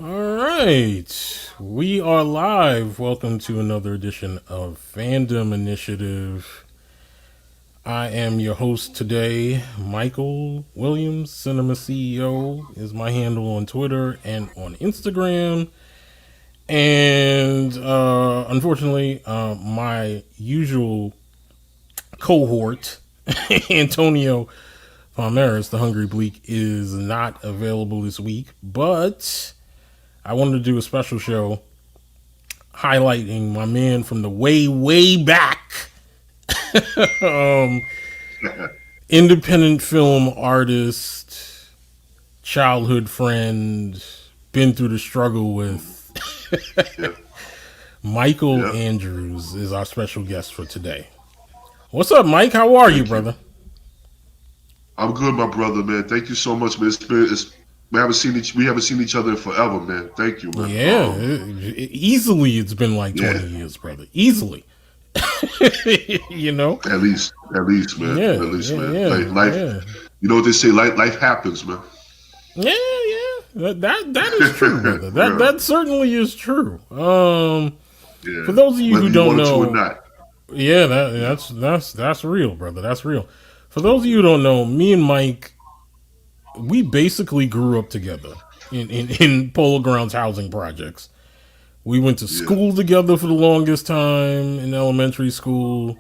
All right, we are live. Welcome to another edition of Fandom Initiative. I am your host today, Michael Williams, Cinema CEO is my handle on Twitter and on Instagram. And unfortunately, my usual cohort, Antonio Palmeris, the Hungry Bleak, is not available this week, but I wanted to do a special show highlighting my man from the way back. um, Independent film artist, childhood friend, been through the struggle with. Yep, Michael yep. Andrews is our special guest for today. What's up, Mike? How are you, Thank you. brother? I'm good, my brother, man. Thank you so much, man. We haven't seen each other in forever, man. Thank you, man. Yeah, easily it's been like Yeah. 20 years, brother. Easily. you know? At least, man. Yeah, At least, yeah, man. yeah, Life. yeah. You know what they say? Life happens, man. Yeah, yeah. That is true, brother. That Yeah, that certainly is true. For yeah. those of you who Whether you don't wanted to or know, not. yeah, Yeah, that's real, brother. That's real. For those of you who don't know, me and Mike, we basically grew up together in Polo Grounds housing projects. We went to yeah, school together for the longest time in elementary school.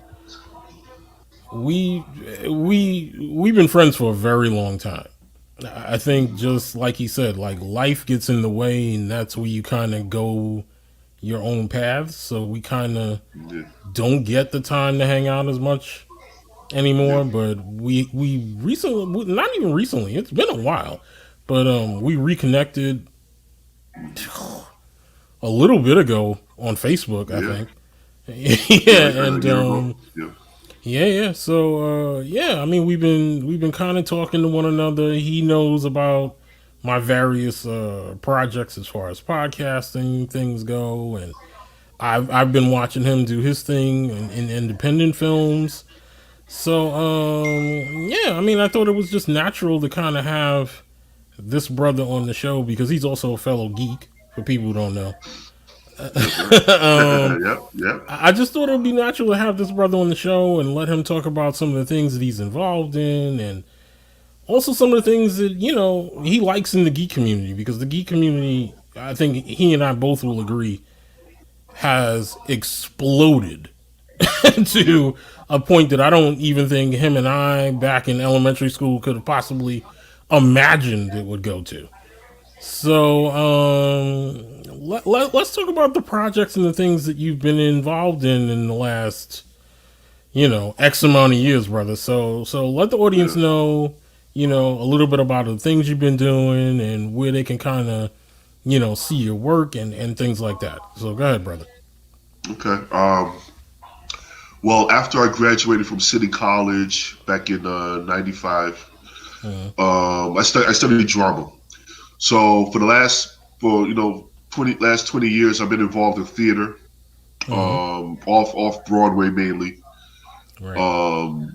We we've been friends for a very long time. I think just like he said, like life gets in the way, and that's where you kind of go your own paths. So we kind of yeah, don't get the time to hang out as much yeah. anymore. But we recently, not even recently, it's been a while, but we reconnected a little bit ago on Facebook, I Yeah. think. Yeah, yeah, like a and year ago. Yeah, yeah. So yeah, I mean we've been kind of talking to one another. He knows about my various projects as far as podcasting things go, and I've been watching him do his thing in independent films. So yeah, I mean I thought it was just natural to kind of have this brother on the show because he's also a fellow geek. For people who don't know, that's right. um, Yep, yep, I just thought it would be natural to have this brother on the show and let him talk about some of the things that he's involved in and also some of the things that, he likes in the geek community because the geek community, I think he and I both will agree, has exploded yep, to a point that I don't even think him and I back in elementary school could have possibly imagined it would go to. So let's talk about the projects and the things that you've been involved in the last, X amount of years, brother. So let the audience yeah. know, a little bit about the things you've been doing and where they can kind of, see your work and things like that. So go ahead, brother. Okay. Well, after I graduated from City College back in '95, Uh, I studied drama. So for 20 years, I've been involved in theater, uh, off Broadway mainly. right.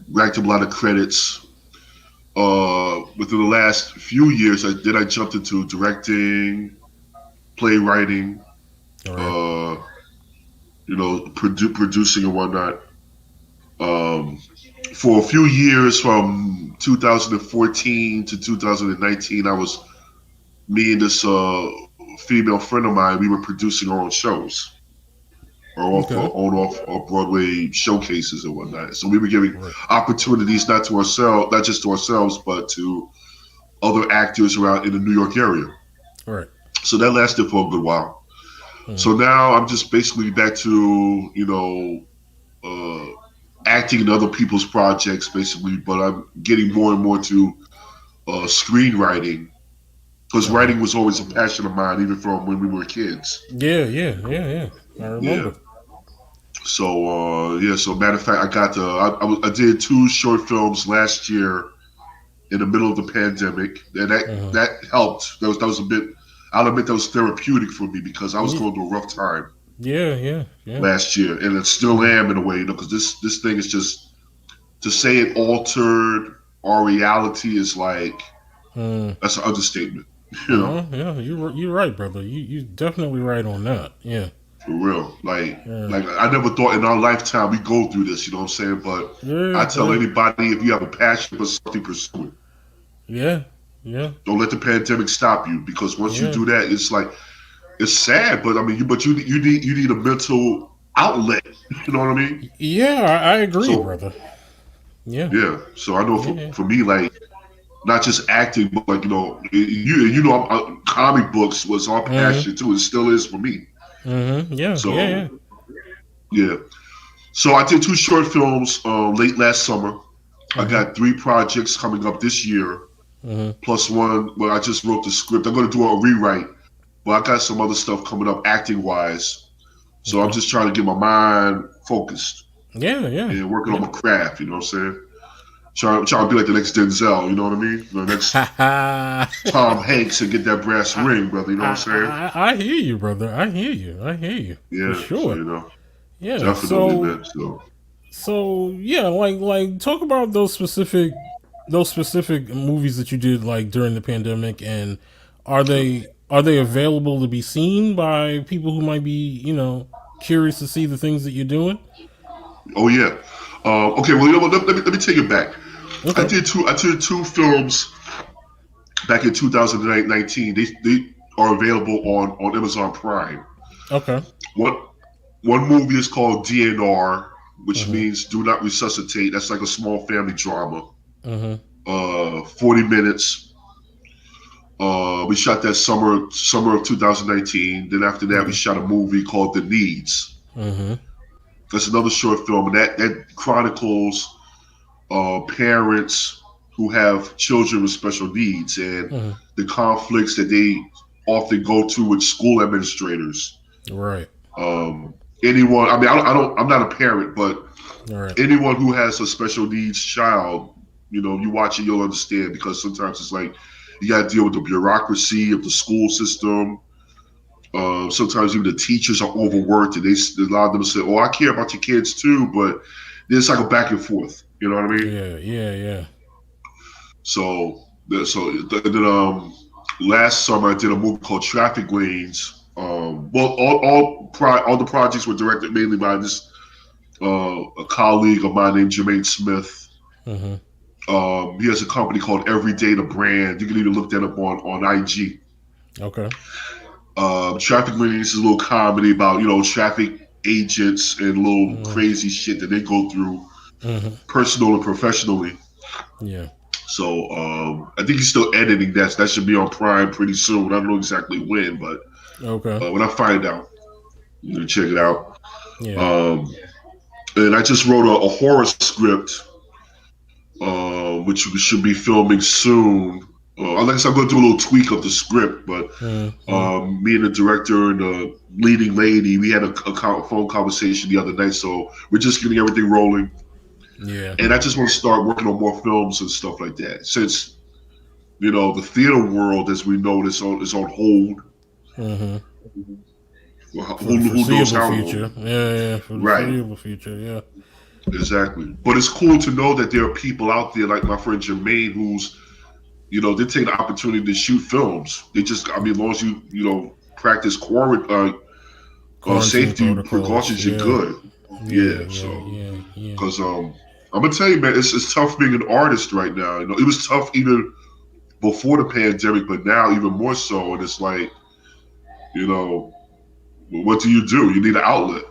Racked up a lot of credits. Within the last few years, I jumped into directing, playwriting, All right. uh, producing and whatnot. Um, for a few years, from 2014 to 2019, me and this female friend of mine, we were producing our own shows, Okay. off Broadway showcases and whatnot. So we were giving Right. opportunities not just to ourselves, but to other actors around in the New York area. Right. So that lasted for a good while. Uh, So now I'm just basically back to uh, acting in other people's projects, basically. But I'm getting more and more to screenwriting because uh-huh. writing was always a passion of mine, even from when we were kids. Yeah. Yeah. Yeah. Yeah. I Yeah. remember. So yeah. So matter of fact, I did two short films last year in the middle of the pandemic, and Uh-huh. that helped. That was a bit. I'll admit that was therapeutic for me because I was Yeah. going through a rough time Yeah. Yeah. Yeah. last year, and it still Uh-huh. am in a way, because this thing is just, to say it altered our reality is like, Uh, that's an understatement. You know, Yeah, you're right, brother. You definitely right on that. Yeah, for real. yeah, Like I never thought in our lifetime we go through this. You know what I'm saying? But I yeah, tell yeah, anybody, if you have a passion for something, pursue it. yeah, yeah, Don't let the pandemic stop you, because once you yeah, do that, it's like it's sad. But I mean, you need a mental outlet. You know what I mean? yeah. I agree, So brother. Yeah, yeah. So I know yeah. for me, like not just acting, but like comic books was our Mm-hmm. passion too. It still is for me. Mm-hmm. Yeah, yeah, So yeah. yeah. So I did two short films late last summer. I Mm-hmm. got three projects coming up this year, Mm-hmm. plus one where I just wrote the script. I'm going to do a rewrite, but I got some other stuff coming up acting wise. So I'm Okay. just trying to get my mind focused Yeah, yeah, and working on yeah. my craft. You know what I'm saying? Trying to be like the next Denzel. You know what I mean? The next I, Tom Hanks and get that brass I ring, brother. You know what I'm saying? I hear you, brother. I hear you. I hear you for Yeah. So sure. Yeah. definitely, man. So Yeah, like talk about those specific movies that you did like during the pandemic, and are they available to be seen by people who might be curious to see the things that you're doing? oh yeah. Okay. Well, you know what? Let me take it back. Okay. I did two films back in 2019. They are available on Amazon Prime. Okay. One one movie is called DNR, which Mhm. means Do Not Resuscitate. That's like a small family drama. Mhm. 40 minutes. We shot that summer of 2019. Then after that, we Okay. shot a movie called The Needs. Mhm. That's another short film, and that chronicles parents who have children with special needs and Mhm. the conflicts that they often go to with school administrators. Right. Anyone, I mean, I'm not a parent, but Right. anyone who has a special needs child, you watch it, you'll understand, because sometimes it's like you got to deal with the bureaucracy of the school system. Sometimes even the teachers are overworked, and a lot of them say, "Oh, I care about your kids too," but it's like a back and forth. You know what I mean? Yeah. Yeah. Yeah. So then last summer I did a movie called Traffic Lanes. Well, all the projects were directed mainly by this a colleague of mine named Jermaine Smith. Mhm. He has a company called Everyday the Brand. You can even look that up on IG. Okay. Traffic Lanes is a little comedy about traffic agents and little Mhm. crazy shit that they go through, Mhm. personal and professionally. Yeah. So I think he's still editing that. That should be on Prime pretty soon. I don't know exactly when, but Okay. when I find out, you can check it out. Yeah. Um, and I just wrote a horror script, which we should be filming soon. Like I said, I'm going to do a little tweak of the script, but Mhm. me and the director and the leading lady, we had a phone conversation the other night, so we're just getting everything rolling. Yeah. And I just want to start working on more films and stuff like that, since the theater world, as we know, is on hold. Mhm. Well, For the who knows foreseeable how future. long? Yeah. Yeah. For the Right, foreseeable future. Yeah. exactly. But it's cool to know that there are people out there like my friend Jermaine, who's they take the opportunity to shoot films. They just, I mean, as long as practice Quarantine safety protocols. precautions, you're Yeah. good. Yeah. Yeah. Yeah. So, Yeah. Yeah. because I'm gonna tell you, man, it's tough being an artist right now. It was tough even before the pandemic, but now even more so. And it's like, you know, what do? You need an outlet.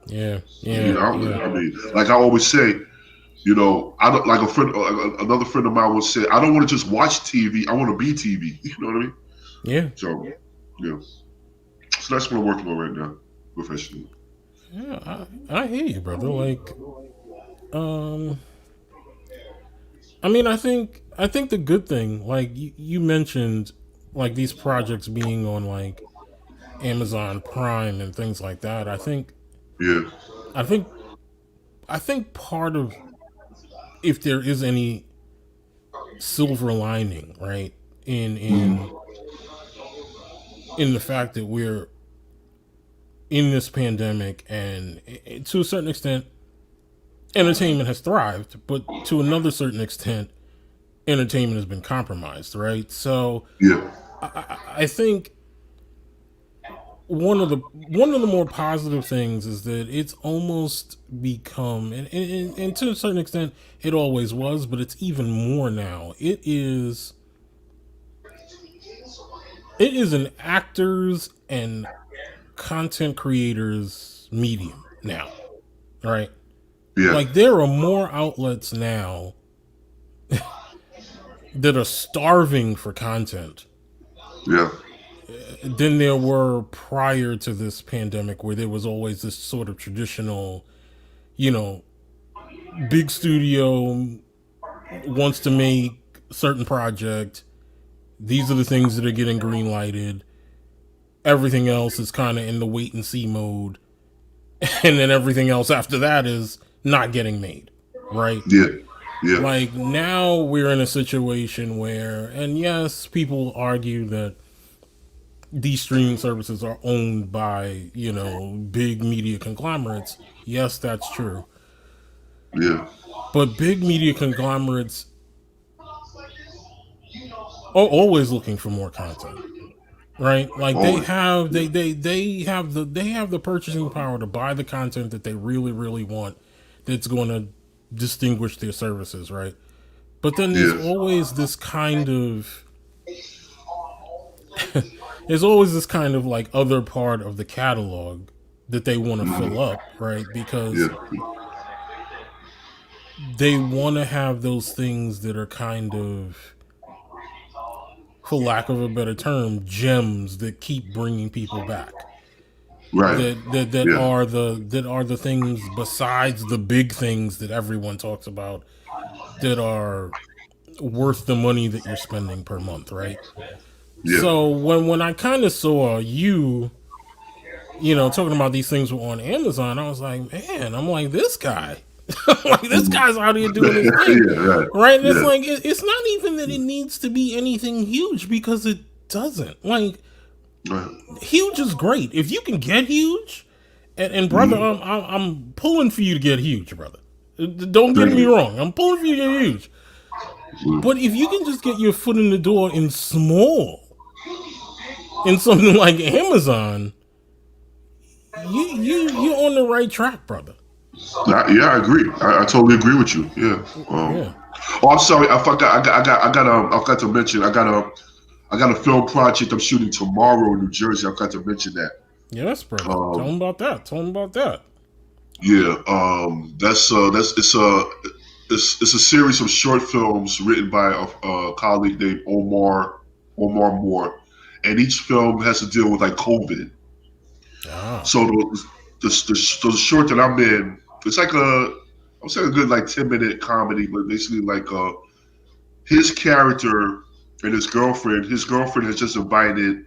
Yeah. You need Yeah. an outlet. Yeah. I mean, like I always say, I don't like a friend. Another friend of mine once said, "I don't want to just watch TV. I want to be TV." You know what I mean? Yeah. So, yeah. So that's what I'm working on right now, professionally. Yeah. I hear you, brother. Um, I mean, I think the good thing, like you mentioned, like these projects being on like Amazon Prime and things like that. Yeah. I think, I think part of if there is any silver lining, right, in Mm-hmm. in the fact that we're in this pandemic and to a certain extent, entertainment has thrived, but to another certain extent, entertainment has been compromised, right? So Yeah. I think one of the more positive things is that it's almost become, and to a certain extent it always was, but it's even more now. It is an actors and content creators medium now, right? Yeah. Like there are more outlets now that are starving for content Yeah. than there were prior to this pandemic, where there was always this sort of traditional, you know, big studio wants to make a certain project. These are the things that are getting green lighted. Everything else is kind of in the wait and see mode. And then everything else after that is not getting made, right? Yeah. Yeah. Like now we're in a situation where, and yes, people argue that these streaming services are owned by, big media conglomerates. Yes, that's true. Yeah. But big media conglomerates are always looking for more content, right? Like they Always. have Yeah. they have the purchasing power to buy the content that they really really want, that's going to distinguish their services, right? But then there's Yes. always this kind of there's always this kind of like other part of the catalog that they want to fill Mm-hmm. up, right? Because Yeah. they want to have those things that are kind of, for lack of a better term, gems that keep bringing people back. Right. That Yeah. are the things besides the big things that everyone talks about, that are worth the money that you're spending per month, right? Yeah. So when I kind of saw you, talking about these things were on Amazon, I was like, man, I'm like, this guy, like this Mhm. guy's out here doing his thing, Yeah. Right. right? And it's Yeah. like it's not even that it needs to be anything huge, because it doesn't. Like Right. huge is great if you can get huge, and brother, Mm-hmm. I'm pulling for you to get huge, brother. Don't get Thank me you. wrong, I'm pulling for you to get huge. Mm. But if you can just get your foot in the door in small, in something like Amazon, you're on the right track, brother. Yeah, I agree. I totally agree with you. Yeah. Yeah, Oh, I'm sorry. I forgot. I forgot to mention. I got a film project I'm shooting tomorrow in New Jersey. I forgot to mention that. yes, brother. Tell Um, him about that. Tell him about that. yeah. That's it's a series of short films written by a colleague named Omar Moore, and each film has to deal with like COVID. Ah, So the short that I'm in, it's like I would say a good like 10-minute comedy, but basically like his character and his girlfriend. His girlfriend has just invited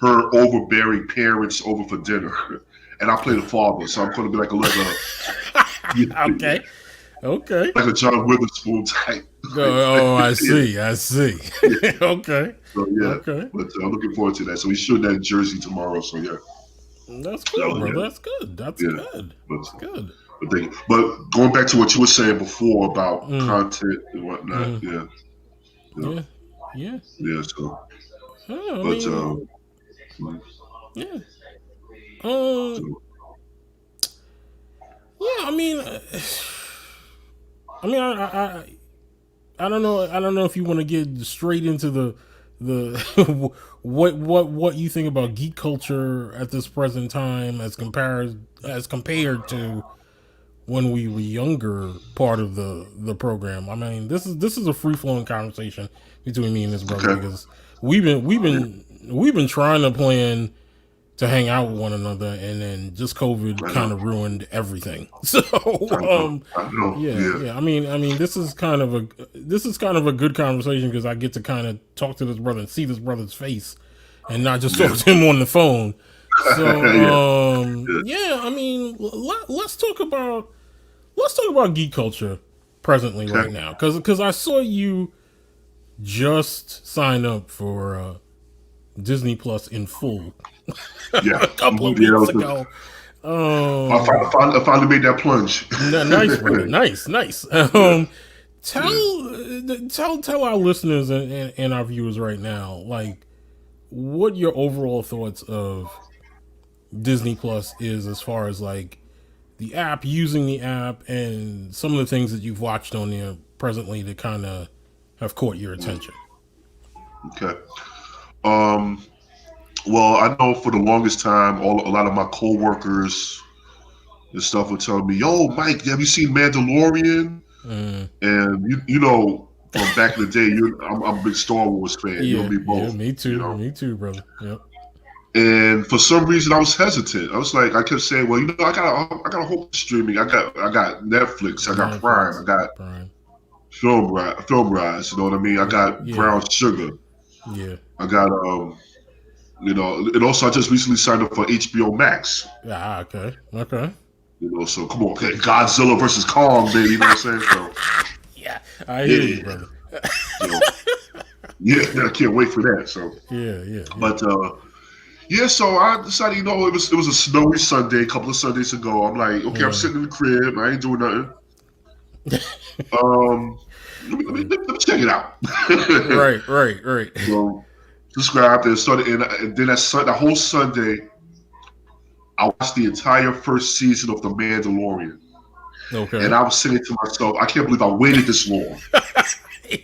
her overbearing parents over for dinner, and I play the father, so I'm going to be like okay, okay. like a John Witherspoon type. Oh, I Yeah, see. I see. yeah. Okay, So yeah, okay. but I'm looking forward to that. So he's shooting that in Jersey tomorrow. So yeah, That's cool, so brother. yeah, That's good. That's yeah. good. But That's good. but going back to what you were saying before about Mm, content and whatnot, mm, yeah, yeah, yeah, yeah. yeah. So, Oh, I but mean, mm, yeah. Um, so, yeah. I don't know. I don't know if you want to get straight into the what you think about geek culture at this present time, as compared to when we were younger, part of the program. I mean, this is a free flowing conversation between me and this brother, okay, because we've been trying to plan to hang out with one another, and then just COVID I kind know, of ruined everything. So I know, yeah, yeah, yeah. I mean, this is kind of a good conversation, because I get to kind of talk to this brother and see this brother's face, and not just talk yeah, to him on the phone. So yeah, yeah. yeah, I mean, let's talk about geek culture presently right Okay, now, because I saw you just sign up for Disney Plus in full yeah, a couple of yeah. weeks ago. Um, I finally made that plunge. Nice, brother. Nice, nice. Yeah, Tell yeah. tell our listeners and our viewers right now, like, what your overall thoughts of Disney Plus is as far as like the app, using the app, and some of the things that you've watched on there presently that kind of have caught your attention. Okay. Um, well, I know for the longest time, a lot of my coworkers and stuff were telling me, "Yo, Mike, have you seen Mandalorian?" Mm. And you know, from back in the day, I'm a big Star Wars fan. You and Yeah, me yeah, both. me You too, know, me too, brother. Yep. and for some reason, I was hesitant. I was like, I kept saying, "Well, you know, I got a whole streaming. I got Netflix. I got Prime. I Netflix, got Prime. Film Rise. You know what I mean? I got Yeah, Brown Sugar. yeah. I got you know, and also I just recently signed up for HBO Max. Ah, okay, okay. You know, so come on, okay, Godzilla versus Kong, baby. You know what I'm saying? So Yeah, I hear you, yeah, brother. so yeah, I can't wait for that. So, Yeah, yeah, yeah. but yeah, so I decided, you know, it was a snowy Sunday, a couple of Sundays ago. I'm like, okay, I'm Mm. sitting in the crib, I ain't doing nothing. Um, let me check it out. Right, right, right. So subscribed and started, and then that whole Sunday, I watched the entire first season of The Mandalorian. And Okay. I was saying to myself, I can't believe I waited this long.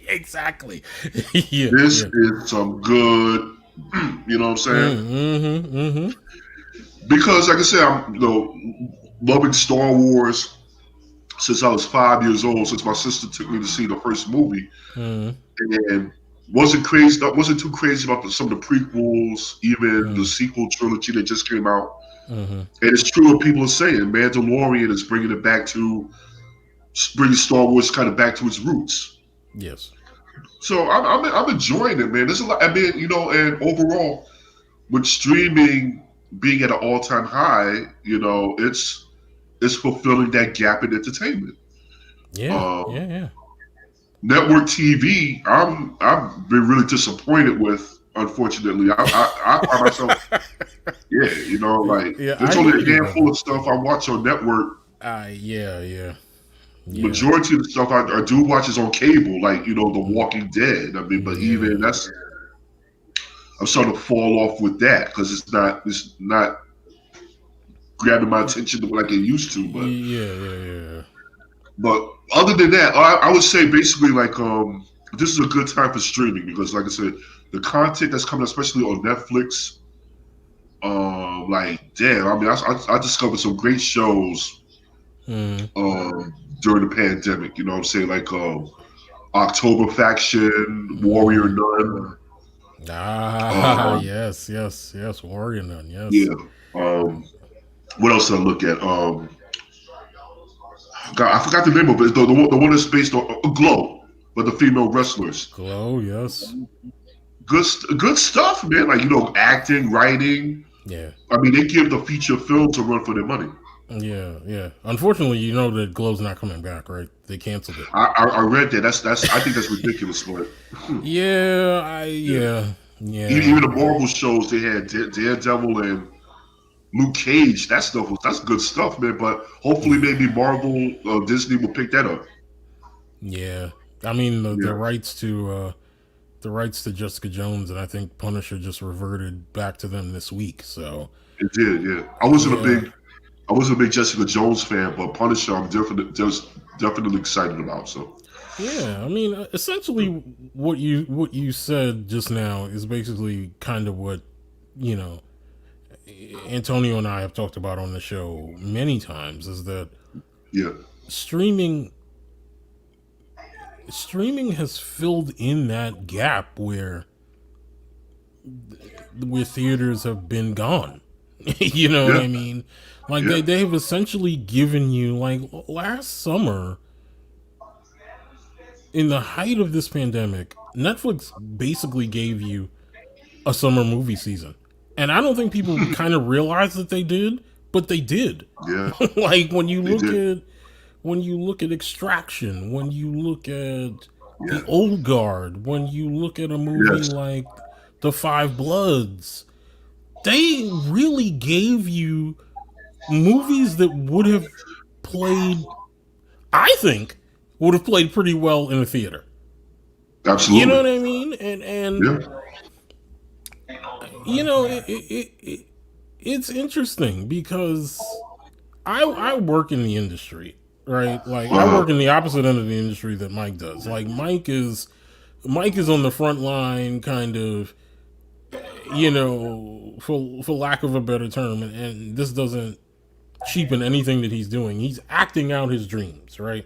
Exactly. Yeah, This yeah. is some good, you know what I'm saying? Mm-hmm, mm-hmm. Because, like I said, I'm, you know, loving Star Wars since I was 5 years old, since my sister took me to see the first movie. Mm-hmm. And wasn't too crazy about some of the prequels, even the sequel trilogy that just came out. Mm-hmm. And it's true what people are saying. Mandalorian is bringing Star Wars kind of back to its roots. Yes. So I'm enjoying it, man. There's a lot. I mean, you know, and overall, with streaming being at an all time high, you know, it's fulfilling that gap in entertainment. Yeah, Um, yeah, yeah. Network TV, I've been really disappointed with. Unfortunately, I find myself, yeah, you know, like Yeah, there's I hear only a you, handful brother. of stuff I watch on network. Yeah, yeah, yeah. Majority of the stuff I do watch is on cable, like you know, The Mm, Walking Dead. I mean, but even yeah, that's I'm starting to fall off with that because it's not grabbing my attention like it used to. yeah, yeah, yeah. But other than that, I would say basically like this is a good time for streaming because like I said, the content that's coming, especially on Netflix, like damn, I mean I discovered some great shows Mm. during the pandemic. You know what I'm saying? Like October Faction, Warrior Mm-hmm. Nun. Ah, Um, yes, yes, yes. Warrior Nun, yes. yeah. Um, what else did I look at? God, I forgot the name of it. The one that's based on Glow, but the female wrestlers. Glow, yes. Good stuff, man. Like you know, acting, writing. Yeah, I mean, they give the feature film to run for their money. yeah, yeah. Unfortunately, you know that Glow's not coming back, right? They canceled it. I read that. That's I think that's ridiculous, but Yeah, yeah. yeah. Even the Marvel shows they had Daredevil and Luke Cage. That's good stuff, man. But hopefully, maybe Marvel, Disney will pick that up. Yeah. I mean Yeah, the rights to Jessica Jones and I think Punisher just reverted back to them this week. So it did. Yeah, yeah, I wasn't a big Jessica Jones fan, but Punisher, I'm definitely excited about. So yeah. I mean, essentially, what you said just now is basically kind of what you know Antonio and I have talked about on the show many times. Is that yeah, streaming streaming has filled in that gap where theaters have been gone. You know what yeah, I mean? Like yeah, they have essentially given you like last summer in the height of this pandemic, Netflix basically gave you a summer movie season. And I don't think people kind of realize that they did, but they did. yeah. Like They did. when you look at Extraction, when you look at The Yeah. Old Guard, when you look at a movie Yes. like The Five Bloods, they really gave you movies that would have played, I think, would have played pretty well in a theater. You know Absolutely. what I mean? And Yeah. You know, it's interesting because I work in the industry, right? Like I work in the opposite end of the industry that Mike does. Like Mike is on the front line, kind of, for lack of a better term, and this doesn't cheapen anything that he's doing. He's acting out his dreams, right?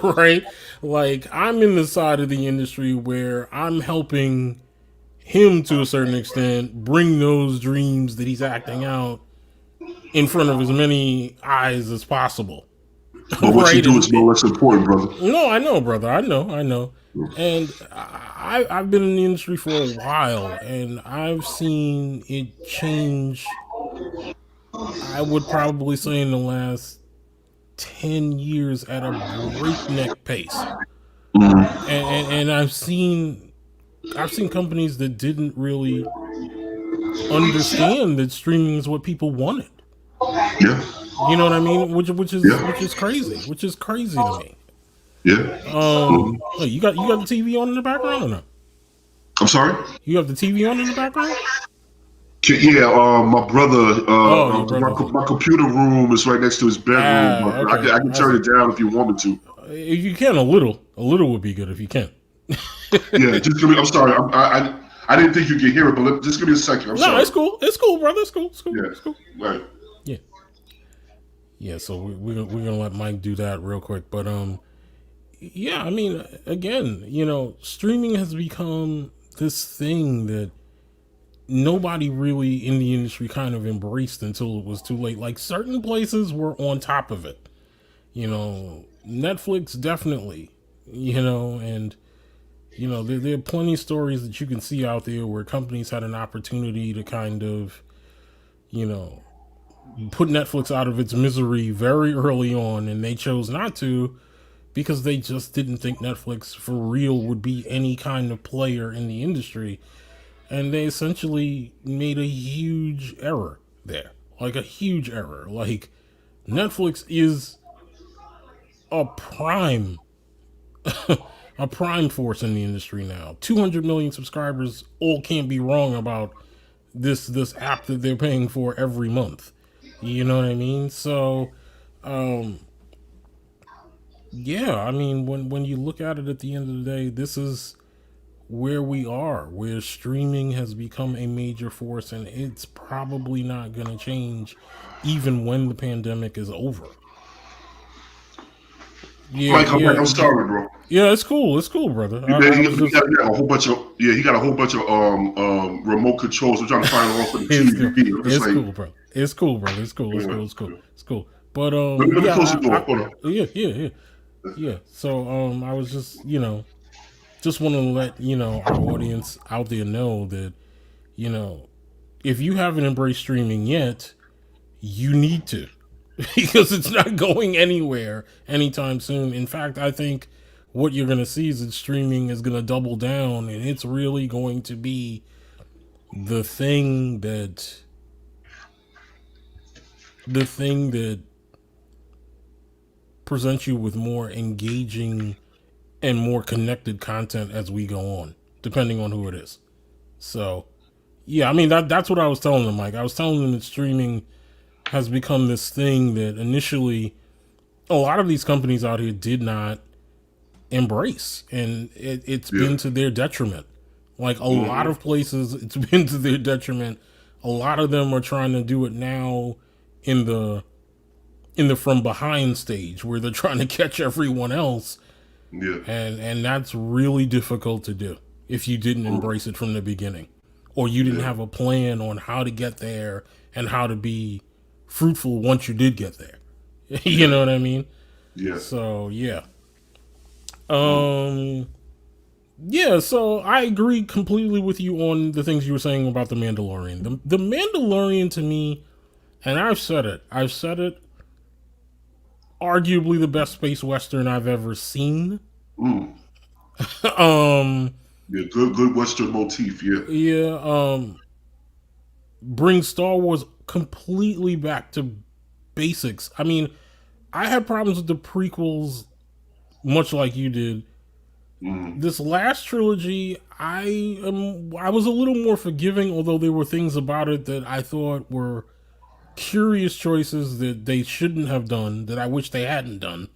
Right? Like I'm in the side of the industry where I'm helping him to a certain extent bring those dreams that he's acting out in front of as many eyes as possible. But what you Right? do is no less important, brother. No, I know, brother. I know. And I've been in the industry for a while, and I've seen it change. I would probably say in the last 10 years at a breakneck pace. And I've seen companies that didn't really understand that streaming is what people wanted. Yeah, You know what I mean? Which yeah, is crazy. Which is crazy to me. yeah. Hey, you got the TV on in the background or not? I'm sorry. You have the TV on in the background? Yeah, my brother, Oh, your brother's on. my computer room is right next to his bedroom. Ah, But okay. I can I turn see. it down if you want me to. If you can, a little would be good if you can. Yeah, just give me. I'm sorry. I didn't think you could hear it, but just give me a second. I'm No, sorry. it's cool. It's cool, brother. It's cool. It's cool. Yeah, It's cool. right. Yeah, yeah. So we're gonna let Mike do that real quick, but yeah. I mean, again, streaming has become this thing that nobody really in the industry kind of embraced until it was too late. Like certain places were on top of it. Netflix definitely. And there are plenty of stories that you can see out there where companies had an opportunity to kind of, you know, put Netflix out of its misery very early on, and they chose not to because they just didn't think Netflix for real would be any kind of player in the industry. And they essentially made a huge error there. Like a huge error. Like Netflix is a prime a prime force in the industry now. 200 million subscribers all can't be wrong about this app that they're paying for every month. You know what I mean? So, um, yeah, I mean, when you look at it at the end of the day, this is where we are, where streaming has become a major force, and it's probably not going to change even when the pandemic is over. Yeah, Mike, yeah, I'm sorry, bro. yeah. It's cool, brother. I He was just, got a whole bunch of he got a whole bunch of remote controls. I'm trying to find one for the it's cool. TV. I'm just It's like, cool, bro. It's cool, brother. It's cool. It's yeah, cool. It's cool. yeah. It's cool. But Let me close yeah, the door. Hold on. yeah. Yeah. So I was just just want to let our audience out there know that you know if you haven't embraced streaming yet, you need to because it's not going anywhere anytime soon. In fact, I think what you're gonna see is that streaming is gonna double down, and it's really going to be the thing that the thing that presents you with more engaging and more connected content as we go on, depending on who it is. So, yeah, I mean that's what I was telling them. Like I was telling them that streaming has become this thing that initially a lot of these companies out here did not embrace, and it's Yeah. been to their detriment. Like a lot of places, it's been to their detriment. A lot of them are trying to do it now in the from behind stage where they're trying to catch everyone else, Yeah. and that's really difficult to do if you didn't embrace it from the beginning, or you didn't Yeah. have a plan on how to get there and how to be fruitful once you did get there. You Yeah. know what I mean? Yeah. So yeah. Mm. Um yeah, so I agree completely with you on the things you were saying about the Mandalorian. The Mandalorian to me, and I've said it, arguably the best space western I've ever seen. Mm. um Yeah. Good Western motif. Yeah. yeah, brings Star Wars completely back to basics. I mean, I had problems with the prequels much like you did. Mm. This last trilogy, I was a little more forgiving, although there were things about it that I thought were curious choices that they shouldn't have done, that I wish they hadn't done.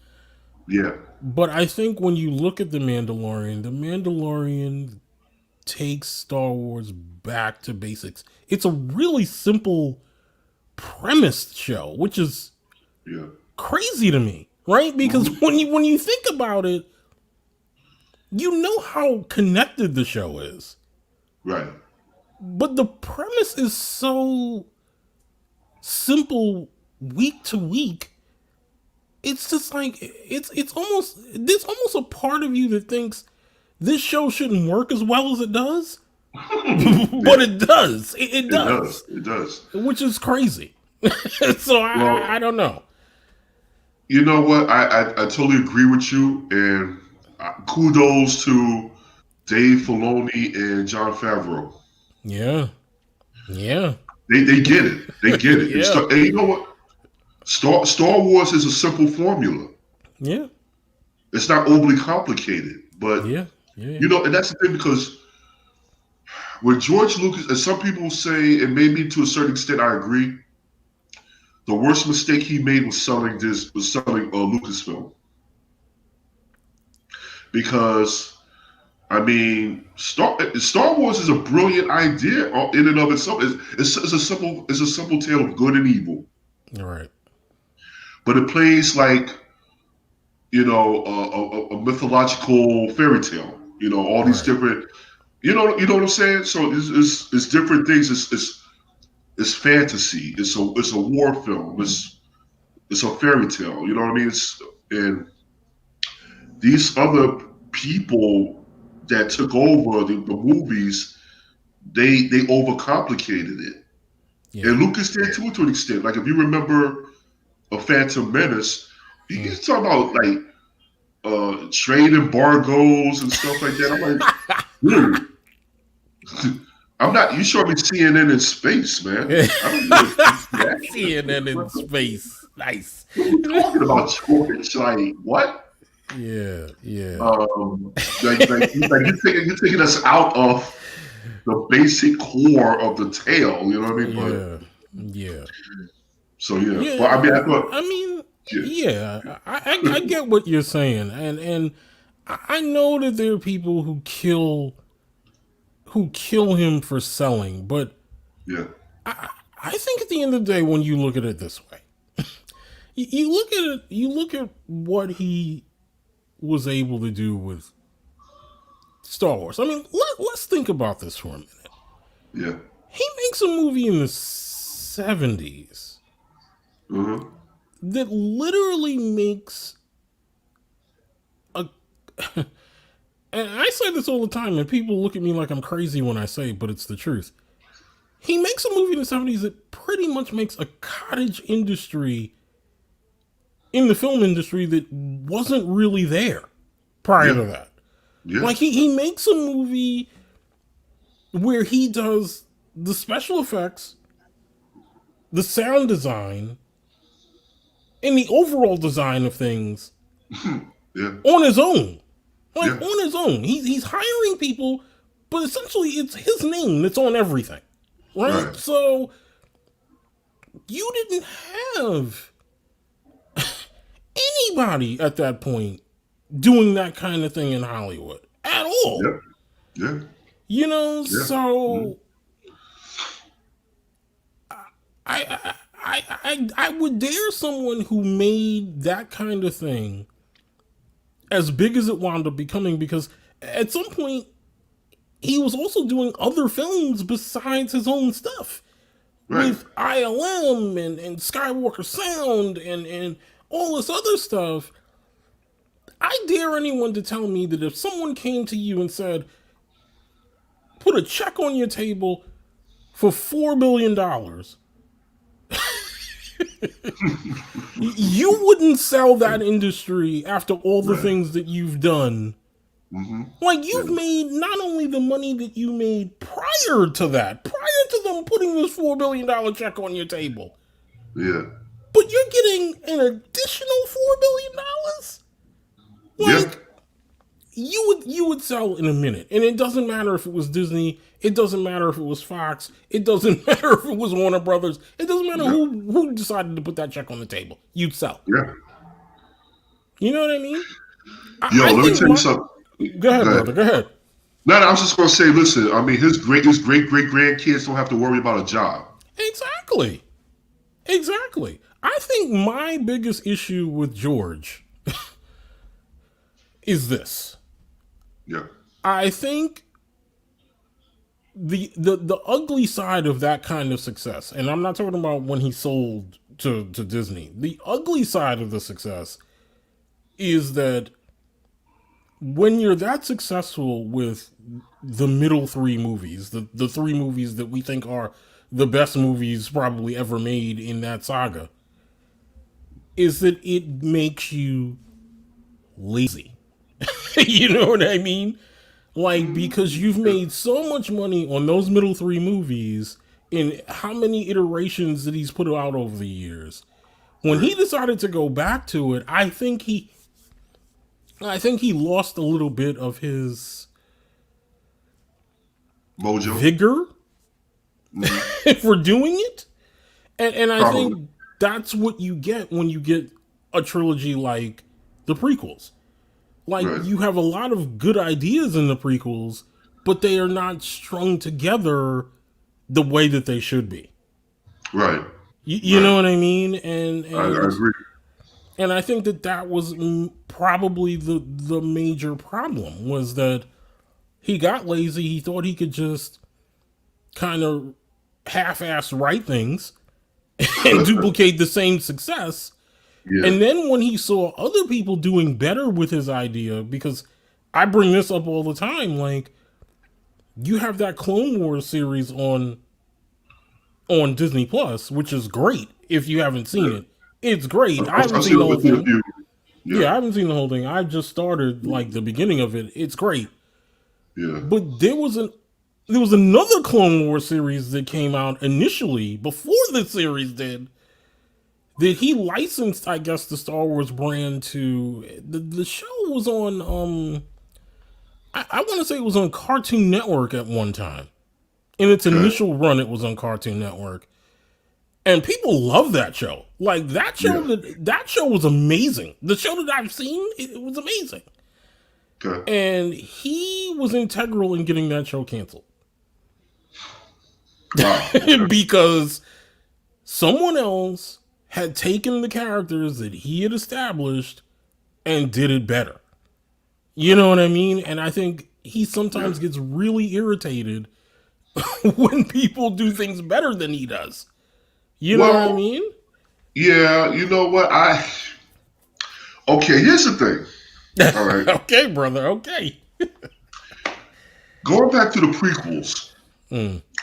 Yeah. But I think when you look at The Mandalorian takes Star Wars back to basics. It's a really simple premised show, which is Yeah. crazy to me, right? Because Mm. when you think about it, you know how connected the show is. Right. But the premise is so simple week to week. It's just like it's almost there's almost a part of you that thinks this show shouldn't work as well as it does, but Yeah. it does. It It does. does, It does. which is crazy. So I Well, don't know. you know what? I totally agree with you, and kudos to Dave Filoni and John Favreau. Yeah, yeah, They get it. They get it. yeah, And you know what? Star Wars is a simple formula. yeah, It's not overly complicated, but yeah, yeah, you know, and that's the thing because with George Lucas, and some people say, and maybe to a certain extent, I agree. The worst mistake he made was selling Lucasfilm, because I mean, Star Wars is a brilliant idea in and of itself. It's a simple tale of good and evil, you're right. but it plays like, you know, a mythological fairy tale. You know, all these Right. different. You know what I'm saying. So it's different things. It's fantasy. It's a war film. It's a fairy tale. You know what I mean? And these other people that took over the movies, they overcomplicated it. Yeah, And Lucas did too, to an extent. Like if you remember a Phantom Menace, mm. he's talking about like trade embargoes and stuff like that. I'm like, dude, I'm not. You showed me CNN in space, man. I don't know that. CNN in space. Nice. What are you talking about, George? Like what? Yeah, yeah, You're taking us out of the basic core of the tale. You know what I mean? But yeah, yeah, so yeah. But I mean, I yeah. thought I mean, yeah, yeah, I get what you're saying, and I know that there are people who kill him for selling, but yeah, I think at the end of the day, when you look at it this way, you look at it, you look at what he was able to do with Star Wars. I mean, let's think about this for a minute. yeah. He makes a movie in the '70s Uh-huh. that literally makes a. And I say this all the time, and people look at me like I'm crazy when I say it, but it's the truth. He makes a movie in the '70s that pretty much makes a cottage industry in the film industry that wasn't really there prior Yeah, to that. yeah, Like he makes a movie where he does the special effects, the sound design, and the overall design of things yeah, on his own. Like yeah. on his own. He's hiring people, but essentially it's his name that's on everything. Right? Right. So you didn't have anybody at that point doing that kind of thing in Hollywood at all. Yeah, yeah, You know, yeah. Mm-hmm. so I would dare someone who made that kind of thing as big as it wound up becoming, because at some point he was also doing other films besides his own stuff Right. with ILM and Skywalker Sound and all this other stuff. I dare anyone to tell me that if someone came to you and said, put a check on your table for $4 billion, you wouldn't sell that industry after all the Right. things that you've done. Mm-hmm. Like, Yeah, you've made not only the money that you made prior to that, prior to them putting this $4 billion check on your table, yeah, but you're getting an additional $4 billion? yeah. Like, you would sell in a minute, and it doesn't matter if it was Disney, it doesn't matter if it was Fox, it doesn't matter if it was Warner Brothers, it doesn't matter who decided to put that check on the table. You'd sell. Yeah. You know what I mean? Yo, let me tell you something. Go ahead, brother. Go ahead. No, I was just gonna say, listen. I mean, his great grandkids don't have to worry about a job. Exactly. I think my biggest issue with George is this. Yeah. I think the ugly side of that kind of success, and I'm not talking about when he sold to Disney. The ugly side of the success is that when you're that successful with the middle three movies, the three movies that we think are the best movies probably ever made in that saga, is that it makes you lazy. You know what I mean? Like, because you've made so much money on those middle three movies, in how many iterations that he's put out over the years. When he decided to go back to it, I think he lost a little bit of his mojo, vigor for doing it. And I think that's what you get when you get a trilogy like the prequels. Like, you have a lot of good ideas in the prequels, but they are not strung together the way that they should be. Right. You know what I mean? And I agree. And I think that was probably the major problem, was that he got lazy. He thought he could just kind of half-ass write things and duplicate the same success. Yeah. And then when he saw other people doing better with his idea, because I bring this up all the time, like, you have that Clone Wars series on Disney Plus, which is great. If you haven't seen it, it's great. I haven't seen the whole thing. Yeah, I haven't seen the whole thing. I just started like the beginning of it. It's great. Yeah. But there was another Clone Wars series that came out initially before the series did, that he licensed, I guess, the Star Wars brand to. The show was on, I want to say it was on Cartoon Network at one time. In its initial run, it was on Cartoon Network. And people love that show. Like, that show, that show was amazing. The show that I've seen, it was amazing. Okay. And he was integral in getting that show canceled. Wow. Because someone else had taken the characters that he had established and did it better. You know what I mean? And I think he sometimes gets really irritated when people do things better than he does. You know what I mean? Yeah, you know what? Okay, here's the thing. All right. Okay, brother, okay. Going back to the prequels,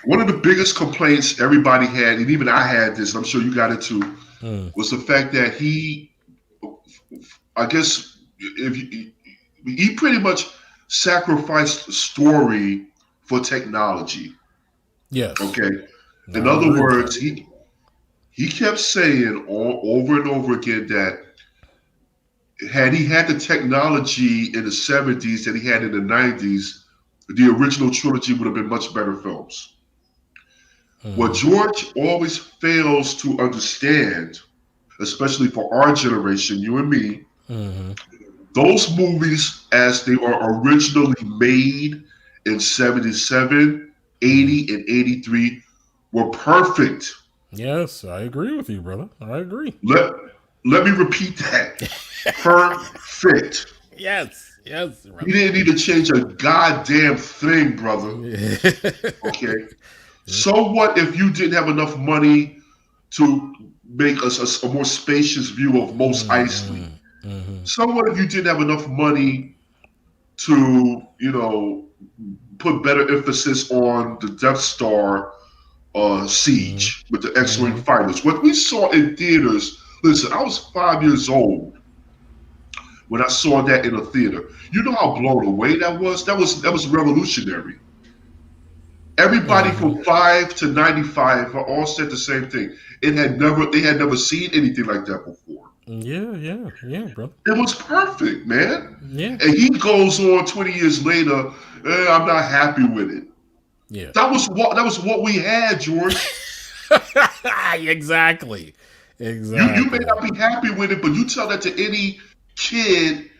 one of the biggest complaints everybody had, and even I had this, I'm sure you got it too, was the fact that he pretty much sacrificed the story for technology. Yes. Okay. In other words, he kept saying over and over again that had he had the technology in the 70s that he had in the 90s, the original trilogy would have been much better films. What George always fails to understand, especially for our generation, you and me, those movies, as they are originally made in 77, 80, and 83, were perfect. Yes, I agree with you, brother. I agree. Let me repeat that. Perfect. Yes. Brother. You didn't need to change a goddamn thing, brother. Okay. So what if you didn't have enough money to make a more spacious view of Mos Eisley? So what if you didn't have enough money to, put better emphasis on the Death Star siege with the X-Wing fighters? What we saw in theaters, listen, I was 5 years old when I saw that in a theater. You know how blown away that was? That was revolutionary. Everybody from 5 to 95 all said the same thing. They had never seen anything like that before. Yeah, brother. It was perfect, man. Yeah, And he goes on 20 years later, I'm not happy with it. yeah. That was what we had, George. Exactly, You may exactly. not be happy with it, but you tell that to any kid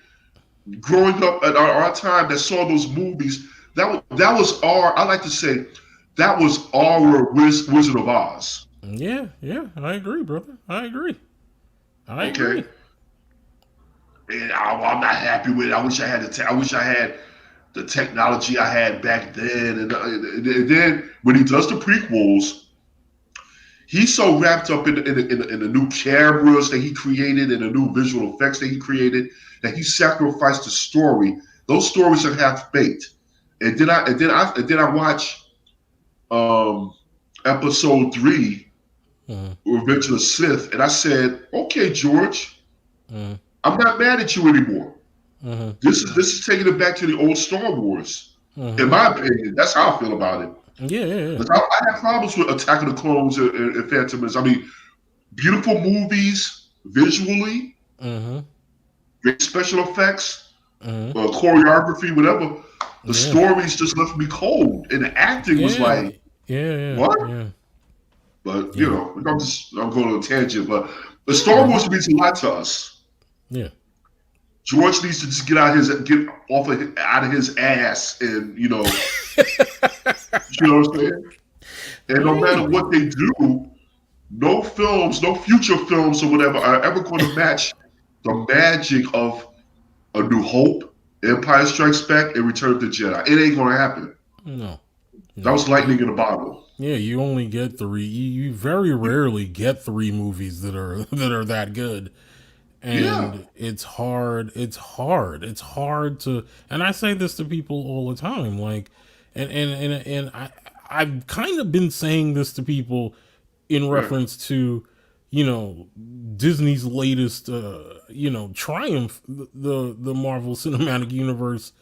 growing up at our time that saw those movies. That was our. I like to say that was our Wizard of Oz. Yeah. I agree, brother. I agree. I Okay, agree. and I'm not happy with it. I wish I had I wish I had the technology I had back then. And then when he does the prequels, he's so wrapped up in the new cameras that he created and the new visual effects that he created that he sacrificed the story. Those stories are half baked. And then I watch um, episode 3, Mm-hmm. Revenge of the Sith, and I said, "Okay, George, Mm-hmm. I'm not mad at you anymore. Mm-hmm. This is taking it back to the old Star Wars." In Mm-hmm. my opinion, that's how I feel about it. Yeah. Because I have problems with Attack of the Clones and Phantom Menace. I mean, beautiful movies visually, Mm-hmm. great special effects, Mm-hmm. choreography, whatever. The Yeah. stories just left me cold, and the acting was Yeah. like, Yeah. what? Yeah. But Yeah. I'm going on a tangent. But the Yeah, Star brother. Wars means a lot to us. Yeah. George needs to just get off of out of his ass, and you know what I'm saying. And no Hey, matter brother. what they do, no films, no future films or whatever are ever going to match the magic of A New Hope, Empire Strikes Back, and Return of the Jedi. It ain't gonna happen. No. That No. was lightning in a bottle. Yeah, you only get three. You very rarely get three movies that are that good, Yeah, and it's hard. It's hard. It's hard to. And I say this to people all the time. Like, and I've kind of been saying this to people in right. reference to, you know, Disney's latest, triumph, the Marvel Cinematic Universe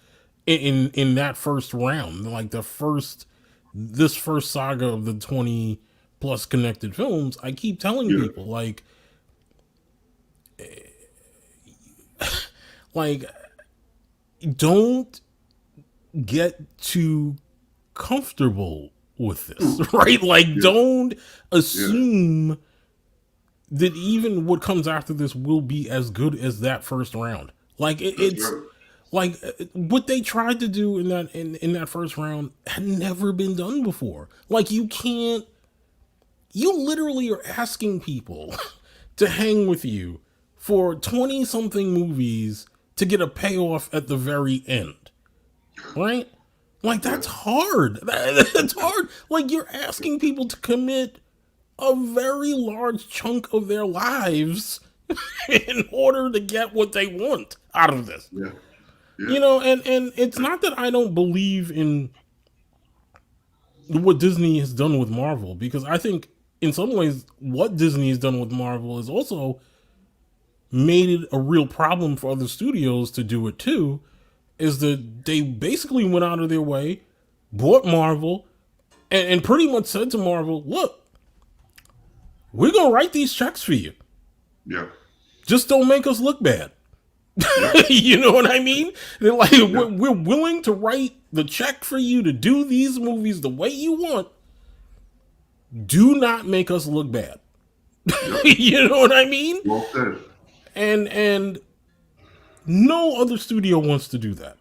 in that first round, like this first saga of the 20 plus connected films. I keep telling Yeah, people like don't get too comfortable with this, right? Like yeah, don't yeah. assume that even what comes after this will be as good as that first round. Like That's it's right. like what they tried to do in that first round had never been done before. Like you literally are asking people to hang with you for 20 something movies to get a payoff at the very end, right? Like Yeah, that's hard. That's hard. Like you're asking people to commit a very large chunk of their lives in order to get what they want out of this. yeah, yeah, And it's not that I don't believe in what Disney has done with Marvel, because I think in some ways what Disney has done with Marvel has also made it a real problem for other studios to do it too. Is that they basically went out of their way, bought Marvel, and pretty much said to Marvel, look, we're gonna write these checks for you. yeah, Just don't make us look bad. yeah, You know what I mean? They're like, yeah, we're willing to write the check for you to do these movies the way you want. Do not make us look bad. yeah. You know what I mean? Well said. And no other studio wants to do that.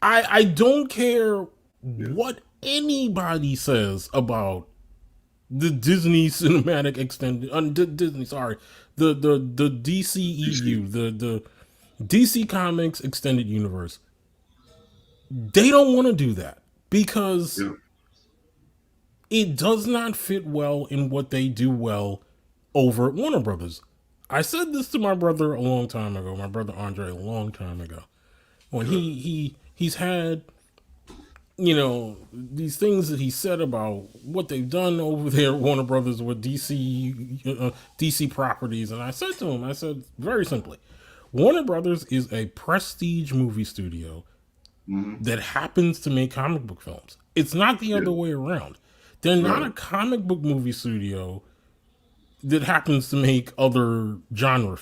I don't care Yeah, what anybody says about the Disney cinematic extended Disney, sorry, the DC. DCEU, the DC Comics extended universe. They don't want to do that because Yeah, it does not fit well in what they do well over at Warner Brothers. I said this to my brother a long time ago, my brother Andre a long time ago. When yeah, he's had, these things that he said about what they've done over there at Warner Brothers with DC properties, and I said to him, I said very simply, Warner Brothers is a prestige movie studio hmm, that happens to make comic book films. It's not the yeah, other way around. They're not right, a comic book movie studio that happens to make other genre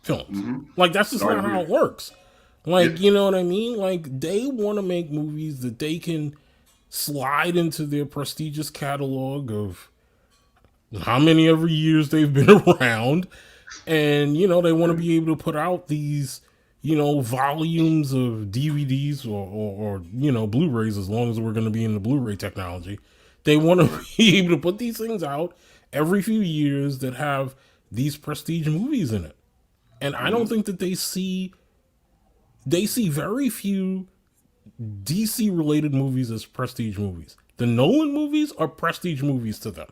films. Mm-hmm. Like, that's just I not how agree. it works. Yeah. Like, you know what I mean? Like, they want to make movies that they can slide into their prestigious catalog of how many ever years they've been around. And, you know, they want to be able to put out these, you know, volumes of DVDs or you know, Blu-rays, as long as we're going to be in the Blu-ray technology. They want to Right. be able to put these things out every few years that have these prestige movies in it. And I don't Mm-hmm. think that they see very few DC related movies as prestige movies. The Nolan movies are prestige movies to them.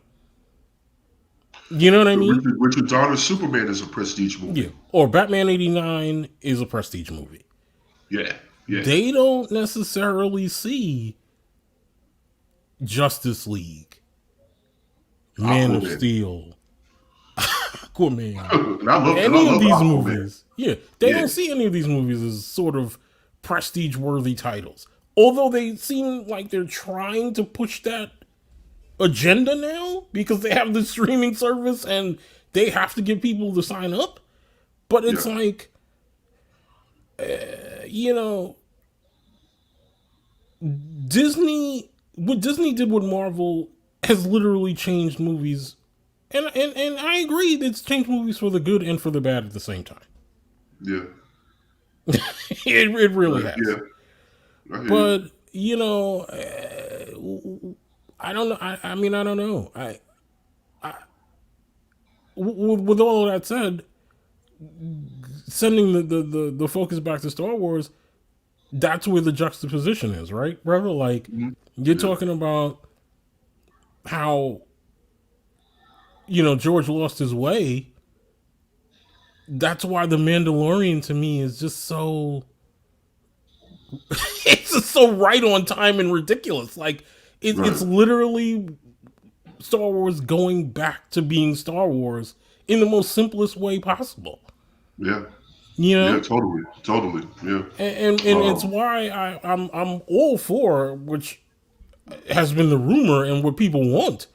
You know what I mean? Richard Donner's Superman is a prestige Yeah. movie. Or Batman 89 is a prestige movie. Yeah. Yeah. They don't necessarily see Justice League, Man of Aquaman. Steel, Aquaman, And I any of love these Aquaman. movies. Yeah, they Yeah. don't see any of these movies as sort of prestige worthy titles. Although they seem like they're trying to push that agenda now because they have the streaming service and they have to get people to sign up. But it's Yeah. like, you know, what Disney did with Marvel has literally changed movies. And I agree, it's changed movies for the good and for the bad at the same time. Yeah. It really has. Yeah. I hear you. But, you know, I don't know. I mean, I don't know. With all of that said, sending the focus back to Star Wars, that's where the juxtaposition is, right, brother? Like, Mhm. you're Yeah. talking about how, you know, George lost his way. That's why the Mandalorian to me is just so it's just so right on time and ridiculous. Like, it's Right. literally Star Wars going back to being Star Wars in the most simplest way possible. Yeah. You Yeah. know, Totally. Totally. Yeah. and it's Um. why I'm all for, which has been the rumor and what people want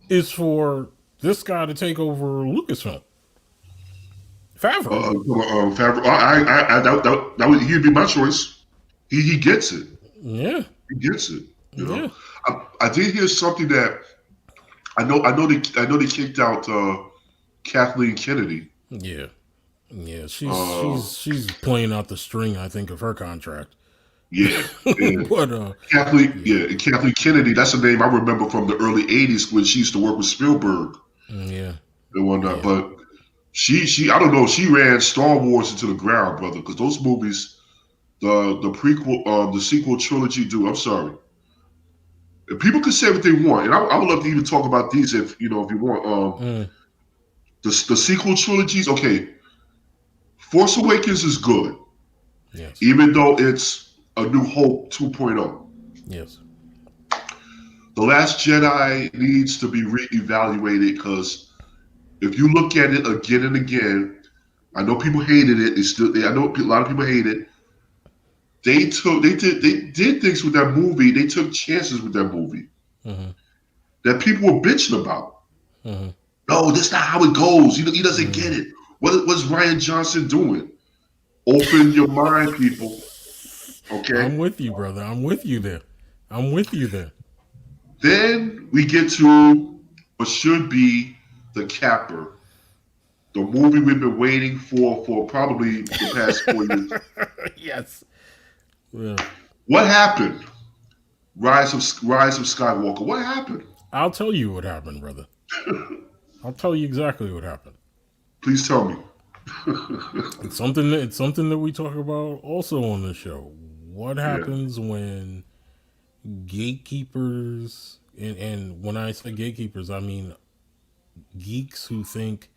is for this guy to take over Lucasfilm. Favreau. Favreau. He'd be my choice. He gets it. Yeah. He gets it. You know. Yeah. I did hear something that I know they kicked out Kathleen Kennedy. Yeah. Yeah. Uh. She's playing out the string, I think, of her contract. Yeah. Yeah. But Kathleen. yeah. Yeah. And Kathleen Kennedy. That's a name I remember from the early '80s when she used to work with Spielberg Yeah. and whatnot. Yeah. But she I don't know. She ran Star Wars into the ground, brother. Because those movies, the prequel, the sequel trilogy, dude. I'm sorry. And people can say what they want, and I would love to even talk about these if you want. Mm, The sequel trilogies, okay. Force Awakens is good, yes. even though it's A New Hope 2.0. Yes. The Last Jedi needs to be reevaluated because if you look at it again and again, I know people hated it. I know a lot of people hate it. They did things with that movie. They took chances with that movie Mm-hmm. that people were bitching about. Mm-hmm. No, that's not how it goes. He doesn't Mm-hmm. get it. What's Ryan Johnson doing? Open your mind, people. Okay. I'm with you, brother. I'm with you there. I'm with you there. Then we get to what should be the capper, the movie we've been waiting for probably the past 4 years. Yes. Yeah. What happened? Rise of Skywalker. What happened? I'll tell you what happened, brother. I'll tell you exactly what happened. Please tell me. It's something that we talk about also on the show. What Yeah. happens when gatekeepers and when I say gatekeepers, I mean geeks who think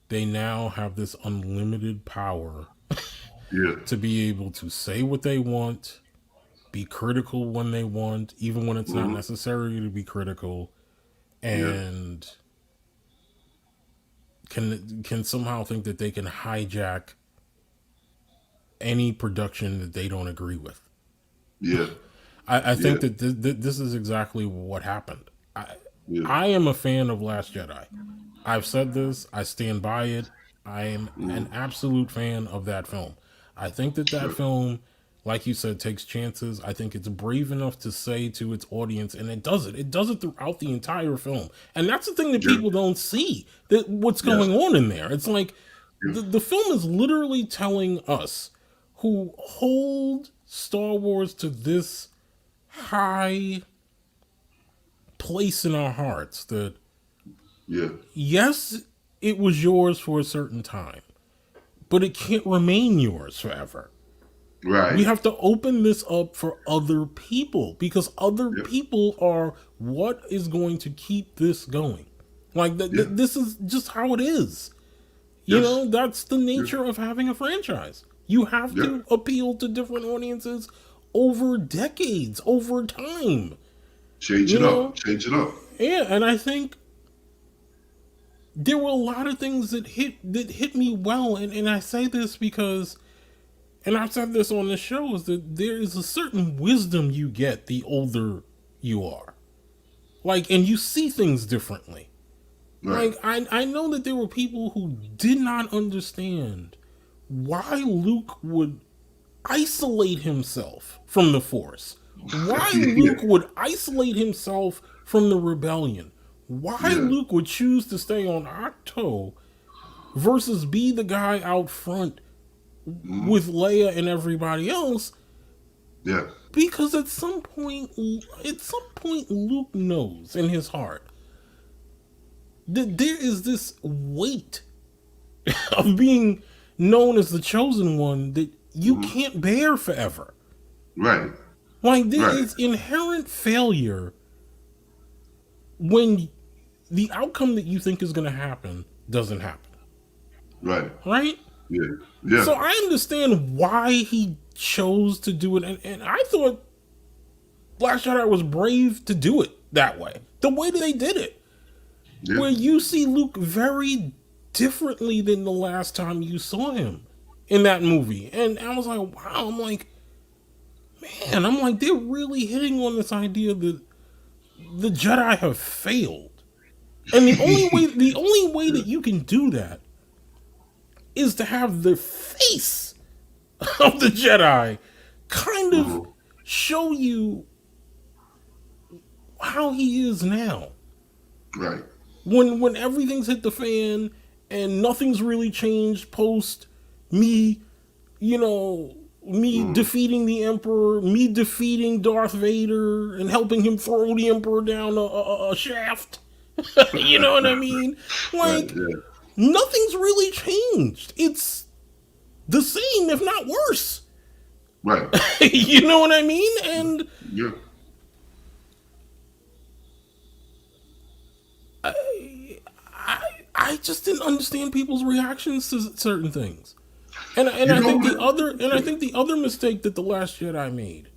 they now have this unlimited power Yeah. to be able to say what they want, be critical when they want, even when it's not Mhm. necessary to be critical, Yeah. and can somehow think that they can hijack any production that they don't agree with. Yeah. I Yeah. think that this is exactly what happened. Yeah. I am a fan of Last Jedi. I've said this. I stand by it. I am an Mm, absolute fan of that film. I think that that right. film, like you said, takes chances. I think it's brave enough to say to its audience, and it does it. It does it throughout the entire film, and that's the thing that Yeah. people don't see. That what's Yes. going on in there. It's like Yes. the film is literally telling us who hold Star Wars to this high place in our hearts that Yeah. yes, it was yours for a certain time, but it can't remain yours forever. We Right. have to open this up for other people because other Yep. people are what is going to keep this going. Like Yeah. this is just how it is. You Yes. know, that's the Yeah. nature of having a franchise. You have Yeah. to appeal to different audiences over decades, over time. Change You it up. know? Change it up. Yeah, and I think there were a lot of things that hit me well, and I say this because, and I've said this on the show, is that there is a certain wisdom you get the older you are. Like, and you see things differently. Right. Like, I know that there were people who did not understand why Luke would isolate himself from the Force. Why Yeah. Luke would isolate himself from the rebellion. Why Yeah. Luke would choose to stay on Octo versus be the guy out front Mm, with Leia and everybody else. yeah. Because at some point, Luke knows in his heart that there is this weight of being known as the chosen one that you Mm, can't bear forever. right. Like there Right. is inherent failure when the outcome that you think is going to happen doesn't happen, Right. right? Yeah. Yeah. So I understand why he chose to do it, and I thought Last Jedi was brave to do it that way, the way that they did it, Yeah. where you see Luke very differently than the last time you saw him in that movie, and I was like, wow, I'm like, they're really hitting on this idea that the Jedi have failed. And the only way Yeah. that you can do that is to have the face of the Jedi kind of Mhm. show you how he is now. Right. When everything's hit the fan and nothing's really changed post me, me Mhm. defeating the Emperor, me defeating Darth Vader and helping him throw the Emperor down a shaft. You know what I mean? Right. Like, Yeah. nothing's really changed. It's the same, if not worse. Right. You know what I mean? And Yeah. I just didn't understand people's reactions to certain things. And You I know think the what? other and I think the other mistake that the Last Jedi made,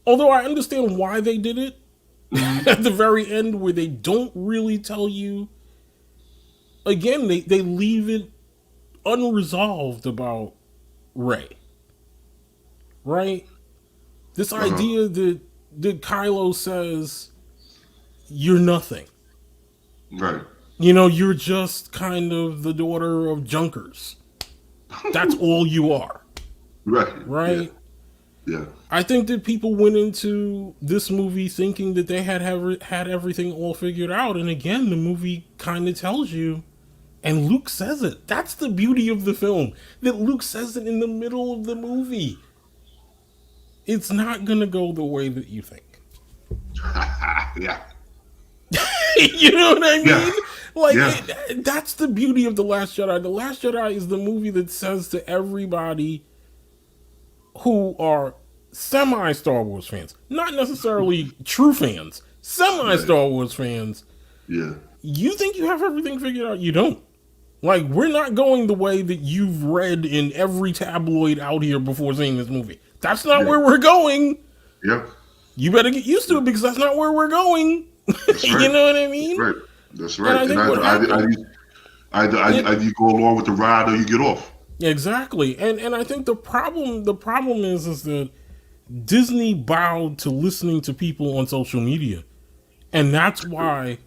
although I understand why they did it Mhm. at the very end, where they don't really tell you. Again, they leave it unresolved about Rey, right? This Uh-huh. idea that Kylo says you're nothing. Right. You're just kind of the daughter of junkers. That's all you are, Right. Yeah. right? Yeah. I think that people went into this movie thinking that they had everything all figured out, and again, the movie kind of tells you, and Luke says it. That's the beauty of the film, that Luke says it in the middle of the movie. It's not gonna go the way that you think. Yeah. You know what I Yeah. mean? Like, Yeah. that's the beauty of The Last Jedi. The Last Jedi is the movie that says to everybody who are semi Star Wars fans, not necessarily true fans, semi Right. Star Wars fans, Yeah. you think you have everything figured out? You don't. Like, we're not going the way that you've read in every tabloid out here before seeing this movie. That's not Yeah. where we're going. Yep. You better get used to it because that's not where we're going. That's You right. know what I That's mean? right. That's And right. I And think what happened, I you go along with the ride or you get off. exactly. And I think the problem is that Disney bowed to listening to people on social media, and that's why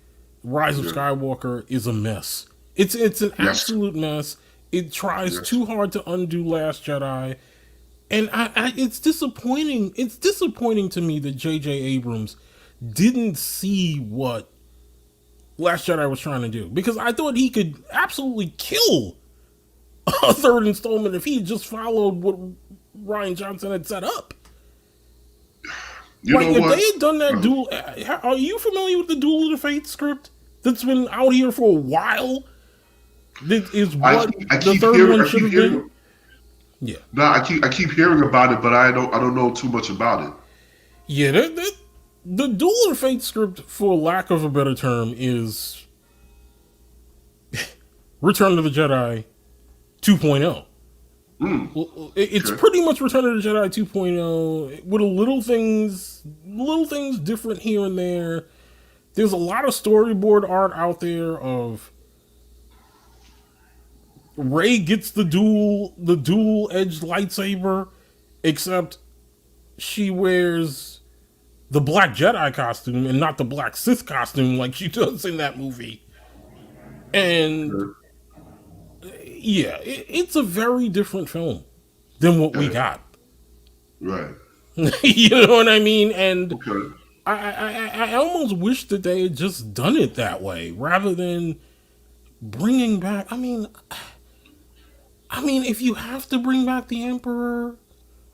Rise of Yeah. Skywalker is a mess. It's an Yes. absolute mess. It tries Yes. too hard to undo Last Jedi, and it's disappointing. It's disappointing to me that J.J. Abrams didn't see what Last Jedi was trying to do, because I thought he could absolutely kill a third installment if he had just followed what Ryan Johnson had set up. You Like, know if what? they had done that duel, are you familiar with the Duel of the Fates script that's been out here for a while? That is what I the keep third hearing. one I should keep have been. hearing. Yeah, No, I keep hearing about it, but I don't know too much about it. yeah. The Duel of the Fates script, for lack of a better term, is Return of the Jedi 2.0. It's Okay. pretty much Return of the Jedi 2.0 with little things different here and there. There's a lot of storyboard art out there of Rey gets the dual edged lightsaber, except she wears the Black Jedi costume and not the Black Sith costume like she does in that movie. And Okay. yeah, it's a very different film than what we Okay. got. Right. You know what I mean? And Okay. I almost wish that they had just done it that way rather than bringing back. If you have to bring back the Emperor,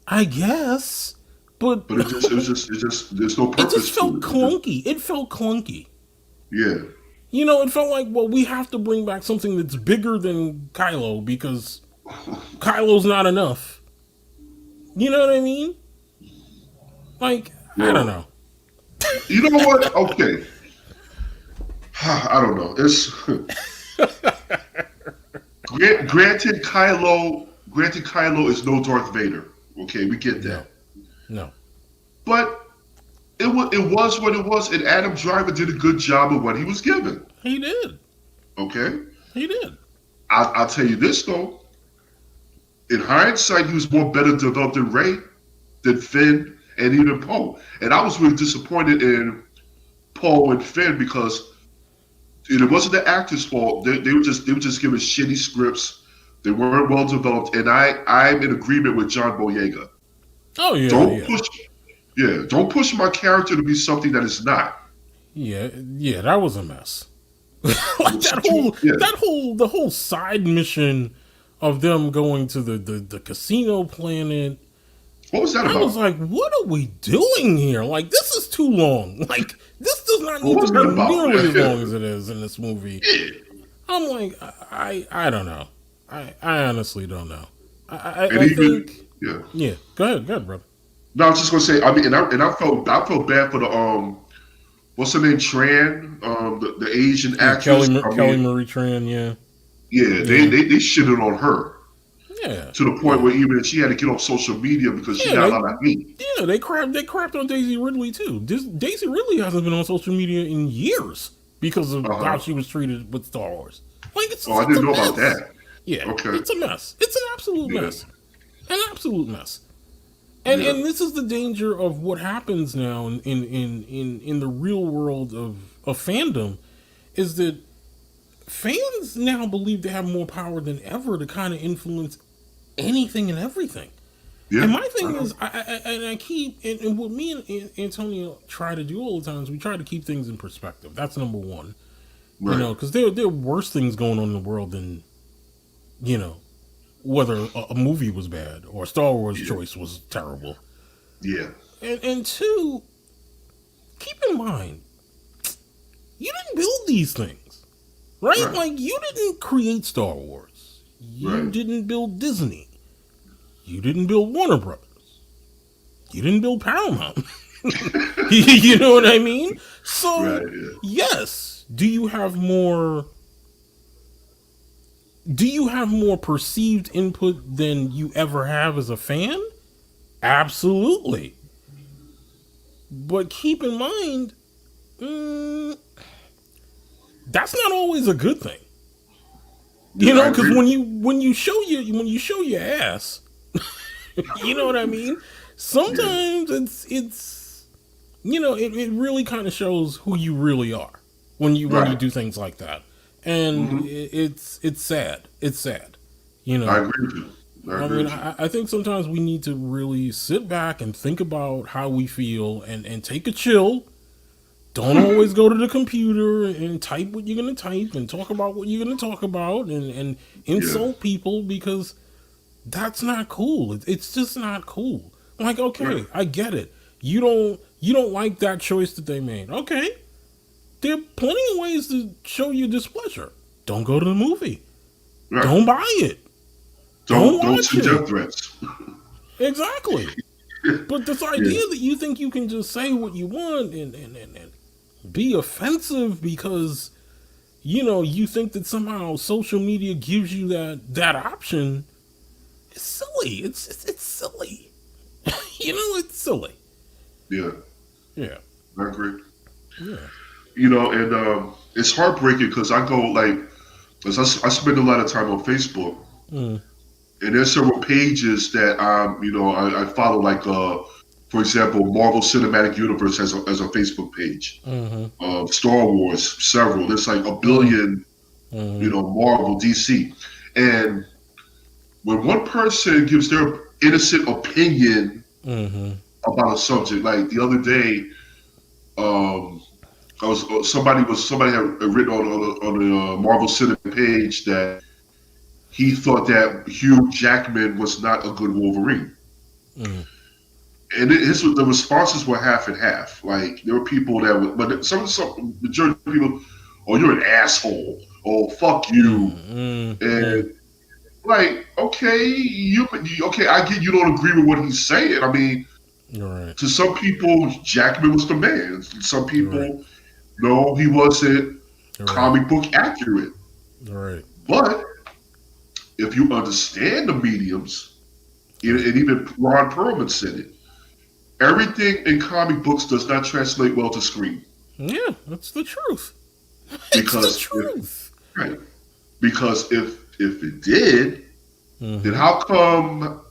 I guess, but But it just there's no it just purpose to felt it. It just, clunky. It felt clunky. yeah. You know, it felt like, well, we have to bring back something that's bigger than Kylo because Kylo's not enough. You know what I mean? Like, I don't Well, know. you know what? Okay. I don't know. It's Granted, Kylo is no Darth Vader. Okay, we get No, that. no. But it was what it was, and Adam Driver did a good job of what he was given. He did. Okay, He did. I'll tell you this though. In hindsight, he was more better developed than Rey, than Finn, and even Poe. And I was really disappointed in Poe and Finn because it wasn't the actors' fault. They were just given shitty scripts. They weren't well developed, and I'm in agreement with John Boyega. Oh yeah, Don't yeah. push, yeah, don't push my character to be something that it's not. Yeah, that was a mess. Like Yeah, the whole side mission of them going to the casino planet. what was that I was about? like, what are we doing here? Like, this is too long. Like, this does not What need was to be that about? nearly as long as it is in this movie. Yeah. I'm like, I don't know. I honestly don't know. And I even think, yeah. yeah. Go ahead, brother. No, I was just gonna say. I mean, and I felt bad for the what's her name, Tran, the Asian Yeah, actress. I Kelly mean, Marie Tran. Yeah, yeah, yeah, they shitted on her yeah, to the point yeah. where even she had to get off social media because she Yeah, got a lot of hate. they crapped on Daisy Ridley too. Daisy Ridley hasn't been on social media in years because of Uh how huh. she was treated with Star Wars. Like, Oh, I it's a didn't know about mess. that. Yeah, Okay. it's a mess. It's an absolute Yeah. mess. An absolute mess. Yeah. And this is the danger of what happens now in the real world of fandom, is that fans now believe they have more power than ever to kind of influence anything and everything. Yeah. And my thing Uh-huh. is, I keep, and what me and Antonio try to do all the time is we try to keep things in perspective. That's number one. You Right. know, because there are worse things going on in the world than, you know, whether a movie was bad or Star Wars Yeah. choice was terrible. Yeah. And two, keep in mind, you didn't build these things, right? Right. Like, you didn't create Star Wars. You Right. didn't build Disney. You didn't build Warner Brothers. You didn't build Paramount. You know what I mean? So, Right. Yeah. yes, do you have more perceived input than you ever have as a fan? Absolutely. But keep in mind, that's not always a good thing. You Yeah, I know, because agree. when you show your ass, you know what I mean? Sometimes it's it really kind of shows who you really are. when you Right. do things like that, and Hmm. it's sad. It's sad, you I know. agree with you. I I agree mean, with you. I think sometimes we need to really sit back and think about how we feel and take a chill. Don't always go to the computer and type what you're going to type and talk about what you're going to talk about and Yeah. insult people, because that's not cool. It's just not cool. Like, Right. okay, I get it. You don't like that choice that they made. Okay, there are plenty of ways to show your displeasure. Don't go to the movie. Right. Don't buy it. Don't Don't watch send it. death threats. Exactly. But this Yeah. idea that you think you can just say what you want and be offensive because you think that somehow social media gives you that option, it's silly. It's silly. It's silly. Yeah. Yeah. I agree. Yeah. And it's heartbreaking because I go like, cause I spend a lot of time on Facebook, Mm, and there's several pages that I follow, like for example, Marvel Cinematic Universe has a Facebook page. mm-hmm. Star Wars, several. There's like a Mm, billion, mm-hmm. Marvel, DC, and when one person gives their innocent opinion Mm-hmm. about a subject, like the other day, um, somebody had written on the Marvel Cinematic page that he thought that Hugh Jackman was not a good Wolverine. Mm, And the responses were half and half. Like there were people that would, but some majority of people, oh, you're an asshole, oh, fuck you, mm, mm, mm. and like, okay, okay, I get you don't agree with what he's saying. I mean, You're right. to some people, Jackman was the man. Some You're right. people, no, he wasn't You're right. comic book accurate. You're right. But if you understand the mediums, and Right. even Ron Perlman said it, everything in comic books does not translate well to screen. Yeah, that's the truth. It's the Because if truth. right, because if it did, then Mm-hmm. how come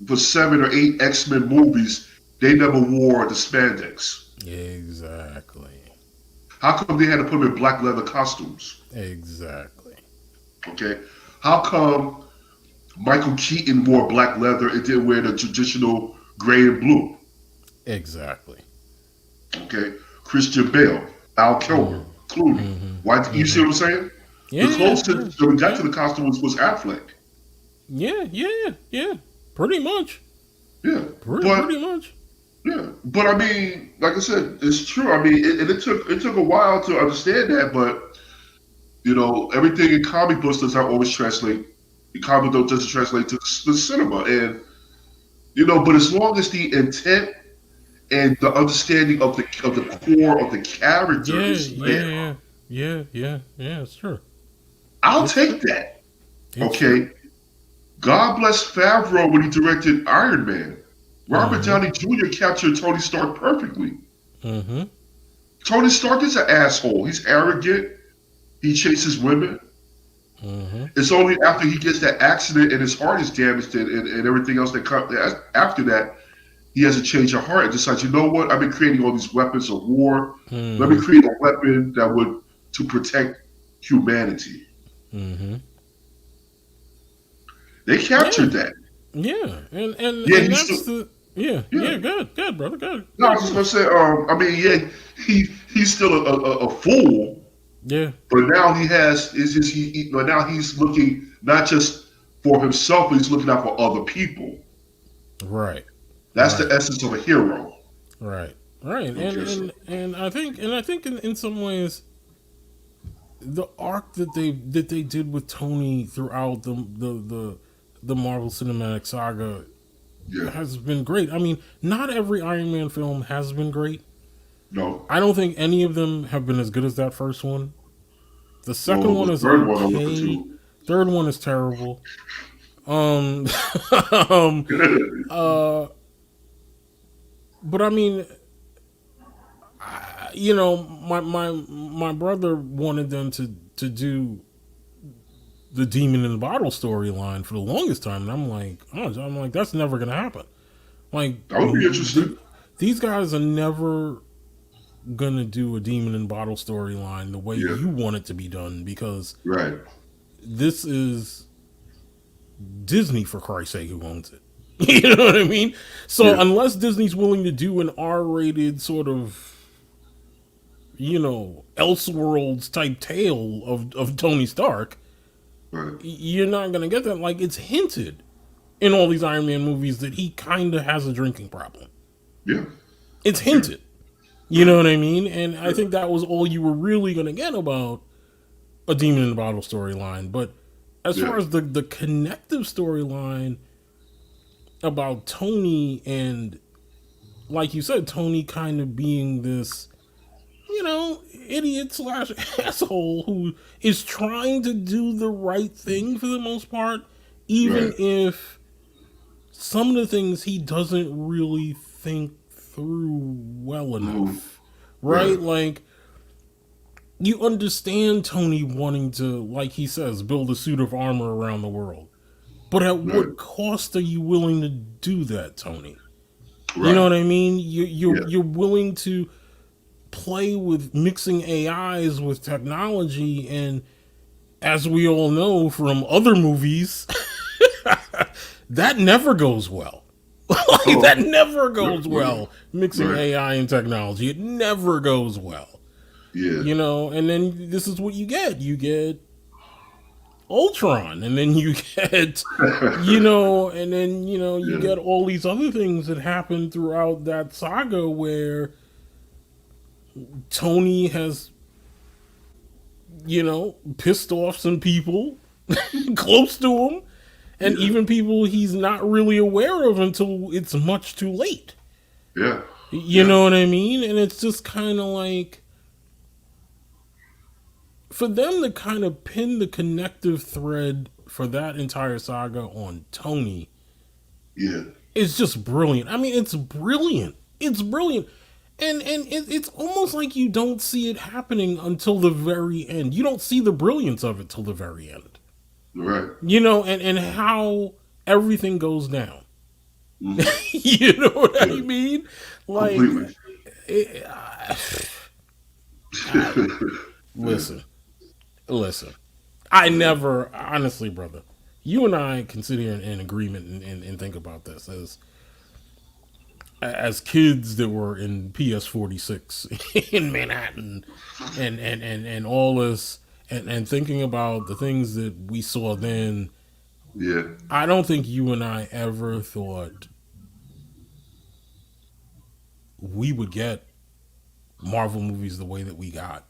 for 7 or 8 X-Men movies they never wore the spandex? Exactly. How come they had to put them in black leather costumes? Exactly. Okay, how come Michael Keaton wore black leather and didn't wear the traditional gray and blue? Exactly. Okay, Christian Bale, Al Kilmer, Mm, Clooney. mm-hmm. Why? You see Mm-hmm. what I'm saying? Yeah, The yeah, closest yeah, that we got yeah, to the costume was Affleck. yeah, yeah, yeah. Pretty much. Yeah, Pretty much. but I mean, like I said, it's true. I mean, it took a while to understand that, but everything in comic books does not always translate. The comic book doesn't translate to the cinema, and but as long as the intent and the understanding of the core of the character Yeah, is yeah, there, yeah, yeah, yeah, yeah. It's true. I'll It's true. take that. It's true. Okay. God bless Favreau when he directed Iron Man. Robert Mm-hmm. Downey Jr. captured Tony Stark perfectly. Mm-hmm. Tony Stark is an asshole. He's arrogant. He chases women. Mm-hmm. It's only after he gets that accident and his heart is damaged and everything else that comes after that, he has a change of heart and decides, you know what? I've been creating all these weapons of war. Let me Mm-hmm. create a weapon that would to protect humanity. Mm-hmm. They Yeah. captured that. Yeah. Yeah, And he's still. that's the yeah, Yeah. yeah, good, brother, good. No, I Yeah, was just yeah. gonna say. I mean, yeah, he's still a fool, Yeah. but now he has. Is just but now he's looking not just for himself, but he's looking out for other people. Right. That's the Right. essence of a hero. Right. Right. Okay, so And I think in some ways the arc that they did with Tony throughout the Marvel Cinematic Saga yeah, has been great. I mean, not every Iron Man film has been great. no. I don't think any of them have been as good as that first one. The second Well, one the is third one I'm looking okay. to. Third one is terrible. Um, um, uh, but I mean, my brother wanted them to do the Demon in the Bottle storyline for the longest time, and I'm like, that's never gonna happen. Like, That would be interesting. these guys are never gonna do a Demon in Bottle storyline the way Yeah. you want it to be done, because Right. this is Disney, for Christ's sake, who owns it. You know what I mean? So Yeah. unless Disney's willing to do an R-rated sort of, Elseworlds type tale of Tony Stark, Right. you're not gonna get that. Like, it's hinted in all these Iron Man movies that he kind of has a drinking problem. Yeah. It's Yeah. hinted. You know what I mean? And I think that was all you were really gonna get about a Demon in the Bottle storyline. But as Yeah. far as the connective storyline about Tony and, like you said, Tony kind of being this, idiot slash asshole who is trying to do the right thing for the most part, even Right. if some of the things he doesn't really think through well Mhm. enough. Right? Right. Like, you understand Tony wanting to, like he says, build a suit of armor around the world. But at Right. what cost are you willing to do that, Tony? You know Right. what I mean? Yeah. You're willing to play with mixing AIs with technology, and as we all know from other movies, that never goes well. Like, Oh. that never Right. goes Right. well. Mixing Right. AI and technology, it never goes well. Yeah. And then this is what you get. You get Ultron, and then you get, and then, you Yeah. get all these other things that happen throughout that saga where Tony has, pissed off some people close to him, and Yeah. even people he's not really aware of until it's much too late. Yeah. You Yeah. know what I mean? And it's just kind of like, for them to kind of pin the connective thread for that entire saga on Tony Yeah. is just brilliant. I mean, it's brilliant. It's brilliant. And it's almost like you don't see it happening until the very end. You don't see the brilliance of it till the very end. Right. And how everything goes down. Mhm. You know what I Yeah. mean? Like, Completely. it, listen. I never, honestly, brother, you and I can sit here in agreement and think about this as kids that were in PS46 in Manhattan, and all this, and thinking about the things that we saw then. Yeah. I don't think you and I ever thought we would get Marvel movies the way that we got.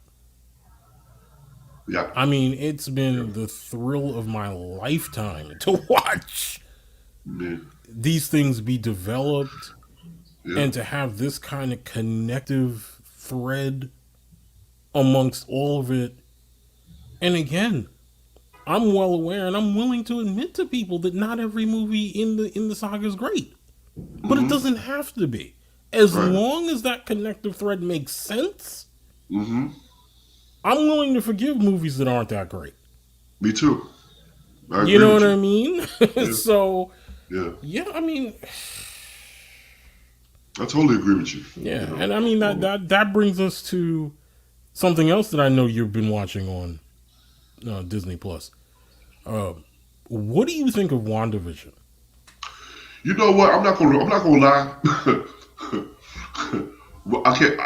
Yeah. I mean, it's Yeah. been the thrill of my lifetime to watch Yeah. these things be developed, Yeah. and to have this kind of connective thread amongst all of it. And again, I'm well aware, and I'm willing to admit to people that not every movie in the saga is great, but it Mhm. doesn't have to be. As Right. long as that connective thread makes sense, Mhm. I'm willing to forgive movies that aren't that great. Me too. I You agree know with what I you. mean? Yeah. So, Yeah. yeah, I mean, I totally agree with you. yeah, You know. and I mean that brings us to something else that I know you've been watching on Disney Plus. Uh, what do you think of WandaVision? You know what? I'm not gonna lie. Well, okay.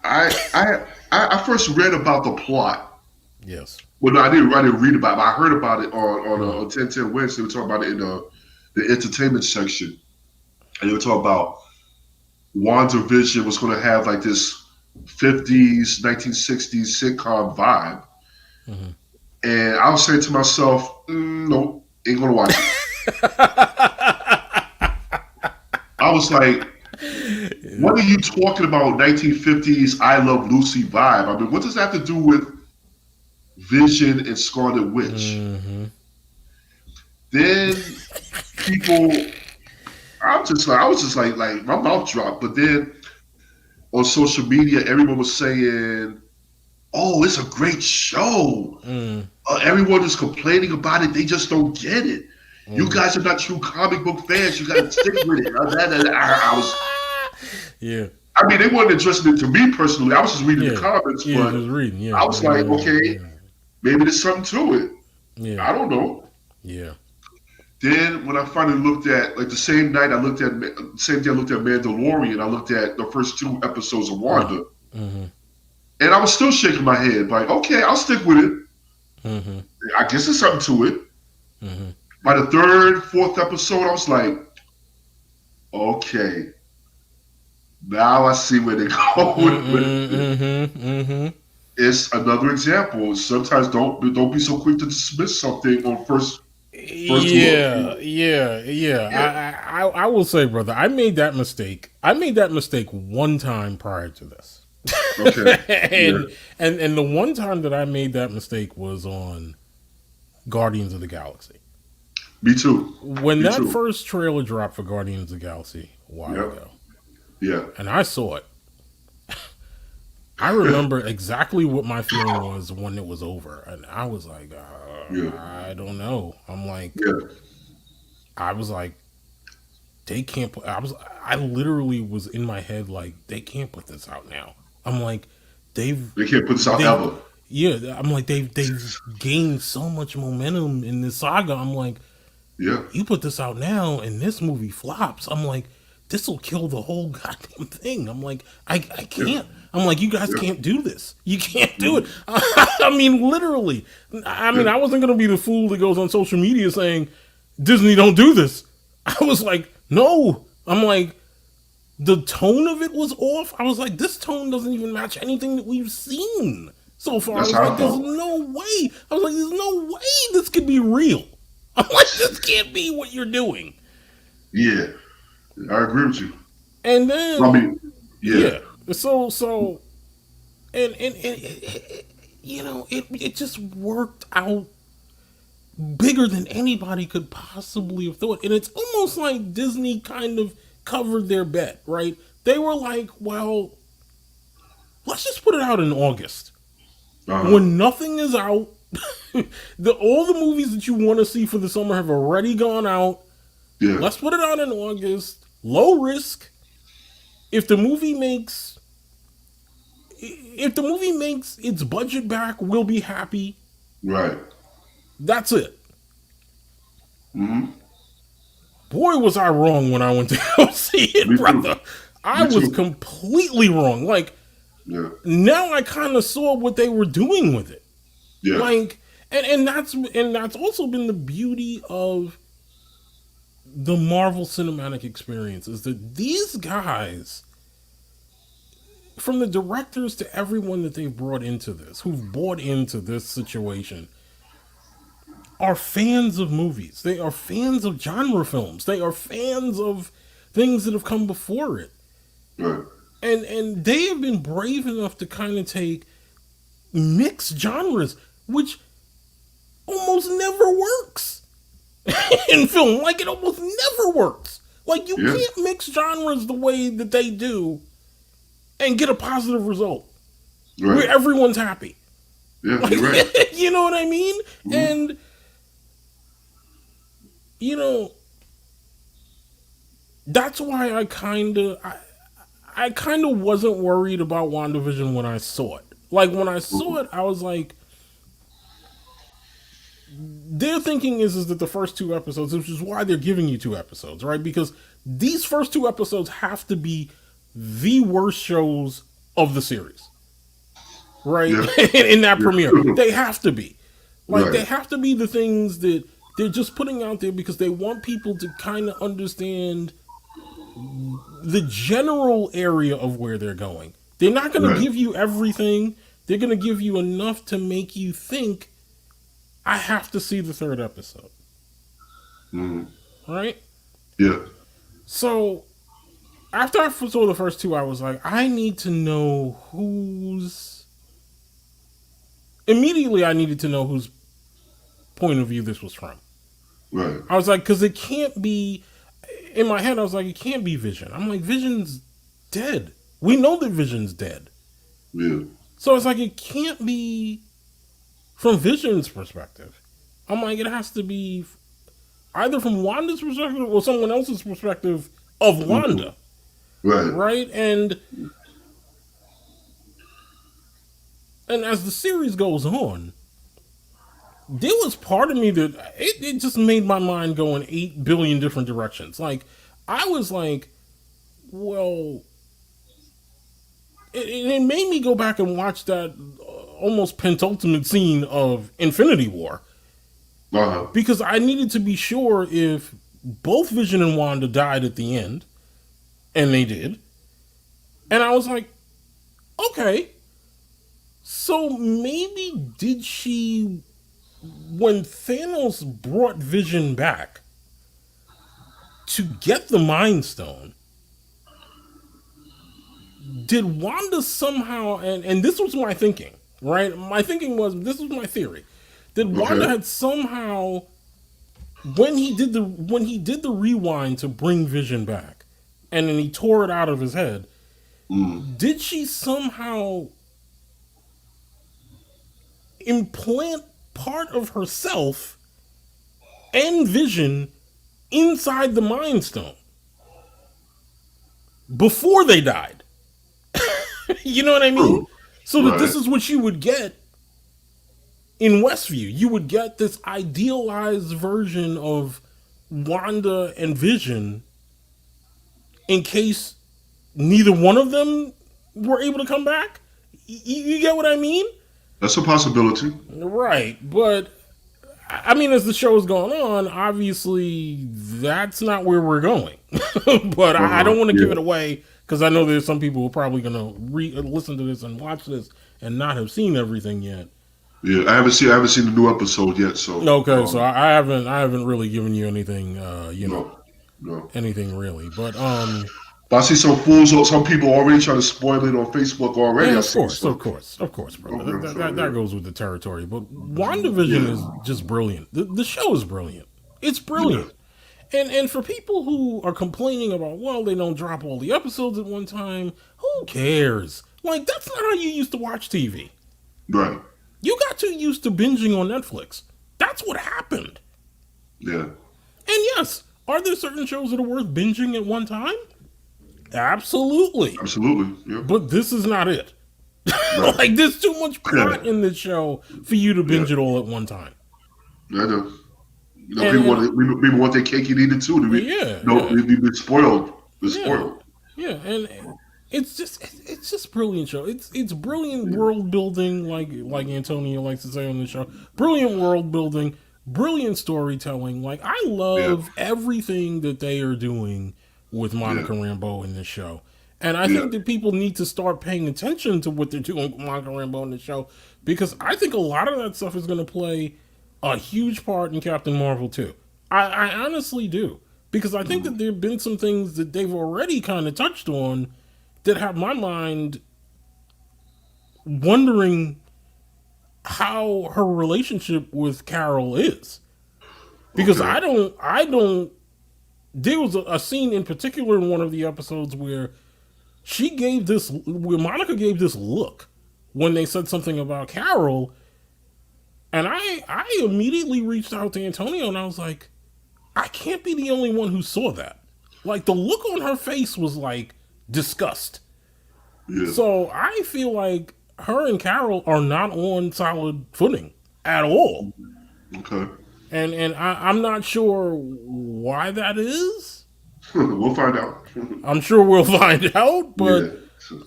I first read about the plot. Yes. Well, no, I didn't read about it. But I heard about it on Mm. 1010 Wednesday. We talked about it in the entertainment section, and they were talking about WandaVision was going to have like this 50s, 1960s sitcom vibe. Mm-hmm. And I was saying to myself, nope, ain't going to watch it. I was like, what are you talking about, 1950s I Love Lucy vibe? I mean, what does that have to do with Vision and Scarlet Witch? Mm-hmm. Then people, I was just like my mouth dropped. But then on social media, everyone was saying, "Oh, it's a great show." Mm. Everyone is complaining about it. They just don't get it. You guys are not true comic book fans. You got to stick with it. I was, Yeah. I mean, they weren't addressing it to me personally. I was just reading Yeah. the comments, Yeah, but just reading. Yeah. I was like, okay, Yeah. maybe there's something to it. Yeah. I don't know. Yeah. Then when I finally looked at, like the same night I looked at, same day I looked at Mandalorian, I looked at the first 2 episodes of Wanda, Mm-hmm. and I was still shaking my head, like, okay, I'll stick with it. Mm-hmm. I guess there's something to it. Mm-hmm. By the 3rd, 4th episode, I was like, okay, now I see where they're going with it. Mm-hmm. Mm-hmm. It's another example. Sometimes don't be so quick to dismiss something on first Yeah, look. yeah. I will say, brother, I made that mistake. I made that mistake one time prior to this. Okay. and the one time that I made that mistake was on Guardians of the Galaxy. Me too. When Me that too. first trailer dropped for Guardians of the Galaxy a while ago, Yeah. and I saw it, I remember exactly what my feeling was when it was over, and I was like, I don't know. I'm like, I was like, they can't put. I literally was in my head like, they can't put this out now. I'm like, They can't put this out ever. Yeah, I'm like, they've gained so much momentum in this saga. I'm like, Yeah. you put this out now and this movie flops. I'm like, this will kill the whole goddamn thing. I'm like, I can't. Yeah. I'm like, you guys can't do this. You can't do it. I mean, literally. I mean, I wasn't going to be the fool that goes on social media saying, Disney, don't do this. I was like, no. I'm like, the tone of it was off. I was like, this tone doesn't even match anything that we've seen so far. That's I was how like, I there's felt. no way. I was like, there's no way this could be real. I'm like, this can't be what you're doing. Yeah. I agree with you. And then, I mean, yeah. So, and you know, it just worked out bigger than anybody could possibly have thought. And it's almost like Disney kind of covered their bet, right? They were like, well, let's just put it out in August. When nothing is out, all the movies that you want to see for the summer have already gone out. Yeah. Let's put it out in August. Low risk. If the movie makes its budget back, we'll be happy. Right. That's it. Mm-hmm. Boy, was I wrong when I went to go see it, brother. I was completely wrong. Like, now I kind of saw what they were doing with it. Yeah. Like, and that's also been the beauty of the Marvel Cinematic Experience, is that these guys, from the directors to everyone that they've brought into this, who've bought into this situation, are fans of movies. They are fans of genre films. They are fans of things that have come before it. Right. And they have been brave enough to kind of take mixed genres, which almost never works in film. Like, it almost never works. Like, you can't mix genres the way that they do and get a positive result where everyone's happy. Yeah, like, you're right. You know what I mean? Mm-hmm. And, you know, that's why I kind of wasn't worried about WandaVision when I saw it. Like, when I saw it, I was like, their thinking is that the first 2 episodes, which is why they're giving you 2 episodes, right? Because these first 2 episodes have to be the worst shows of the series, right? Yeah. In that premiere, they have to be. Like, they have to be the things that they're just putting out there because they want people to kind of understand the general area of where they're going. They're not going to give you everything. They're going to give you enough to make you think, I have to see the 3rd episode. Right? Yeah. So, after I saw the first 2, I was like, I need to know immediately I needed to know whose point of view this was from. Right. I was like, because it can't be, in my head, I was like, it can't be Vision. I'm like, Vision's dead. We know that Vision's dead. Yeah. So it's like, it can't be from Vision's perspective. I'm like, it has to be either from Wanda's perspective or someone else's perspective of Wanda. Right. Right? And And as the series goes on, there was part of me that it just made my mind go in 8 billion different directions. Like, I was like, well, it made me go back and watch that almost penultimate scene of Infinity War Uh-huh. because I needed to be sure if both Vision and Wanda died at the end, and they did. And I was like, okay, so maybe did she, when Thanos brought Vision back to get the Mind Stone, did Wanda somehow, and this was my thinking, right? My thinking was, this was my theory, that Wanda Okay. had somehow, when he did the rewind to bring Vision back, and then he tore it out of his head, Mm. did she somehow implant part of herself and Vision inside the Mind Stone before they died? You know what I mean? True. So that this Right. is what you would get in Westview. You would get this idealized version of Wanda and Vision in case neither one of them were able to come back. You get what I mean? That's a possibility. Right. But, I mean, as the show is going on, obviously that's not where we're going. But I Uh-huh. don't want to give Yeah. it away because I know there's some people who are probably going to listen to this and watch this and not have seen everything yet. Yeah. I haven't seen the new episode yet, so Okay, so I haven't really given you anything, no. No. anything really. But But I see some fools, some people already trying to spoil it on Facebook already. yeah, I of see course, of stuff. course, of course, brother. Okay, That, so that, that yeah. goes with the territory. But WandaVision is Yeah. just brilliant. The show is brilliant. It's Yeah. brilliant. And for people who are complaining about, well, they don't drop all the episodes at one time, who cares? Like, that's not how you used to watch TV. Right. You got too used to binging on Netflix. That's what happened. Yeah. And yes, are there certain shows that are worth binging at one time? Absolutely. Absolutely. Yeah. But this is not it. Right. Like, there's too much Yeah. plot in this show for you to Yeah. binge it all at one time. I know. And, People want their cake and eat it too. yeah, No, yeah, we've been spoiled. We're yeah, spoiled. yeah. And it's just brilliant show. It's brilliant world building, like Antonio likes to say on the show. Brilliant world building, brilliant storytelling. Like, I Yeah. love everything that they are doing with Yeah. Monica Rambeau in this show. And I Yeah. think that people need to start paying attention to what they're doing with Monica Rambeau in the show because I think a lot of that stuff is going to play a huge part in Captain Marvel too. I honestly do. Because I think that there have been some things that they've already kind of touched on that have my mind wondering how her relationship with Carol is. Because Okay. I don't, there was a scene in particular in one of the episodes where where Monica gave this look when they said something about Carol, and I immediately reached out to Antonio and I was like, I can't be the only one who saw that. Like, the look on her face was like disgust. Yeah. So I feel like her and Carol are not on solid footing at all. Okay. And I'm not sure why that is. We'll find out. I'm sure we'll find out, Yeah. but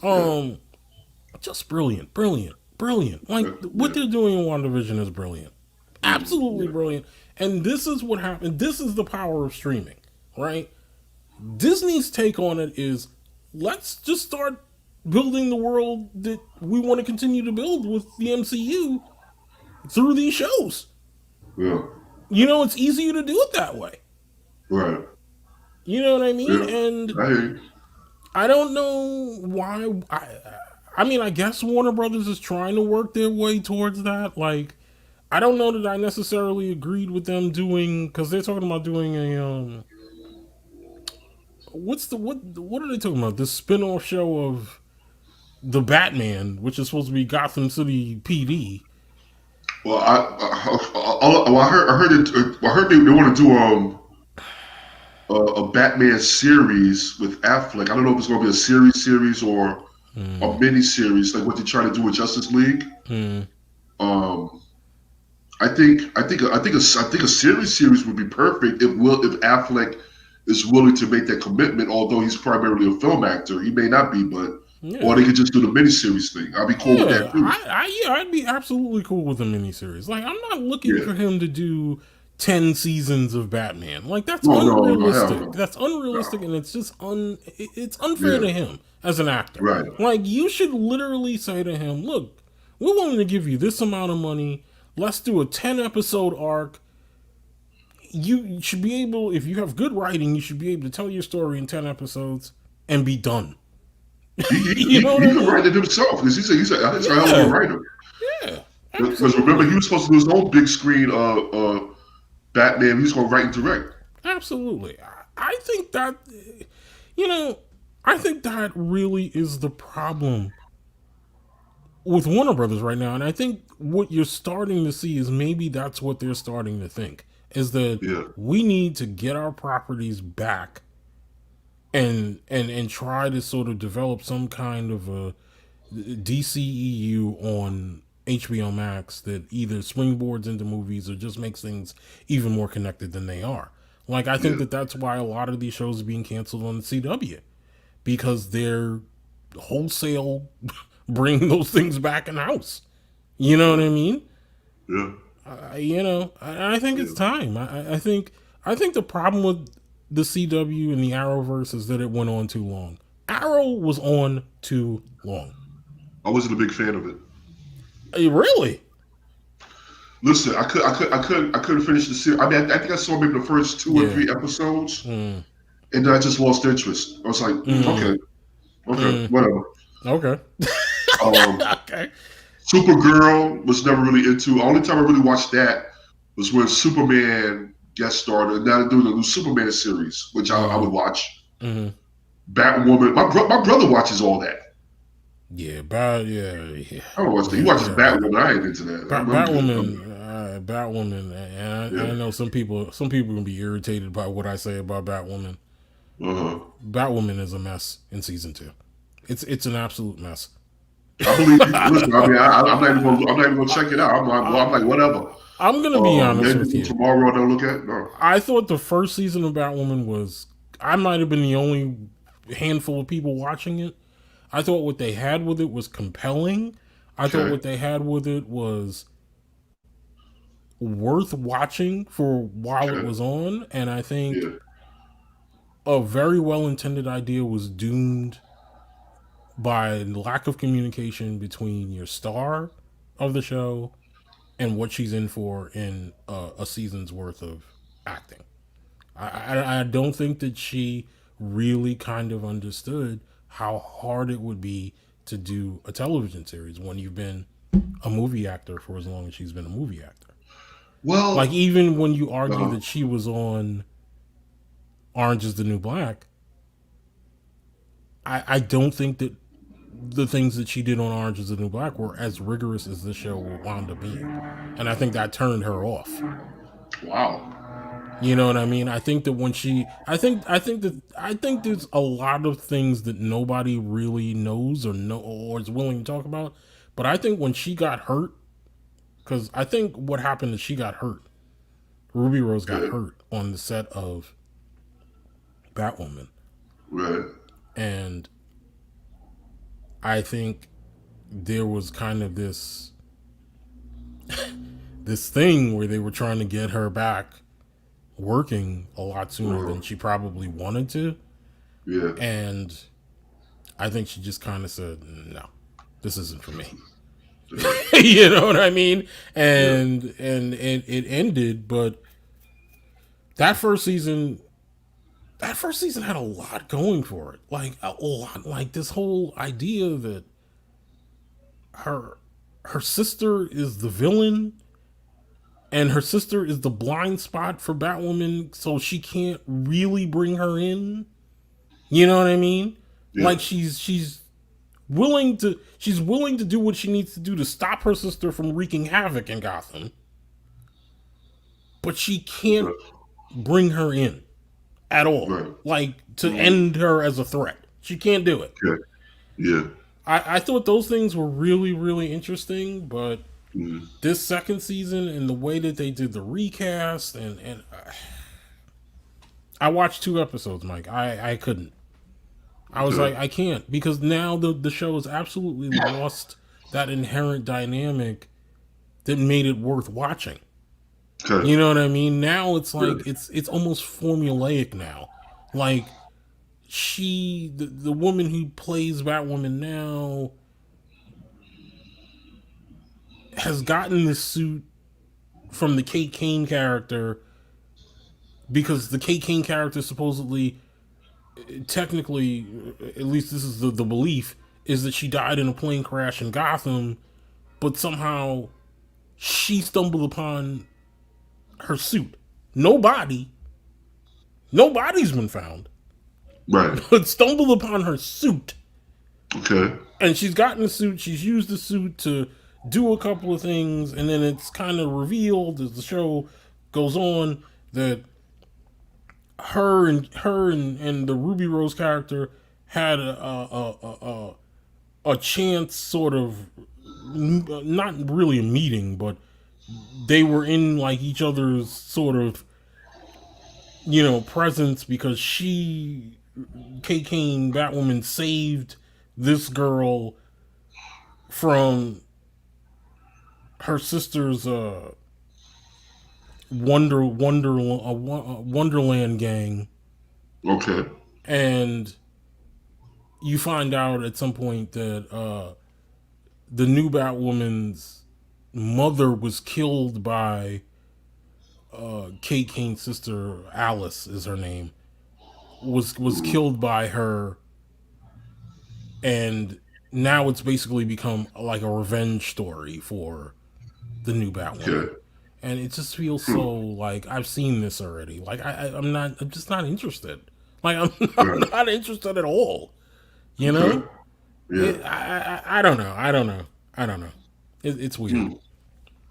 Yeah. just brilliant, brilliant, brilliant. Like, what Yeah. they're doing in WandaVision is brilliant. Absolutely Yeah. brilliant. And this is what happened. This is the power of streaming, right? Disney's take on it is, let's just start building the world that we want to continue to build with the MCU through these shows. Yeah. It's easier to do it that way. Right. You know what I mean? Yeah. And I hear you. I don't know why. I mean, I guess Warner Brothers is trying to work their way towards that. Like, I don't know that I necessarily agreed with them doing, because they're talking about doing a what are they talking about? This spin-off show of the Batman, which is supposed to be Gotham City PD. Well, I heard they want to do a Batman series with Affleck. I don't know if it's going to be a series or a miniseries like what they try to do with Justice League. Mm. Um, I think a series would be perfect if Affleck is willing to make that commitment. Although he's primarily a film actor, he may not be, but or Yeah. they could just do the miniseries thing. I'd be cool with that Yeah, too. I'd be absolutely cool with a miniseries. Like, I'm not looking Yeah. for him to do 10 seasons of Batman. Like, that's No, no, no, hell unrealistic. no. That's No. unrealistic, and it's just it's unfair Yeah. to him as an actor. Right. Like, you should literally say to him, "Look, we're willing to give you this amount of money. Let's do a 10 episode arc. You should be able, if you have good writing, you should be able to tell your story in 10 episodes and be done." You know what He I could mean? write it himself because he's a hell of a Yeah, writer. yeah, Because remember, he absolutely. was supposed to do his own big screen Batman. He was going to write and direct. Absolutely. I think that, you know, I think that really is the problem with Warner Brothers right now. And I think what you're starting to see is maybe that's what they're starting to think is that Yeah. we need to get our properties back and try to sort of develop some kind of a DCEU on HBO Max that either springboards into movies or just makes things even more connected than they are. Like, I think Yeah. that that's why a lot of these shows are being canceled on the CW because they're wholesale bringing those things back in house. You know what I mean? Yeah. I think it's Yeah. time. I think the problem with the CW and the Arrowverse is that it went on too long. Arrow was on too long. I wasn't a big fan of it. Really? Listen, I couldn't finish the series. I mean, I think I saw maybe the first two or Yeah. three episodes, Mm. and then I just lost interest. I was like, Mm. okay, okay, Mm. whatever. Okay. Um, Okay. Supergirl was never really into. Only time I really watched that was when Superman guest starred. And now they're doing the new Superman series, which I would Mm. watch. Mm. Batwoman. My brother watches all that. Yeah. Bad. Yeah. Yeah. I don't watch that. He Yeah. watches Yeah. Batwoman. I ain't into that. I'm good. Batwoman. Batwoman. And I Yeah. know some people. Some people can be irritated by what I say about Batwoman. Uh-huh. Batwoman is a mess in season 2. It's an absolute mess. I believe you. Listen, I mean, I'm not even gonna check it out. I'm like, whatever. I'm gonna be honest with Then you. tomorrow I don't look at. No. I thought the first season of Batwoman was. I might have been the only handful of people watching it. I thought what they had with it was compelling. I thought Okay. what they had with it was worth watching for while it Okay. was on. And I think Yeah. a very well intended idea was doomed by lack of communication between your star of the show and what she's in for in a season's worth of acting. I don't think that she really kind of understood how hard it would be to do a television series when you've been a movie actor for as long as she's been a movie actor. Like, Well. even when you argue Uh, that she was on Orange is the New Black, I don't think that the things that she did on Orange is the New Black were as rigorous as this show wound up being. And I think that turned her off. wow. You know what I mean? I think that when she, I think there's a lot of things that nobody really knows or is willing to talk about. But I think when she got hurt, because I think what happened is she got hurt. Ruby Rose got Okay. hurt on the set of Batwoman, Right. and I think there was kind of this thing where they were trying to get her back working a lot sooner than she probably wanted to. Yeah. And I think she just kind of said, no, this isn't for me. You know what I mean? Yeah. And it ended, but that first season had a lot going for it. Like a lot, like this whole idea that her sister is the villain and her sister is the blind spot for Batwoman, so she can't really bring her in. You know what I mean? Yeah. Like she's willing to do what she needs to do to stop her sister from wreaking havoc in Gotham, but she can't bring her in at all. Right. Like to end her as a threat. She can't do it. Okay. Yeah. I thought those things were really, really interesting, but Mm, this second season and the way that they did the recast and I watched 2 episodes, Mike. I couldn't. I was like, okay. I can't because now the show has absolutely lost that inherent dynamic that made it worth watching. Okay. You know what I mean? Now it's like Yeah. it's almost formulaic now. Like the woman who plays Batwoman now has gotten the suit from the Kate Kane character because the Kate Kane character supposedly, technically, at least this is the belief, is that she died in a plane crash in Gotham, but somehow she stumbled upon her suit. Nobody, nobody's been found, Right. but stumbled upon her suit. Okay. And she's gotten the suit, she's used the suit to do a couple of things, and then it's kind of revealed as the show goes on that her and the Ruby Rose character had a chance, sort of, not really a meeting, but they were in like each other's sort of, presence because Kate Kane, Batwoman, saved this girl from her sister's Wonderland gang, Okay. and you find out at some point that the new Batwoman's mother was killed by Kate Kane's sister. Alice is her name. Was Mm, killed by her, and now it's basically become like a revenge story for the new Batwoman. okay. And it just feels Hmm. so like I've seen this already. Like I'm just not interested. Like I'm Right. not interested at all. You Okay. know, Yeah. I don't know. I don't know. It's weird. Hmm.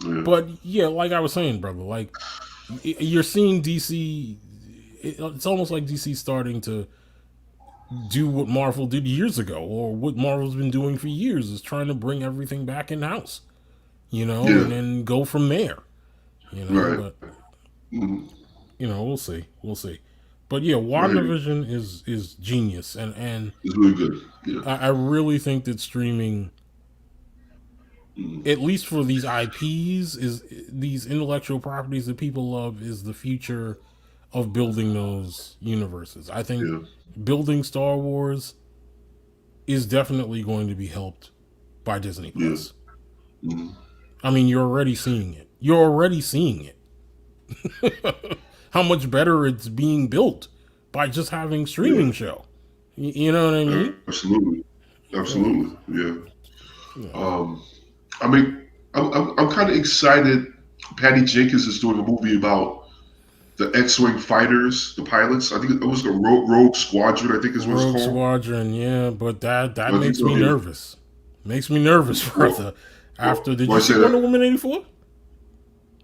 Yeah. But yeah, like I was saying, brother, like you're seeing DC. It's almost like DC starting to do what Marvel did years ago, or what Marvel's been doing for years, is trying to bring everything back in house. Yeah. And then go from there. Right. But Mm, we'll see, But yeah, I hear you. WandaVision is genius, and It's really good. Yeah. I really think that streaming, Mm, at least for these IPs, is these intellectual properties that people love, is the future of building those universes. I think yeah. building Star Wars is definitely going to be helped by Disney Yeah. Plus. Mm, I mean, you're already seeing it. You're already seeing it. How much better it's being built by just having yeah. streaming show. You know what I mean? Absolutely. So, Absolutely. Yeah. yeah. Um, I mean, I'm kind of excited. Patty Jenkins is doing a movie about the X-wing fighters, the pilots. I think it was the Rogue Squadron. I think is what it's Rogue called. Squadron, yeah, but that I think makes me okay. nervous. Makes me nervous, Well, brother. After, did why you I see say Wonder that? Woman 84?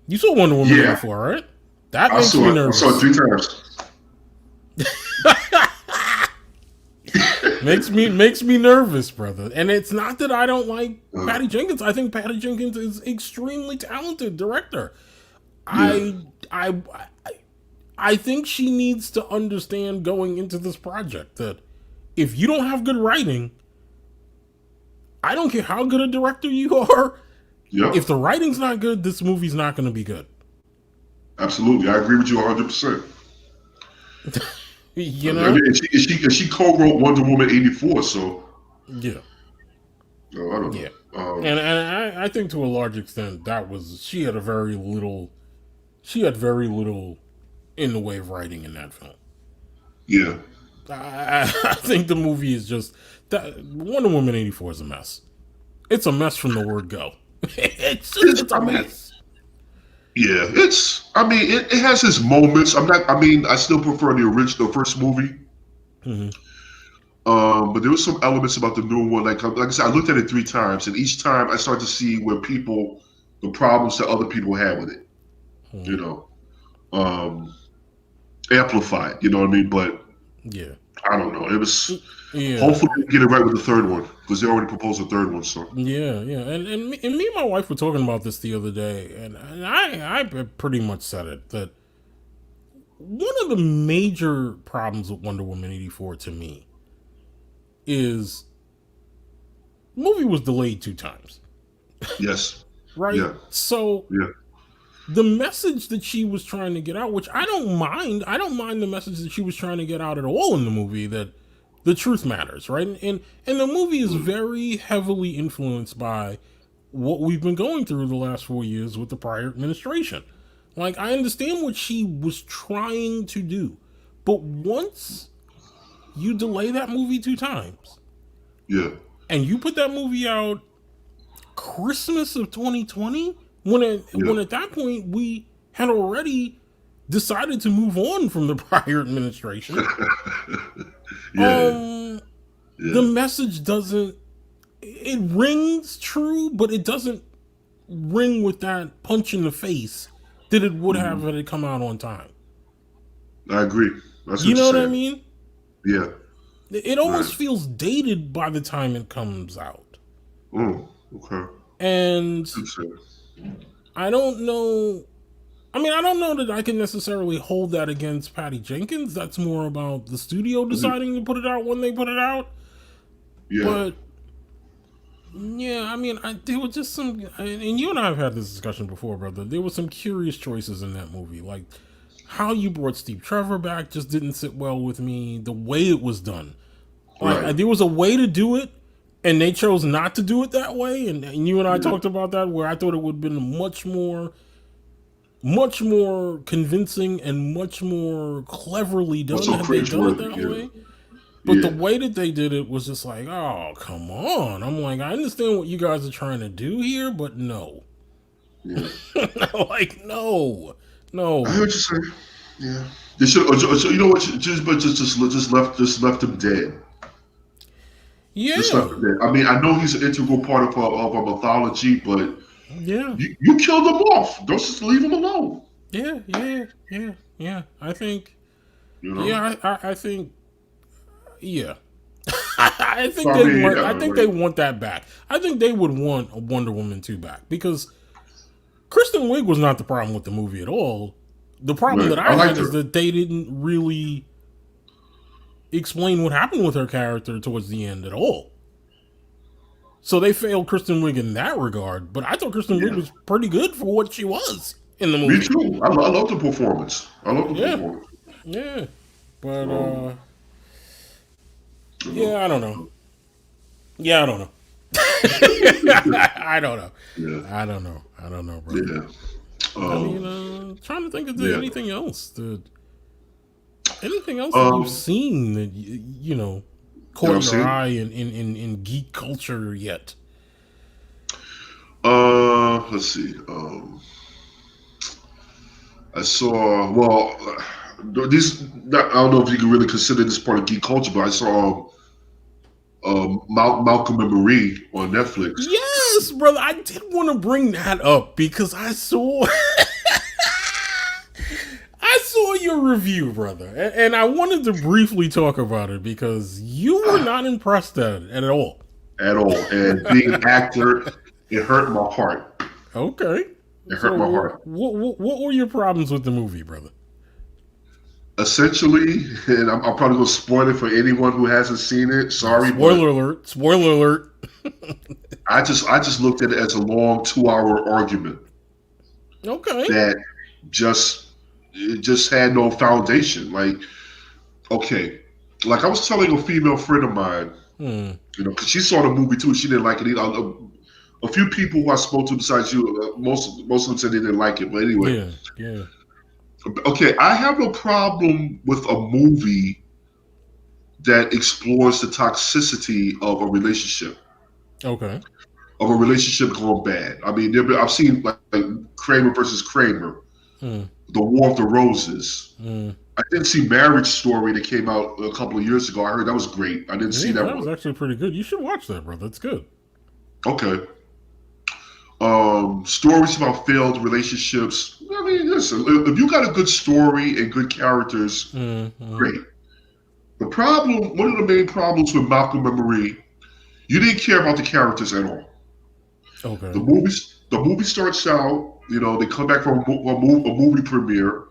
You saw Wonder Woman Yeah, 84, right? That I makes saw me it. I saw it nervous. 3 times. Makes me nervous, brother. And it's not that I don't like Uh, Patty Jenkins. I think Patty Jenkins is extremely talented director. yeah, I I I think she needs to understand going into this project that if you don't have good writing, I don't care how good a director you are. yep, If the writing's not good, this movie's not going to be good. absolutely. I agree with you 100%. I You mean, know? and she co-wrote Wonder Woman 84, so Yeah, I don't know. yeah. And I think to a large extent that was she had very little in the way of writing in that film. Yeah, I think the movie is just that Wonder Woman 84 is a mess. It's a mess from the word go. It's a I mean, mess. yeah, it's. I mean, it has its moments. I'm not. I mean, I still prefer the original, first movie. Hmm. But there was some elements about the new one. Like I said, I looked at it 3 times, and each time I start to see where the problems that other people had with it. You Hmm. know, um, amplified. You know what I mean? But Yeah. I don't know. It was. Yeah, Hopefully, they get it right with the third one because they already proposed a third one. So yeah. And me and my wife were talking about this the other day, and I pretty much said it that one of the major problems with Wonder Woman 84 to me is the movie was delayed 2 times, yes, right? yeah, So yeah, the message that she was trying to get out, which I don't mind the message that she was trying to get out at all in the movie, that the truth matters, right? And the movie is very heavily influenced by what we've been going through the last 4 years with the prior administration. Like, I understand what she was trying to do, but once you delay that movie 2 times yeah, and you put that movie out Christmas of 2020, when yeah, at that point we had already decided to move on from the prior administration, yeah, the yeah. message doesn't, it rings true, but it doesn't ring with that punch in the face that it would have Hmm. had it come out on time. I agree. That's what You you're know what I saying. mean? Yeah, It right. almost feels dated by the time it comes out. Oh, okay. And Good saying. I don't know. I mean, I don't know that I can necessarily hold that against Patty Jenkins. That's more about the studio deciding to put it out when they put it out. Yeah, But yeah, I mean, there were just some, and you and I have had this discussion before, brother. There were some curious choices in that movie, like how you brought Steve Trevor back just didn't sit well with me. The way it was done, like right. there was a way to do it, and they chose not to do it that way. And you and I Yeah. talked about that, where I thought it would have been much more convincing and much more cleverly What's done so had they done it cringeworthy? that Yeah, way. But the yeah, way that they did it was just like, oh, come on. I'm like, I understand what you guys are trying to do here, but no. yeah. Like, no. I heard No. you say. Yeah. They should. You know what? Just left him dead. Just left Yeah. him dead. I mean, I know he's an integral part of our mythology, but Yeah. you killed him off. Don't just leave him alone. Yeah. Yeah. Yeah. Yeah. I think, You know. yeah, I think, yeah. I So think I they mean, want. yeah, I think they like, want that back. I think they would want a Wonder Woman 2 back because Kristen Wiig was not the problem with the movie at all. The problem right. that I I liked had is her. that they didn't really explain what happened with her character towards the end at all. So they failed Kristen Wiig in that regard. But I thought Kristen Wiig Yeah. was pretty good for what she was in the Me movie. too. I love the performance. I love the Yeah, performance. yeah. But Um, you yeah, know. I don't know. Yeah, I don't know. I don't know. Yeah. I don't know, brother. Yeah. I mean, Um, trying to think of yeah. anything else that you've Um, seen that that caught I've your seen. eye in geek culture yet? Let's see. I saw. Well, these. I don't know if you can really consider this part of geek culture, but I saw Malcolm and Marie on Netflix. Yes, brother. I did want to bring that up because I saw I saw your review, brother, and I wanted to briefly talk about it because you were not impressed at it at all. At all. And being an actor, it hurt my heart. Okay. It hurt my So, heart. what were your problems with the movie, brother? Essentially, and I'm probably going to spoil it for anyone who hasn't seen it. Yeah, Sorry, but spoiler alert. Spoiler alert. I just looked at it as a long 2 hour argument Okay. that just it just had no foundation. Like, okay, like I was telling a female friend of mine, Hmm. because she saw the movie too. She didn't like it either. A few people who I spoke to besides you, most of them said they didn't like it. But anyway, Yeah. Yeah. okay, I have no problem with a movie that explores the toxicity Okay. of a relationship going bad. I mean, I've seen like Kramer versus Kramer, Hmm. The War of the Roses. Hmm. I didn't see Marriage Story that came out a couple of years ago. I heard that was great. I didn't see Yeah, that that was one. actually pretty good. You should watch that, brother. It's good. Okay. Stories about failed relationships. I mean, listen, if you got a good story and good characters, Hmm. Hmm. great. The problem, one of the main problems with Malcolm and Marie, you didn't care about the characters at all. Okay. The movie starts out, they come back from a movie premiere,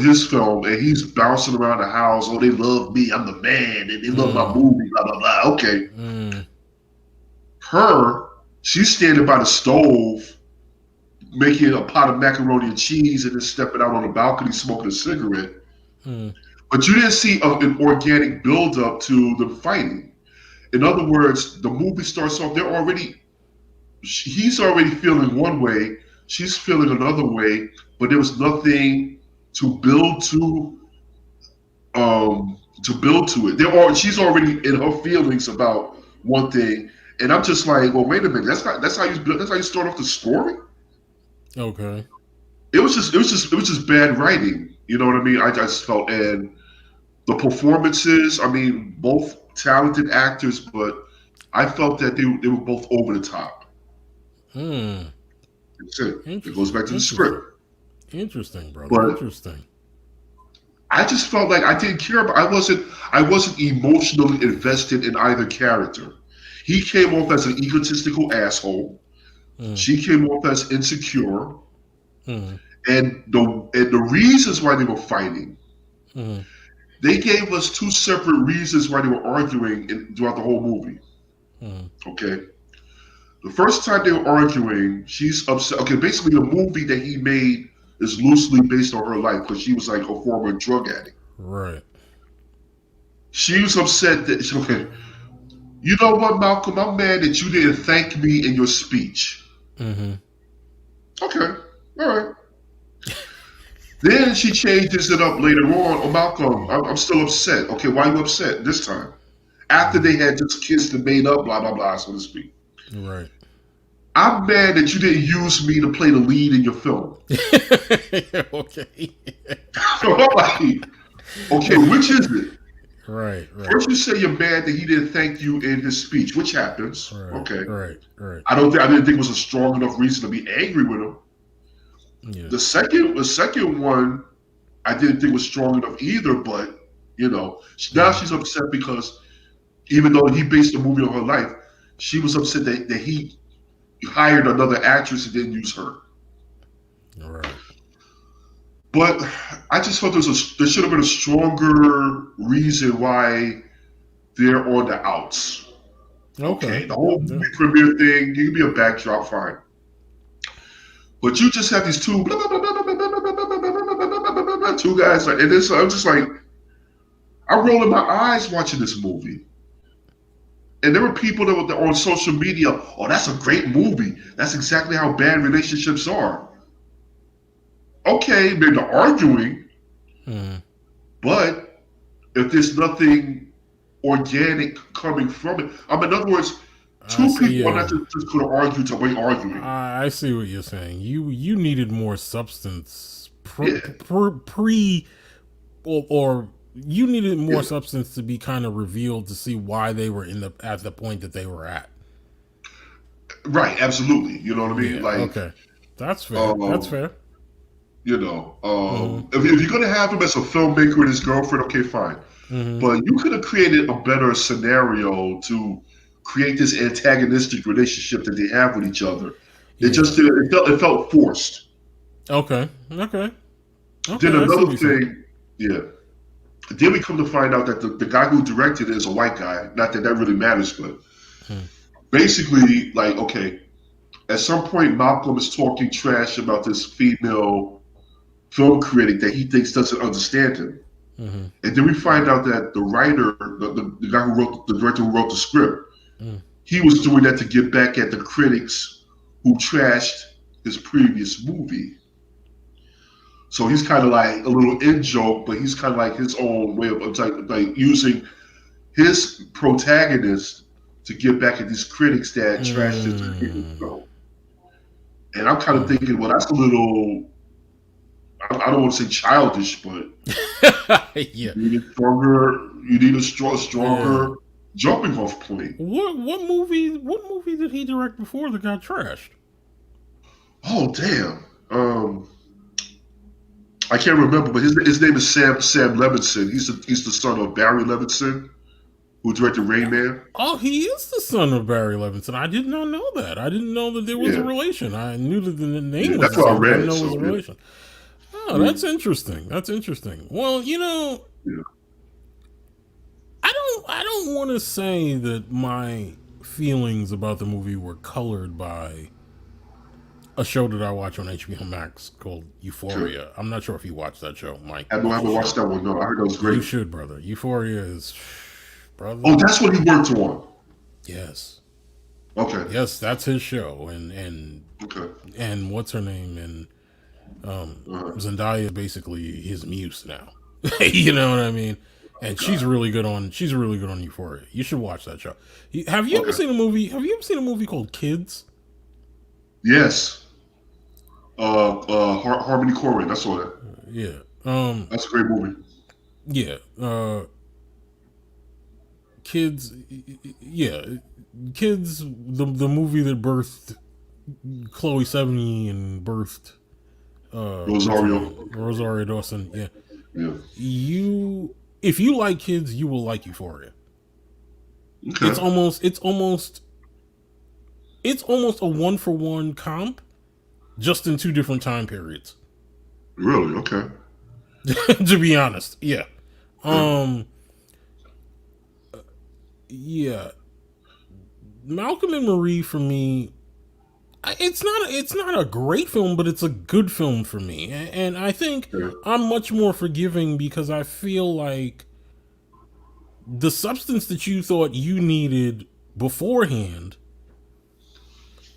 his film, and he's bouncing around the house. Oh, they love me. I'm the man, and they love my movie. Blah blah blah. Okay, her, she's standing by the stove, making a pot of macaroni and cheese, and then stepping out on the balcony smoking a cigarette. But you didn't see an organic build-up to the fighting. In other words, the movie starts off, he's already feeling one way, she's feeling another way, but there was nothing to build to it. She's already in her feelings about one thing, and I'm just like, well, wait a minute, that's how you start off the story. Okay. It was just bad writing. You know what I mean? I just felt, and the performances. I mean, both talented actors, but I felt that they were both over the top. That's it. It goes back to the script. Interesting, brother. But interesting. I just felt like I didn't care about. I wasn't emotionally invested in either character. He came off as an egotistical asshole. She came off as insecure. And the reasons why they were fighting, they gave us two separate reasons why they were arguing throughout the whole movie. Okay. The first time they were arguing, she's upset. Okay, basically the movie that he made is loosely based on her life because she was like a former drug addict. Right. She was upset that, okay, you know what, Malcolm, I'm mad that you didn't thank me in your speech. Okay, all right. Then she changes it up later on. Oh, Malcolm, I'm still upset. Okay, why are you upset this time? After they had just kissed and made up, blah, blah, blah, so to speak. Right. I'm mad that you didn't use me to play the lead in your film. Okay. So I'm like, okay, which is it? Right. First you say you're mad that he didn't thank you in his speech, which happens. Right, okay. Right. I didn't think it was a strong enough reason to be angry with him. Yeah. The second one, I didn't think was strong enough either, but now she's upset because even though he based the movie on her life, she was upset that he hired another actress and didn't use her. Right. But I just thought there should have been a stronger reason why they're on the outs. Okay. The whole movie premiere thing, you can be a backdrop, fine. But you just have these two guys, and I'm just like, I'm rolling my eyes watching this movie. And there were people that were on social media, oh, that's a great movie. That's exactly how bad relationships are. Okay, maybe they're arguing, but if there's nothing organic coming from it, in other words, two people are not just going to argue to wait arguing. I see what you're saying. You needed more substance or you needed more substance to be kind of revealed to see why they were at the point that they were at. Right, absolutely. You know what I mean? Yeah, okay, that's fair. That's fair. If you're gonna have him as a filmmaker and his girlfriend, okay, fine. But you could have created a better scenario to create this antagonistic relationship that they have with each other. It felt forced. Okay. Then another thing, Then we come to find out that the guy who directed it is a white guy. Not that really matters, but basically, like, okay, at some point Malcolm is talking trash about this female film critic that he thinks doesn't understand him. And then we find out that the writer, the guy the director who wrote the script, he was doing that to get back at the critics who trashed his previous movie. So he's kind of like a little in-joke, but he's kind of like his own way of like using his protagonist to get back at these critics that trashed his previous film. And I'm kind of thinking, well, that's a little, I don't want to say childish, but you need a stronger jumping off point. What movie did he direct before that got trashed? Oh, damn. I can't remember, but his name is Sam Levinson. He's the son of Barry Levinson, who directed Rain Man. Oh, he is the son of Barry Levinson. I did not know that. I didn't know that there was a Yeah, relation. I knew that the name yeah, was that's the what I same, but I didn't read. know it was So a yeah, relation. Oh, yeah, that's interesting. That's interesting. Well, yeah. I don't want to say that my feelings about the movie were colored by a show that I watch on HBO Max called Okay. Euphoria. I'm not sure if you watched that show, Mike, I but you haven't watched should. that one. No, I heard that was You great. should, brother. Euphoria is, Oh, brother. that's what he worked on. Yes, Okay, yes, that's his show, and okay. and what's her name, and Uh-huh. Zendaya is basically his muse now. You know what I mean? And she's God. really good on Euphoria. You should watch that show. Have you ever Okay. seen a movie? Have you ever seen a movie called Kids? Yes. Harmony Korine. I saw that. Yeah. That's a great movie. Yeah. Kids. Yeah. Kids. The movie that birthed Chloe Sevigny and birthed what's her Rosario. name, Rosario Dawson. Yeah. Yeah. If you like kids, you will like Euphoria. It's Okay. almost it's almost it's almost a one for one comp, just in two different time periods. Really? Okay. To be honest, yeah. Okay. Um, yeah. Malcolm and Marie for me, it's not a great film, but it's a good film for me, and I think Okay. I'm much more forgiving because I feel like the substance that you thought you needed beforehand,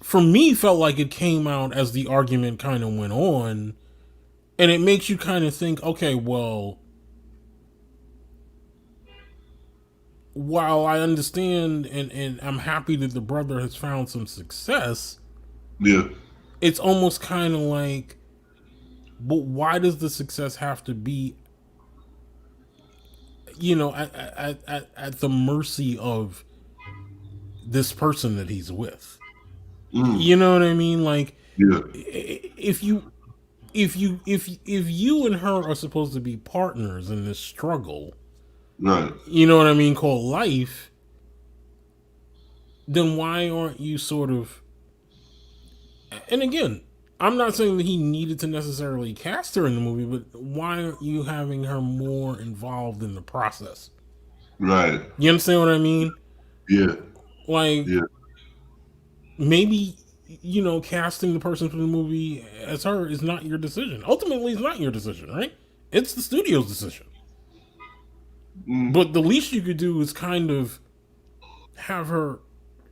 for me, felt like it came out as the argument kind of went on, and it makes you kind of think, okay, well, while I understand and I'm happy that the brother has found some success, Yeah. it's almost kind of like, but why does the success have to be, at the mercy of this person that he's with? Mm. You know what I mean? Like, Yeah. if you and her are supposed to be partners in this struggle, Right. you know what I mean, called life, then why aren't you sort of, and again, I'm not saying that he needed to necessarily cast her in the movie, but why aren't you having her more involved in the process? Right. You understand what I mean? Yeah. Like, Yeah. maybe, casting the person for the movie as her is not your decision. Ultimately, it's not your decision, right? It's the studio's decision. Mm. But the least you could do is kind of have her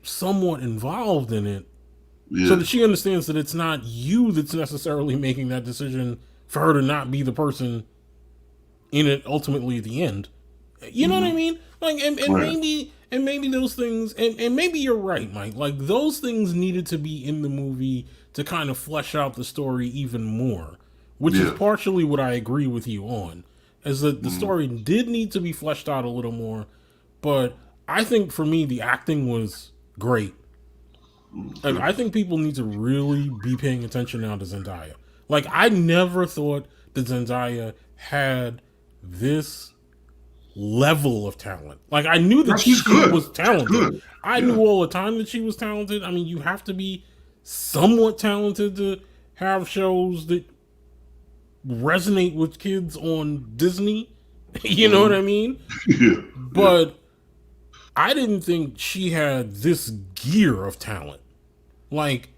somewhat involved in it, so Yeah. that she understands that it's not you that's necessarily making that decision for her to not be the person in it ultimately at the end. You know what I Mm. mean? Like, Right. and maybe those things, and maybe you're right, Mike. Like, those things needed to be in the movie to kind of flesh out the story even more, which is Yeah. partially what I agree with you on, is that the Mm. story did need to be fleshed out a little more. But I think for me, the acting was great. Like, Okay. I think people need to really be paying attention now to Zendaya. Like, I never thought that Zendaya had this level of talent. Like, I knew that She's she good. was She's talented. good. I knew Yeah. all the time that she was talented. I mean, you have to be somewhat talented to have shows that resonate with kids on Disney. You know what Mm. I mean? Yeah. Yeah. But I didn't think she had this gear of talent. Like,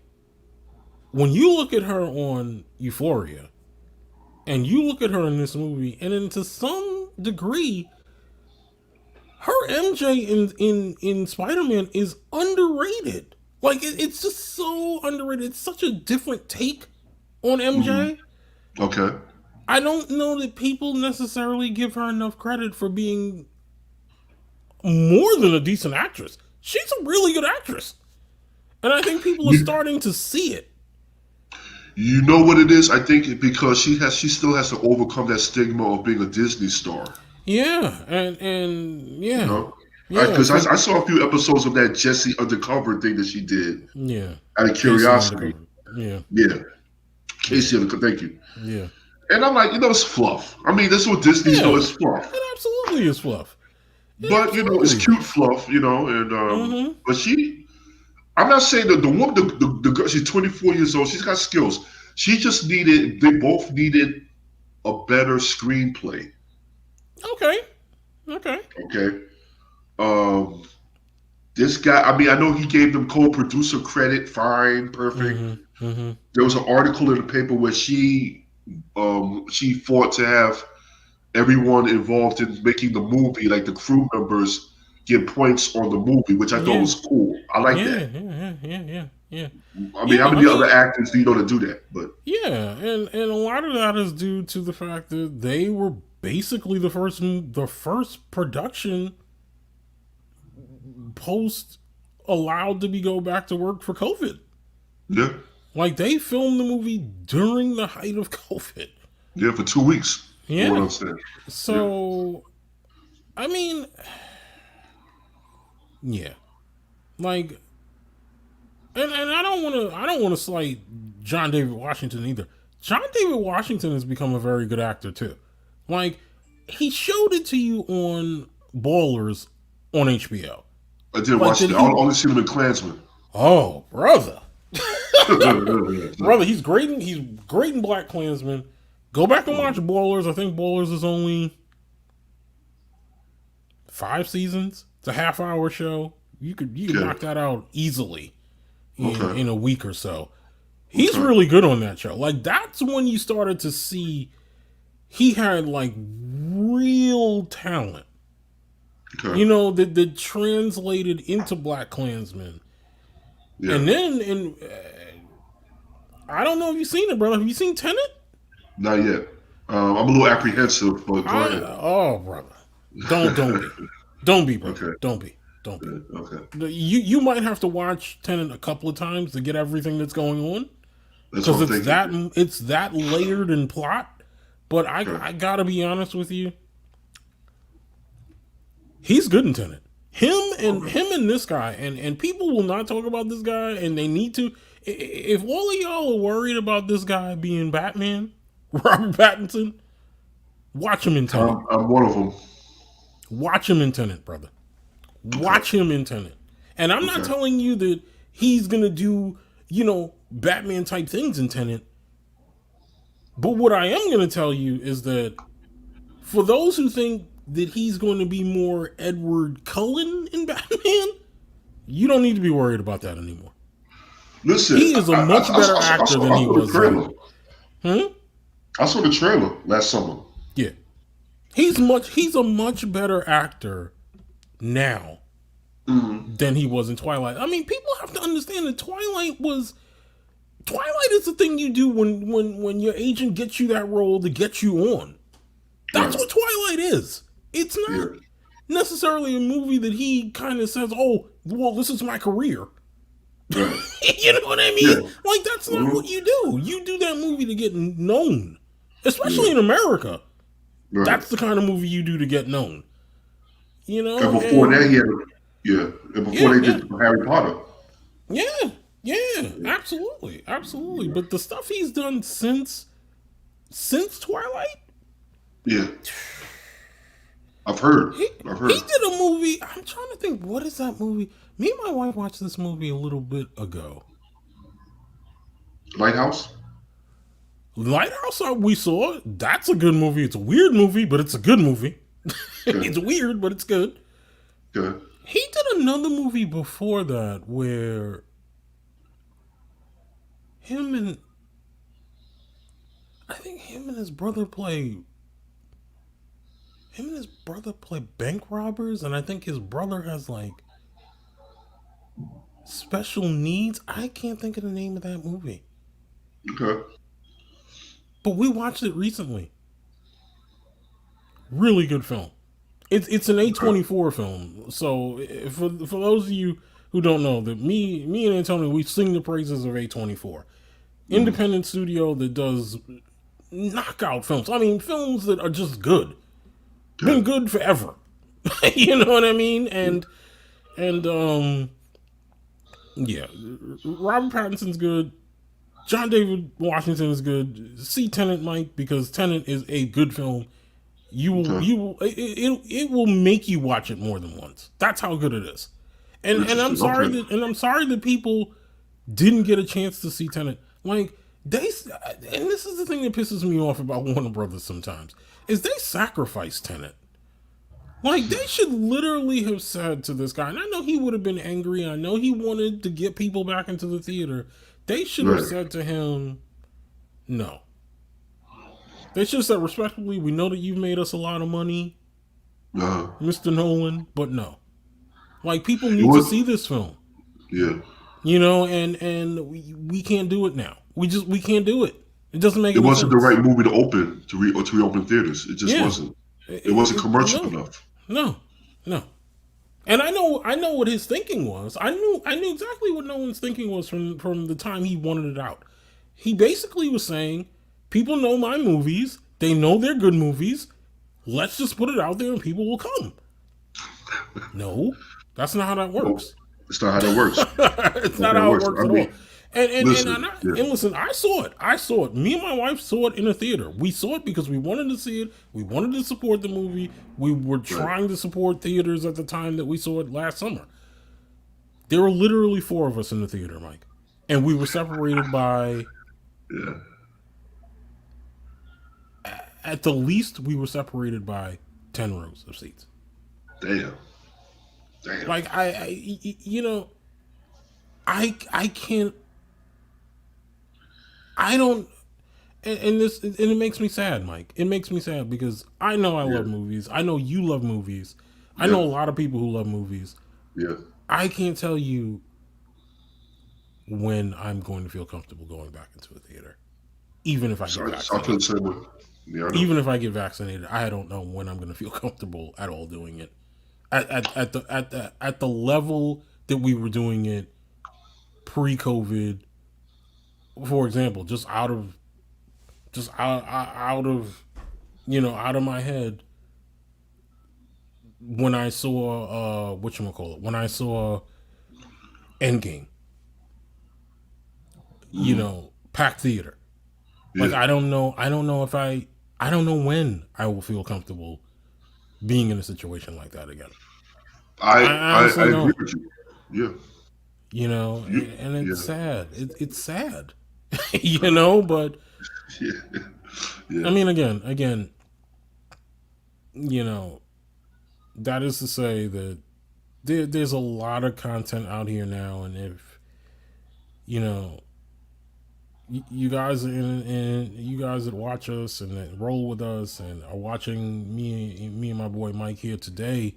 when you look at her on Euphoria and you look at her in this movie, and then to some degree, her MJ in Spider Man is underrated. Like, it's just so underrated. It's such a different take on Mm. MJ. Okay. I don't know that people necessarily give her enough credit for being more than a decent actress. She's a really good actress, and I think people are You, starting to see it. you know what it is? I think because she still has to overcome that stigma of being a Disney star. Yeah, and You yeah, know, yeah. because So I saw a few episodes of that Jesse Undercover thing that she did yeah, out of Casey curiosity. undercover. Yeah, Yeah, yeah, Casey Undercover. Thank you. yeah. And I'm like, it's fluff. I mean, this is what Disney's doing. Yeah, It's fluff. it absolutely is fluff. It But it's absolutely cute is. fluff. And Mm-hmm. but I'm not saying that the woman, the girl, she's 24 years old. She's got skills. She just needed. They both needed a better screenplay. Okay. Okay. Okay. Um, this guy. I mean, I know he gave them co-producer credit. Fine, perfect. Mm-hmm. Mm-hmm. There was an article in the paper where she fought to have everyone involved in making the movie, like the crew members, get points on the movie, which I thought Yeah. was cool. I like Yeah. that. Yeah. I mean, Yeah. how many other actors do you know to do that? But Yeah, and a lot of that is due to the fact that they were basically the first production post allowed to be go back to work for COVID. yeah, Like they filmed the movie during the height of COVID. yeah, for 2 weeks. From what Yeah. I'm saying. Yeah, So I mean, yeah. Like and I don't wanna slight John David Washington either. John David Washington has become a very good actor too. Like he showed it to you on Ballers on HBO. I did Like watch did that. I he only seen him in Klansman. Oh, brother. Yeah. Brother, he's great in Black Klansman. Go back and watch Ballers. I think Ballers is only 5 seasons. It's a half-hour show. You could Okay, knock that out easily in okay, in a week or so. He's okay, really good on that show. Like that's when you started to see he had like real talent. okay. That translated into Black Klansman. Yeah, And then and I don't know if you've seen it, brother. Have you seen Tenet? not yet. I'm a little apprehensive, but go I ahead. oh brother, don't be brother, Okay, don't be. okay. You might have to watch Tenet a couple of times to get everything that's going on That's because what I'm it's thinking. that layered in plot. But Okay, I gotta be honest with you, he's good in Tenet. okay. Him and this guy and people will not talk about this guy and they need to. If all of y'all are worried about this guy being Batman, Robert Pattinson, watch him in Tenet. I'm one of them. Watch him in Tenet, brother. Okay, Watch him in Tenet. And I'm not okay, telling you that he's gonna do, Batman type things in Tenet. But what I am gonna tell you is that for those who think that he's going to be more Edward Cullen in Batman, you don't need to be worried about that anymore. listen, He is a much better actor than I he saw the was then. trailer. Hmm? I saw the trailer last summer. Yeah. He's a much better actor now Mm-hmm. than he was in Twilight. I mean, people have to understand that Twilight is the thing you do when your agent gets you that role to get you on. That's Right. what Twilight is. It's Yeah. not necessarily a movie that he kind of says, "Oh, well, this is my career." Right. You know what I Yeah. mean? Like that's not Mm-hmm. what you do. You do that movie to get known, especially Yeah. in America. Right. That's the kind of movie you do to get known. And before that, And he had, yeah. And before yeah, they yeah, did Harry Potter. yeah, yeah, absolutely, absolutely. But the stuff he's done since Twilight, Yeah. I've heard. he I've he heard. did a movie. I'm trying to think. What is that movie? Me and my wife watched this movie a little bit ago. Lighthouse. Lighthouse, we saw. That's a good movie. It's a weird movie, but it's a good movie. Okay. It's weird, but it's good. Okay. He did another movie before that where him and I think him and his brother play bank robbers, and I think his brother has like special needs. I can't think of the name of that movie, Okay. but we watched it recently. Really good film. It's an Okay. A24 film. So for those of you who don't know, that me and Antonio, we sing the praises of A24, Mm-hmm. independent studio that does knockout films. I mean, films that are just good, been Okay. good forever. You know what I mean? And yeah, Robert Pattinson's good. John David Washington is good. See Tenet, Mike, because Tenet is a good film. Okay. It will make you watch it more than once. That's how good it is. And I'm Interesting. sorry Okay. that people didn't get a chance to see Tenet. Like and this is the thing that pisses me off about Warner Brothers sometimes is they sacrifice Tenet. Like they should literally have said to this guy, and I know he would have been angry. I know he wanted to get people back into the theater. They should have Right. said to him, no. They should have said respectfully, we know that you've made us a lot of money, Uh, Mr. Nolan, but no. Like people it need to was. see this film. Yeah. And we can't do it now. We can't do it. It doesn't make It any wasn't the sense. right movie to open to reopen theaters. It just Yeah. wasn't. It wasn't commercial No. enough. No. No. And I know what his thinking was. I knew exactly what Nolan's thinking was from the time he wanted it out. He basically was saying, people know my movies. They know they're good movies. Let's just put it out there and people will come. No, that's not how that No, works. it's not how that works. It's Not not how that how it works. works I at all. mean, And listen. I, Yeah. and listen, I saw it. I saw it. Me and my wife saw it in a theater. We saw it because we wanted to see it. We wanted to support the movie. We were Right. trying to support theaters at the time that we saw it last summer. There were literally 4 of us in the theater, Mike, and we were separated by, Yeah. at the least, we were separated by 10 rows of seats. Damn. Damn. Like you know, I can't. I don't. And it makes me sad, Mike. It makes me sad because I know I Yeah. love movies. I know you love movies. I know Yeah. a lot of people who love movies. Yeah. I can't tell you when I'm going to feel comfortable going back into a theater, even if I So get I feel the vaccinated. same way. Yeah, I know. Even if I get vaccinated, I don't know when I'm going to feel comfortable at all doing it. At the level that we were doing it pre-COVID, for example, out of out of my head, when I saw whatchamacallit, when I saw Endgame, packed theater. Like Yeah. I don't know if I don't know when I will feel comfortable being in a situation like that again. I I honestly agree don't. with you. Yeah. And it's Yeah. sad. It's sad, But Yeah. I Yeah. mean, again, you know, that is to say that there's a lot of content out here now, and if you know, you guys and you guys that watch us and that roll with us and are watching me and my boy Mike here today,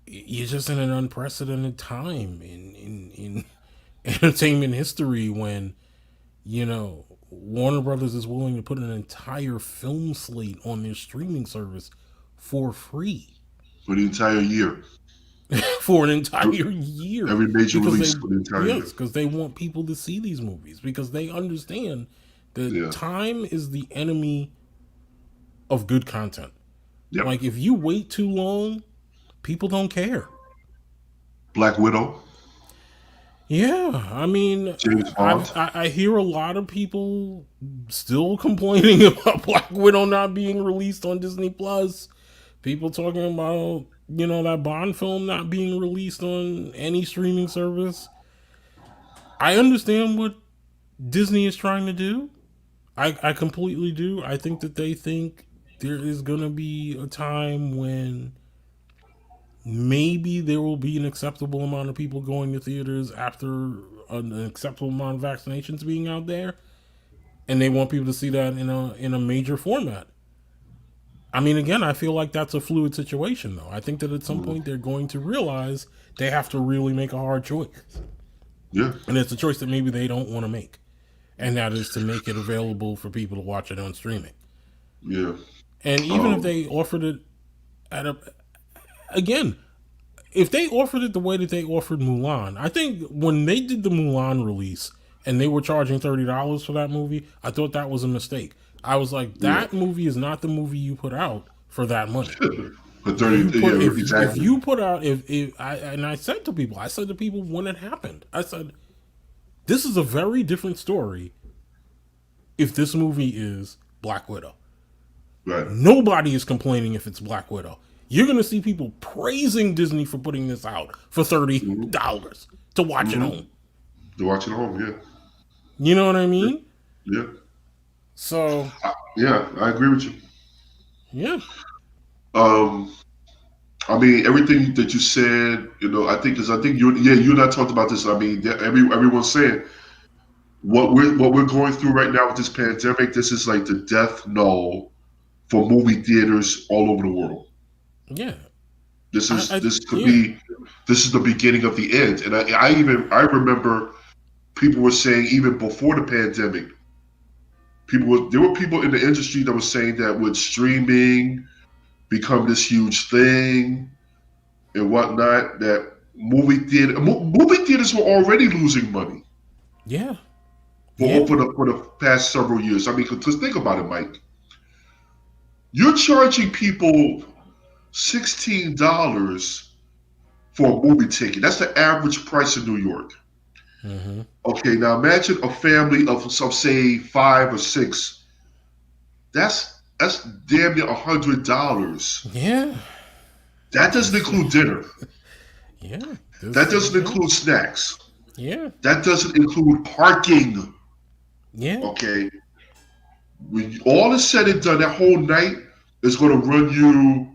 you're just in an unprecedented time in entertainment history when Warner Brothers is willing to put an entire film slate on their streaming service for free For the entire year. for an entire year Every major because release for the entire year. they want people to see these movies because they understand that Yeah. time is the enemy of good content. Yep. Like if you wait too long, people don't care. Black Widow. Yeah, I mean, James Bond. I hear a lot of people still complaining about Black Widow not being released on Disney Plus. People talking about that Bond film not being released on any streaming service. I understand what Disney is trying to do. I completely do. I think that they think there is gonna be a time when maybe there will be an acceptable amount of people going to theaters after an acceptable amount of vaccinations being out there, and they want people to see that in a major format. I mean, again, I feel like that's a fluid situation, though. I think that at some point they're going to realize they have to really make a hard choice, Yeah. and it's a choice that maybe they don't want to make, and that is to make it available for people to watch it on streaming. Yeah. And even if they offered it at again, if they offered it the way that they offered Mulan, I think when they did the Mulan release and they were charging $30 for that movie, I thought that was a mistake. I was like, that movie is not the movie you put out for that money. For 30, exactly. If you put out, I said to people when it happened, I said, this is a very different story if this movie is Black Widow. Right. Nobody is complaining if it's Black Widow. You're going to see people praising Disney for putting this out for $30 to watch at home. To watch at home, yeah. You know what I mean? Yeah. So. Yeah, I agree with you. Yeah. I mean, everything that you said, I think you and I talked about this. I mean, everyone's saying what we're going through right now with this pandemic. This is like the death knell for movie theaters all over the world. Yeah. This is the beginning of the end. And I remember people were saying even before the pandemic, there were people in the industry that were saying that with streaming become this huge thing and whatnot, that movie theaters were already losing money. Yeah. For the past several years. I mean, because think about it, Mike. You're charging people $16 for a movie ticket. That's the average price in New York. Mm-hmm. Okay, now imagine a family of say 5 or 6. That's damn near $100. Yeah. That doesn't include dinner. Yeah. That doesn't include snacks. Yeah. That doesn't include parking. Yeah. Okay. When all is said and done, that whole night is going to run you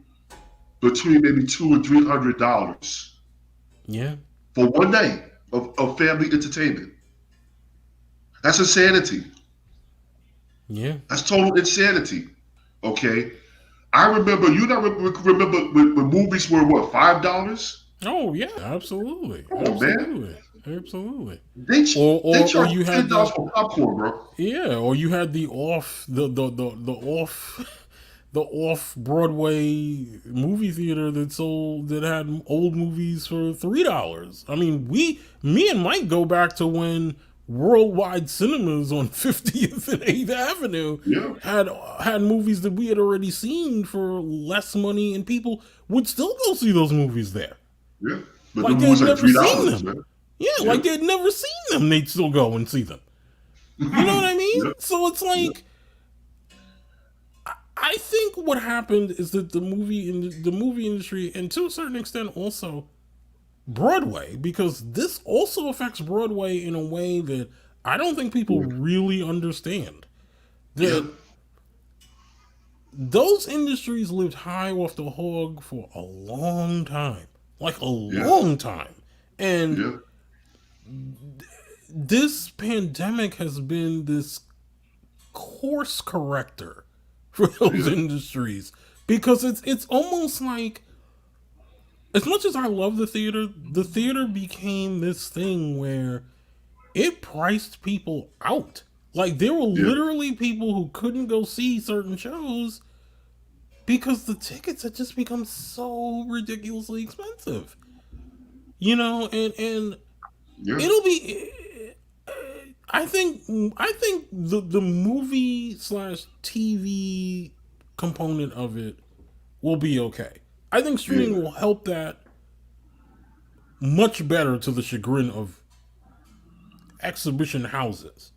between maybe $200 or $300. Yeah. For one night of family entertainment. That's insanity. Yeah. That's total insanity. Okay. I remember, remember when movies were what, $5? Oh yeah, absolutely. Come on, man. Absolutely. They charge you had $10 for popcorn, bro. Yeah, or you had the off Broadway movie theater that had old movies for $3. I mean, me and Mike go back to when Worldwide Cinemas on 50th and 8th Avenue had movies that we had already seen for less money, and people would still go see those movies there. Yeah, but like they'd never seen them. Man. Yeah, like they'd never seen them. They'd still go and see them. You know what I mean? So it's like, I think what happened is that the movie industry, and to a certain extent also Broadway, because this also affects Broadway in a way that I don't think people really understand. That those industries lived high off the hog for a long time. Like a long time. And this pandemic has been this course corrector for those industries, because it's almost like, as much as I love the theater became this thing where it priced people out. Like there were literally people who couldn't go see certain shows because the tickets had just become so ridiculously expensive. And it'll be, I think the movie / TV component of it will be okay. I think streaming will help that much better, to the chagrin of exhibition houses.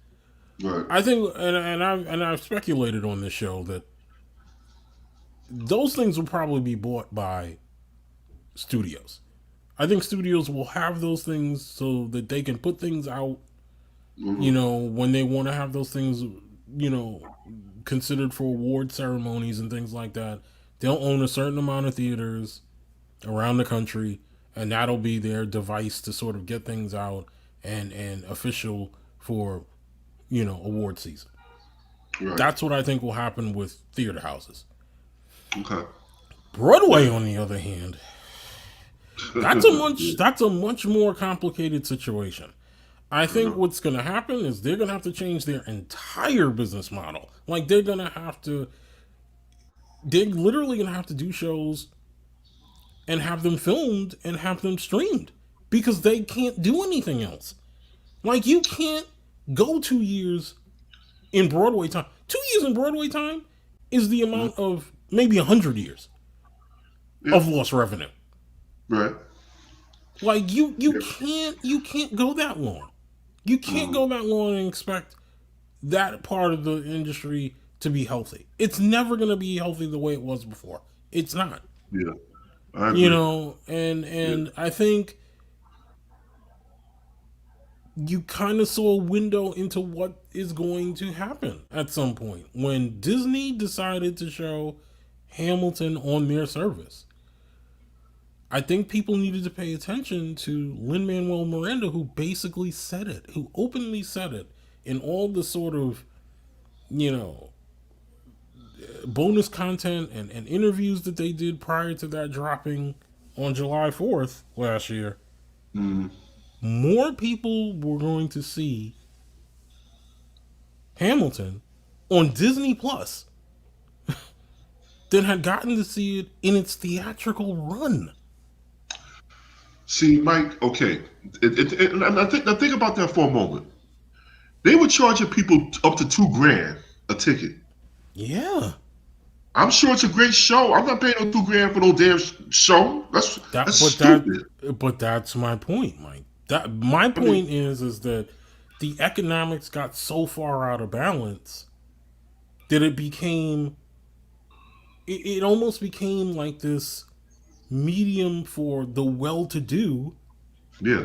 Right. I think, and I've speculated on this show that those things will probably be bought by studios. I think studios will have those things so that they can put things out, when they want to have those things, considered for award ceremonies and things like that. They'll own a certain amount of theaters around the country, and that'll be their device to sort of get things out and official for, award season. Right. That's what I think will happen with theater houses. Okay. Broadway, on the other hand, that's a much more complicated situation. I think what's going to happen is they're going to have to change their entire business model. Like they're literally going to have to do shows and have them filmed and have them streamed, because they can't do anything else. Like you can't go 2 years in Broadway time. 2 years in Broadway time is the amount of maybe 100 years of lost revenue. Right. Like you can't go that long. You can't go that long and expect that part of the industry to be healthy. It's never going to be healthy the way it was before. It's not. Yeah, I You agree. know, and Yeah. and I think you kind of saw a window into what is going to happen at some point when Disney decided to show Hamilton on their service. I think people needed to pay attention to Lin Manuel Miranda, who basically said it, who openly said it in all the sort of, you know, bonus content and interviews that they did prior to that dropping on July 4th last year. Mm. More people were going to see Hamilton on Disney Plus than had gotten to see it in its theatrical run. See, Mike. Okay, and I think about that for a moment. They were charging people up to $2,000 a ticket. Yeah, I'm sure it's a great show. I'm not paying no $2,000 for no damn show. that That's but that stupid. but that's my point, Mike. That my I mean, point is that the economics got so far out of balance that it almost became like this medium for the well-to-do yeah.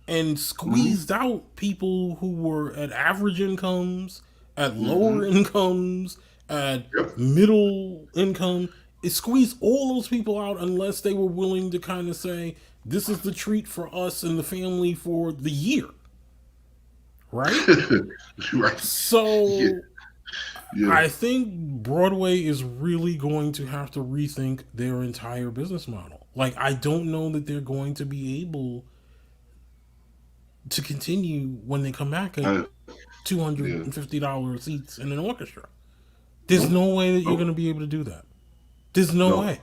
and Hmm. squeezed out people who were at average incomes, at lower Hmm. incomes, at Yep. middle income. It squeezed all those people out unless they were willing to kind of say, this is the treat for us and the family for the year, right? Right. Yeah. So Yeah. I think Broadway is really going to have to rethink their entire business model. Like, I don't know that they're going to be able to continue when they come back at I, yeah. $250 seats in an orchestra. There's Nope. no way that you're going Nope. to be able to do that. There's no No. way.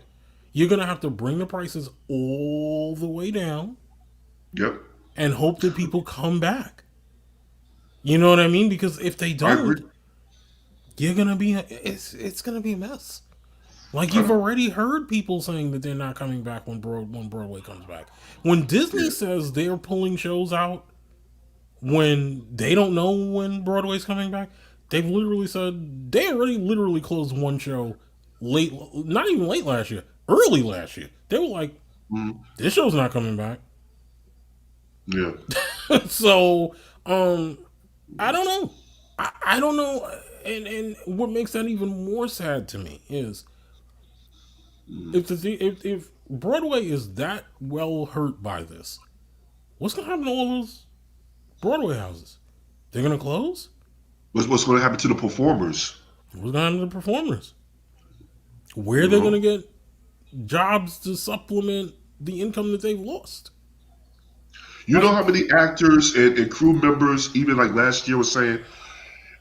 You're going to have to bring the prices all the way down Yep. and hope that people come back. You know what I mean? Because if they I agree. don't, you're going to be it's going to be a mess. Like, you've Uh, already heard people saying that they're not coming back when Broadway comes back. When Disney yeah. says they're pulling shows out when they don't know when Broadway's coming back, they've literally said they already literally closed one show late, not even late last year, early last year. They were like, Mm. this show's not coming back. Yeah. So, I don't know. I don't know. And what makes that even more sad to me is Mm. if Broadway is that well hurt by this, what's gonna happen to all those Broadway houses? They're gonna close. What's going to happen to the performers? What's gonna happen to the performers? Where You they're gonna know. get jobs to supplement the income that they've lost? You know Like, how many actors and crew members, even like last year, was saying,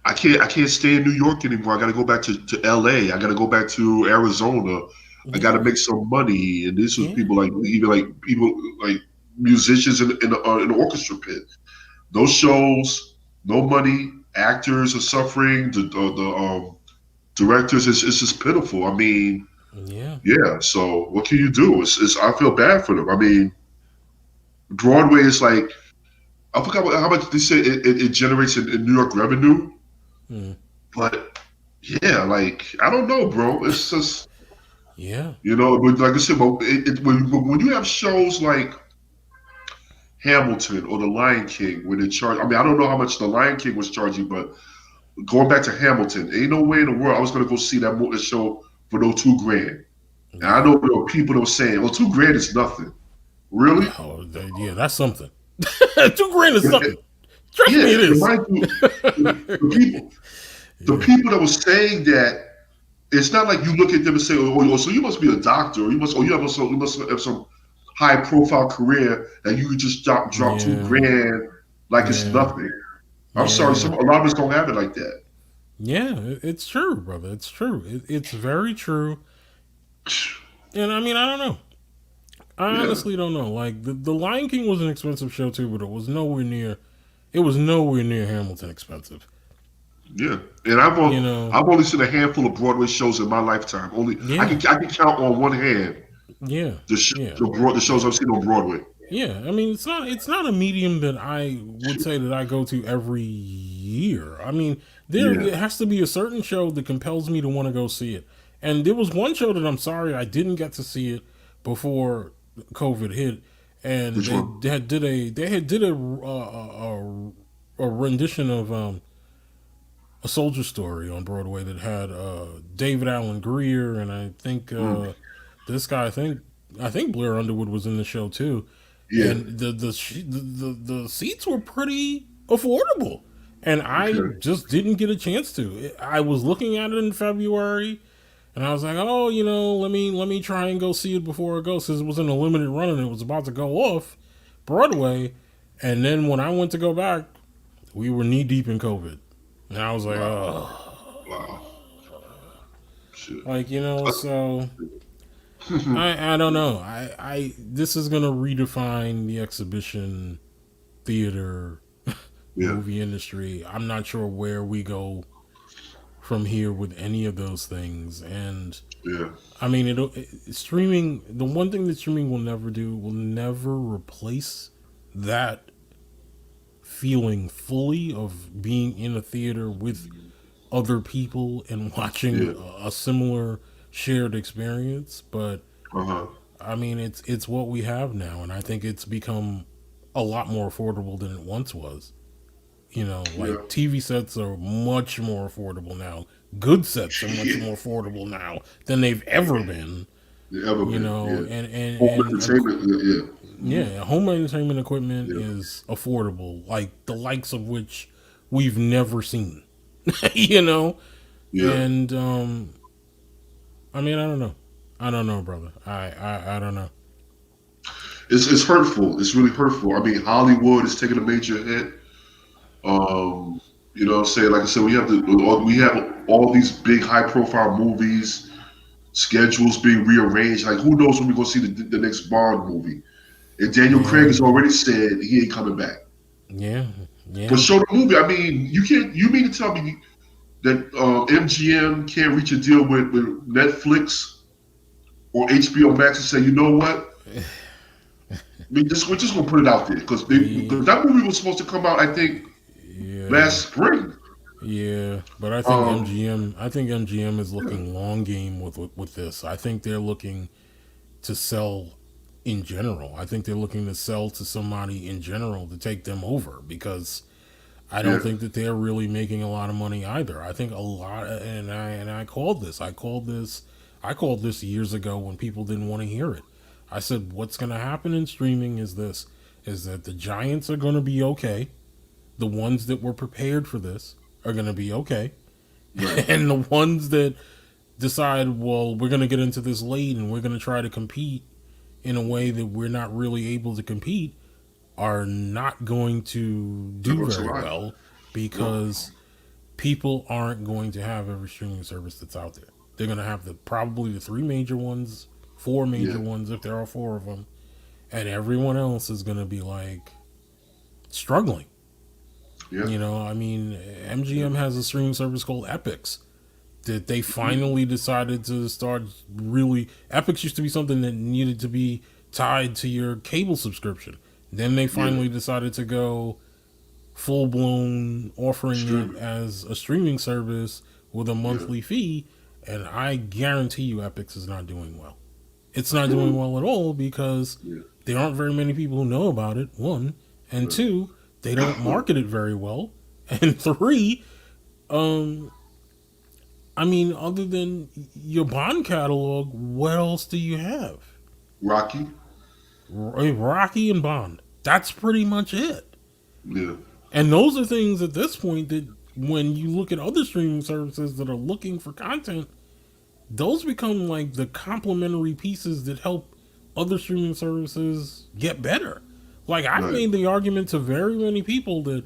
I can't stay in New York anymore. I got to go back to LA. I got to go back to Arizona. I got to yeah, make some money. And this was yeah, people like even like people like musicians in the orchestra pit. Those shows, no money. Actors are suffering. The directors, it's just pitiful. I mean, yeah, yeah. So what can you do? It's I feel bad for them. I mean, Broadway is like I forgot how much they say it generates in New York revenue, mm, but yeah, like I don't know, bro. It's just yeah, but like I said, but when you have shows like Hamilton or The Lion King, where they charge, I mean, I don't know how much The Lion King was charging, but going back to Hamilton, ain't no way in the world I was gonna go see that show for no $2,000. And I yeah. know there were people that were saying, "Well, $2,000 is nothing." Really? Oh, yeah, that's something. $2,000 is something. Trust me, Yeah, it and is. mind you, the people the Yeah, people that were saying that, it's not like you look at them and say, "Oh, so you must be a doctor, or you must have some high profile career that you could just drop two yeah, grand like it's yeah, nothing." I'm sorry, yeah, a lot of us don't have it like that. yeah. It's true, brother. It's true. It's very true. And I mean, I don't know. I Yeah, honestly don't know. Like, the Lion King was an expensive show too, but it was nowhere near. It was nowhere near Hamilton expensive. yeah. And You know. I've only seen a handful of Broadway shows in my lifetime. Only Yeah. I can count on one hand Yeah. Yeah. the shows I've seen on Broadway. Yeah. I mean, it's not a medium that I would say that I go to every year. I mean, Yeah. there has to be a certain show that compels me to want to go see it. And there was one show that I'm sorry I didn't get to see it before COVID hit, and Which one? they had did a rendition of a soldier story on Broadway that had David Allen Greer, and I think Mm. this guy I think Blair Underwood was in the show too, Yeah. and the seats were pretty affordable, and I Okay. just didn't get a chance to. I was looking at it in February, and I was like, oh, let me try and go see it before it goes, because it was in a limited run and it was about to go off Broadway, and then when I went to go back, we were knee deep in COVID, and I was like, Wow. oh, Wow. Shit. like so. I don't know. I this is gonna redefine the exhibition theater Yeah. movie industry. I'm not sure where we go from here with any of those things. And Yeah. I mean, streaming. The one thing that streaming will never do will never replace that feeling fully of being in a theater with other people and watching Yeah. a similar shared experience. But Uh-huh. I mean, it's what we have now, and I think it's become a lot more affordable than it once was. Yeah. Like TV sets are much more affordable now. Good sets are much Yeah. more affordable now than they've ever been. Yeah, ever been. Yeah. Home And entertainment. Yeah. Yeah. yeah, home entertainment equipment Yeah. is affordable, like the likes of which we've never seen. you know, Yeah. and I mean, I don't know, brother. I don't know. It's hurtful. It's really hurtful. I mean, Hollywood is taking a major hit. You know what I'm saying? Like I said, we have all these big high profile movies, schedules being rearranged. Like who knows when we're gonna see the next Bond movie? And Daniel Craig Yeah, has already said he ain't coming back. yeah, But yeah. show the movie. I mean, you can't. You mean to tell me that MGM can't reach a deal with Netflix or HBO Max and say, you know what? I mean, we're just gonna put it out there because Yeah, that movie was supposed to come out, I think, yeah, last spring. yeah. But Um, I think MGM is looking long game with this. I think they're looking to sell in general. I think they're looking to sell to somebody in general to take them over, because I don't yeah, think that they're really making a lot of money either. I think a lot, and I called this. I called this years ago when people didn't want to hear it. I said, what's going to happen in streaming is this: is that the giants are going to be okay. The ones that were prepared for this are going to be okay, right, and the ones that decide, well, we're going to get into this late and we're going to try to compete in a way that we're not really able to compete, are not going to not do gonna very survive. well, No, because people aren't going to have every streaming service that's out there. They're going to have probably the three major ones, four yeah, major ones if there are four of them, and everyone else is going to be like struggling. yeah, I mean, yeah, MGM has a streaming service called Epix that they finally decided to start really. Epix used to be something that needed to be tied to your cable subscription. Then they yeah. finally decided to go full blown offering it Streaming. as a streaming service with a Yeah, monthly fee, and I guarantee you Epix is not doing well. It's not doing mm, well at all, because yeah, there aren't very many people who know about it, one, and right. two, they don't market it very well, and three, um I mean, other than your Bond catalog, what else do you have? Rocky. Rocky and Bond. That's pretty much it. Yeah, And those are things at this point that, when you look at other streaming services that are looking for content, those become like the complementary pieces that help other streaming services get better. Like, I've right. made the argument to very many people that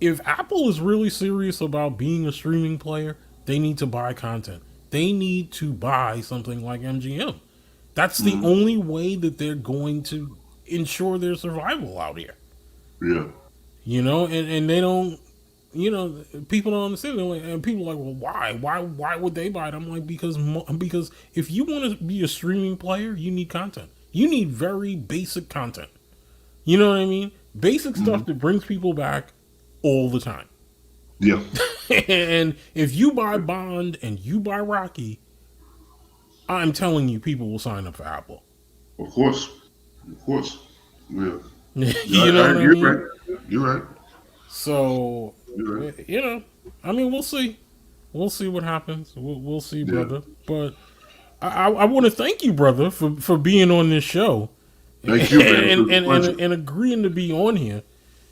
if Apple is really serious about being a streaming player, they need to buy content. They need to buy something like MGM. That's the Mm, only way that they're going to ensure their survival out here. yeah, And they don't, people don't understand. And people are like, well, why? Why would they buy it? I'm like, because if you want to be a streaming player, you need content. You need very basic content. You know what I mean? Basic stuff mm, that brings people back all the time. Yeah, And if you buy Bond and you buy Rocky, I'm telling you, people will sign up for Apple. of course, of course. Yeah, yeah. You know what I You're mean? right. You're right. So, You're right. you know, I mean, we'll see. We'll see what happens. We'll see, Yeah. brother. But I want to thank you, brother, for being on this show Thank you, man. It was a pleasure. and agreeing to be on here.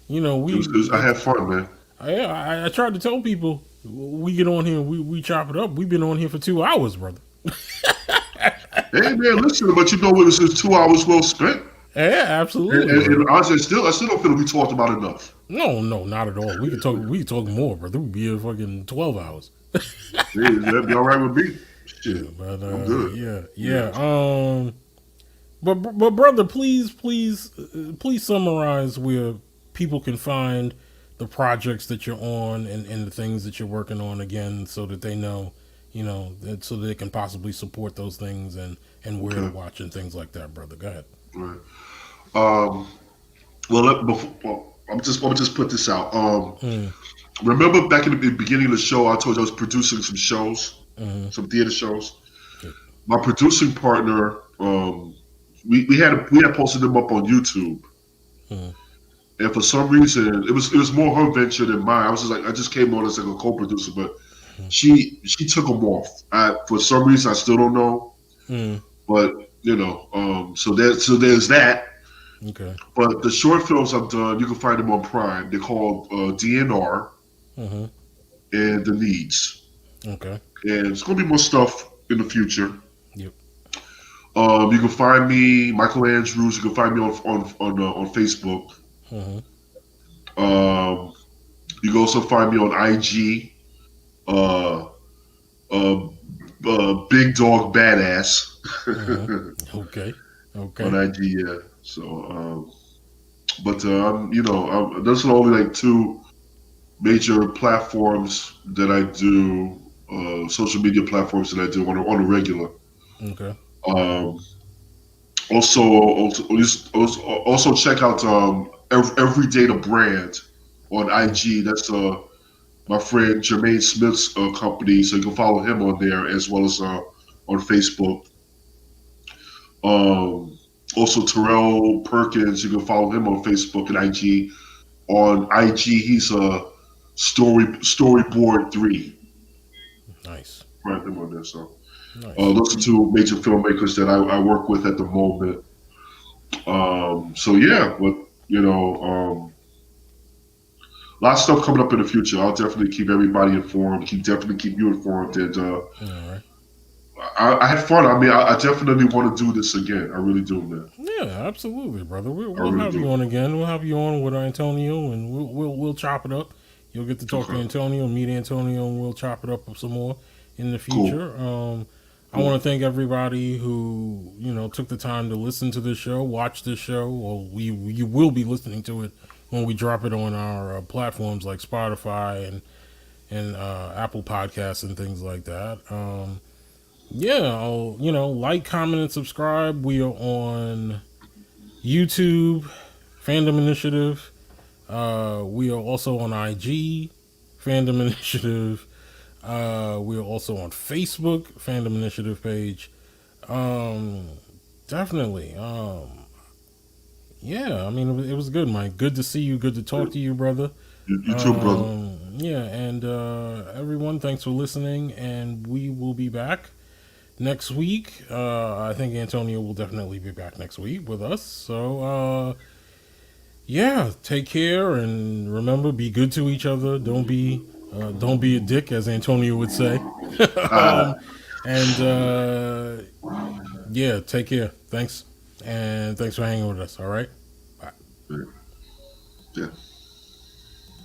You know, I had fun, man. I tried to tell people we get on here, we chop it up. We've been on here for 2 hours, brother. Hey, man, listen, but you know what? This is 2 hours well spent. Yeah, absolutely, And brother. honestly, I still don't feel we talked about enough. No, no, not at all. We could talk. We could talk more, brother. We'd be here fucking 12 hours. Hey, that'd be all right with me. Yeah, Shit, but I'm good. yeah. But brother, please summarize where people can find the projects that you're on and the things that you're working on again, so that they know, so that they can possibly support those things and where to Okay. watch and things like that, brother. Go ahead. All right. Um. I'm just put this out. Mm, Remember back in the beginning of the show, I told you I was producing some shows, mm, some theater shows. yeah, My producing partner, we had posted them up on YouTube, mm, and for some reason, it was more her venture than mine. I just came on as like a co-producer, but mm, she took them off. For some reason, I still don't know, mm. but so there's that. Okay. But the short films I've done, you can find them on Prime. They're called DNR Mm-hmm. and The Needs, Okay. and it's gonna be more stuff in the future. Yep. You can find me, Michael Andrews. You can find me on Facebook. Mm-hmm. Um, you can also find me on IG. Uh, uh, Big Dog Badass Mm-hmm. Okay. on Okay. IG. Yeah. So, but those are only like two major platforms that I do. Social media platforms that I do on a regular. Okay. Um, also check out Every Day the Brand on Mm, IG. That's my friend Jermaine Smith's company, so you can follow him on there as well as on Facebook. Um, Also Terrell Perkins, you can follow him on Facebook and IG. On IG, he's a Storyboard 3. nice. Find him on there. So Nice. those are two major filmmakers that I work with at the moment. So yeah, but you know, a lot of stuff coming up in the future. I'll definitely keep everybody informed. Definitely keep you informed. And All right. I had fun. I mean, I definitely want to do this again. I really do, man. Yeah, absolutely, brother. I We'll really have you do. on again. We'll have you on with Antonio, and we'll chop it up. You'll get to talk to Okay, Antonio, meet Antonio, and we'll chop it up some more in the cool, future. I want cool. to thank everybody who took the time to listen to this show, watch this show, or you will be listening to it when we drop it on our platforms like Spotify and Apple Podcasts and things like that. Yeah, like, comment, and subscribe. We are on YouTube, Fandom Initiative. We are also on IG, Fandom Initiative. We are also on Facebook, Fandom Initiative page. Um, Definitely. Yeah, I mean, it was good, Mike. Good to see you. Good to talk to you, brother. You too, brother. Yeah, and everyone, thanks for listening, and we will be back next week. I think Antonio will definitely be back next week with us. So, yeah, take care and remember, be good to each other. Don't be a dick, as Antonio would say. Uh, um, and yeah, take care. Thanks, and thanks for hanging with us. All right. Bye. yeah.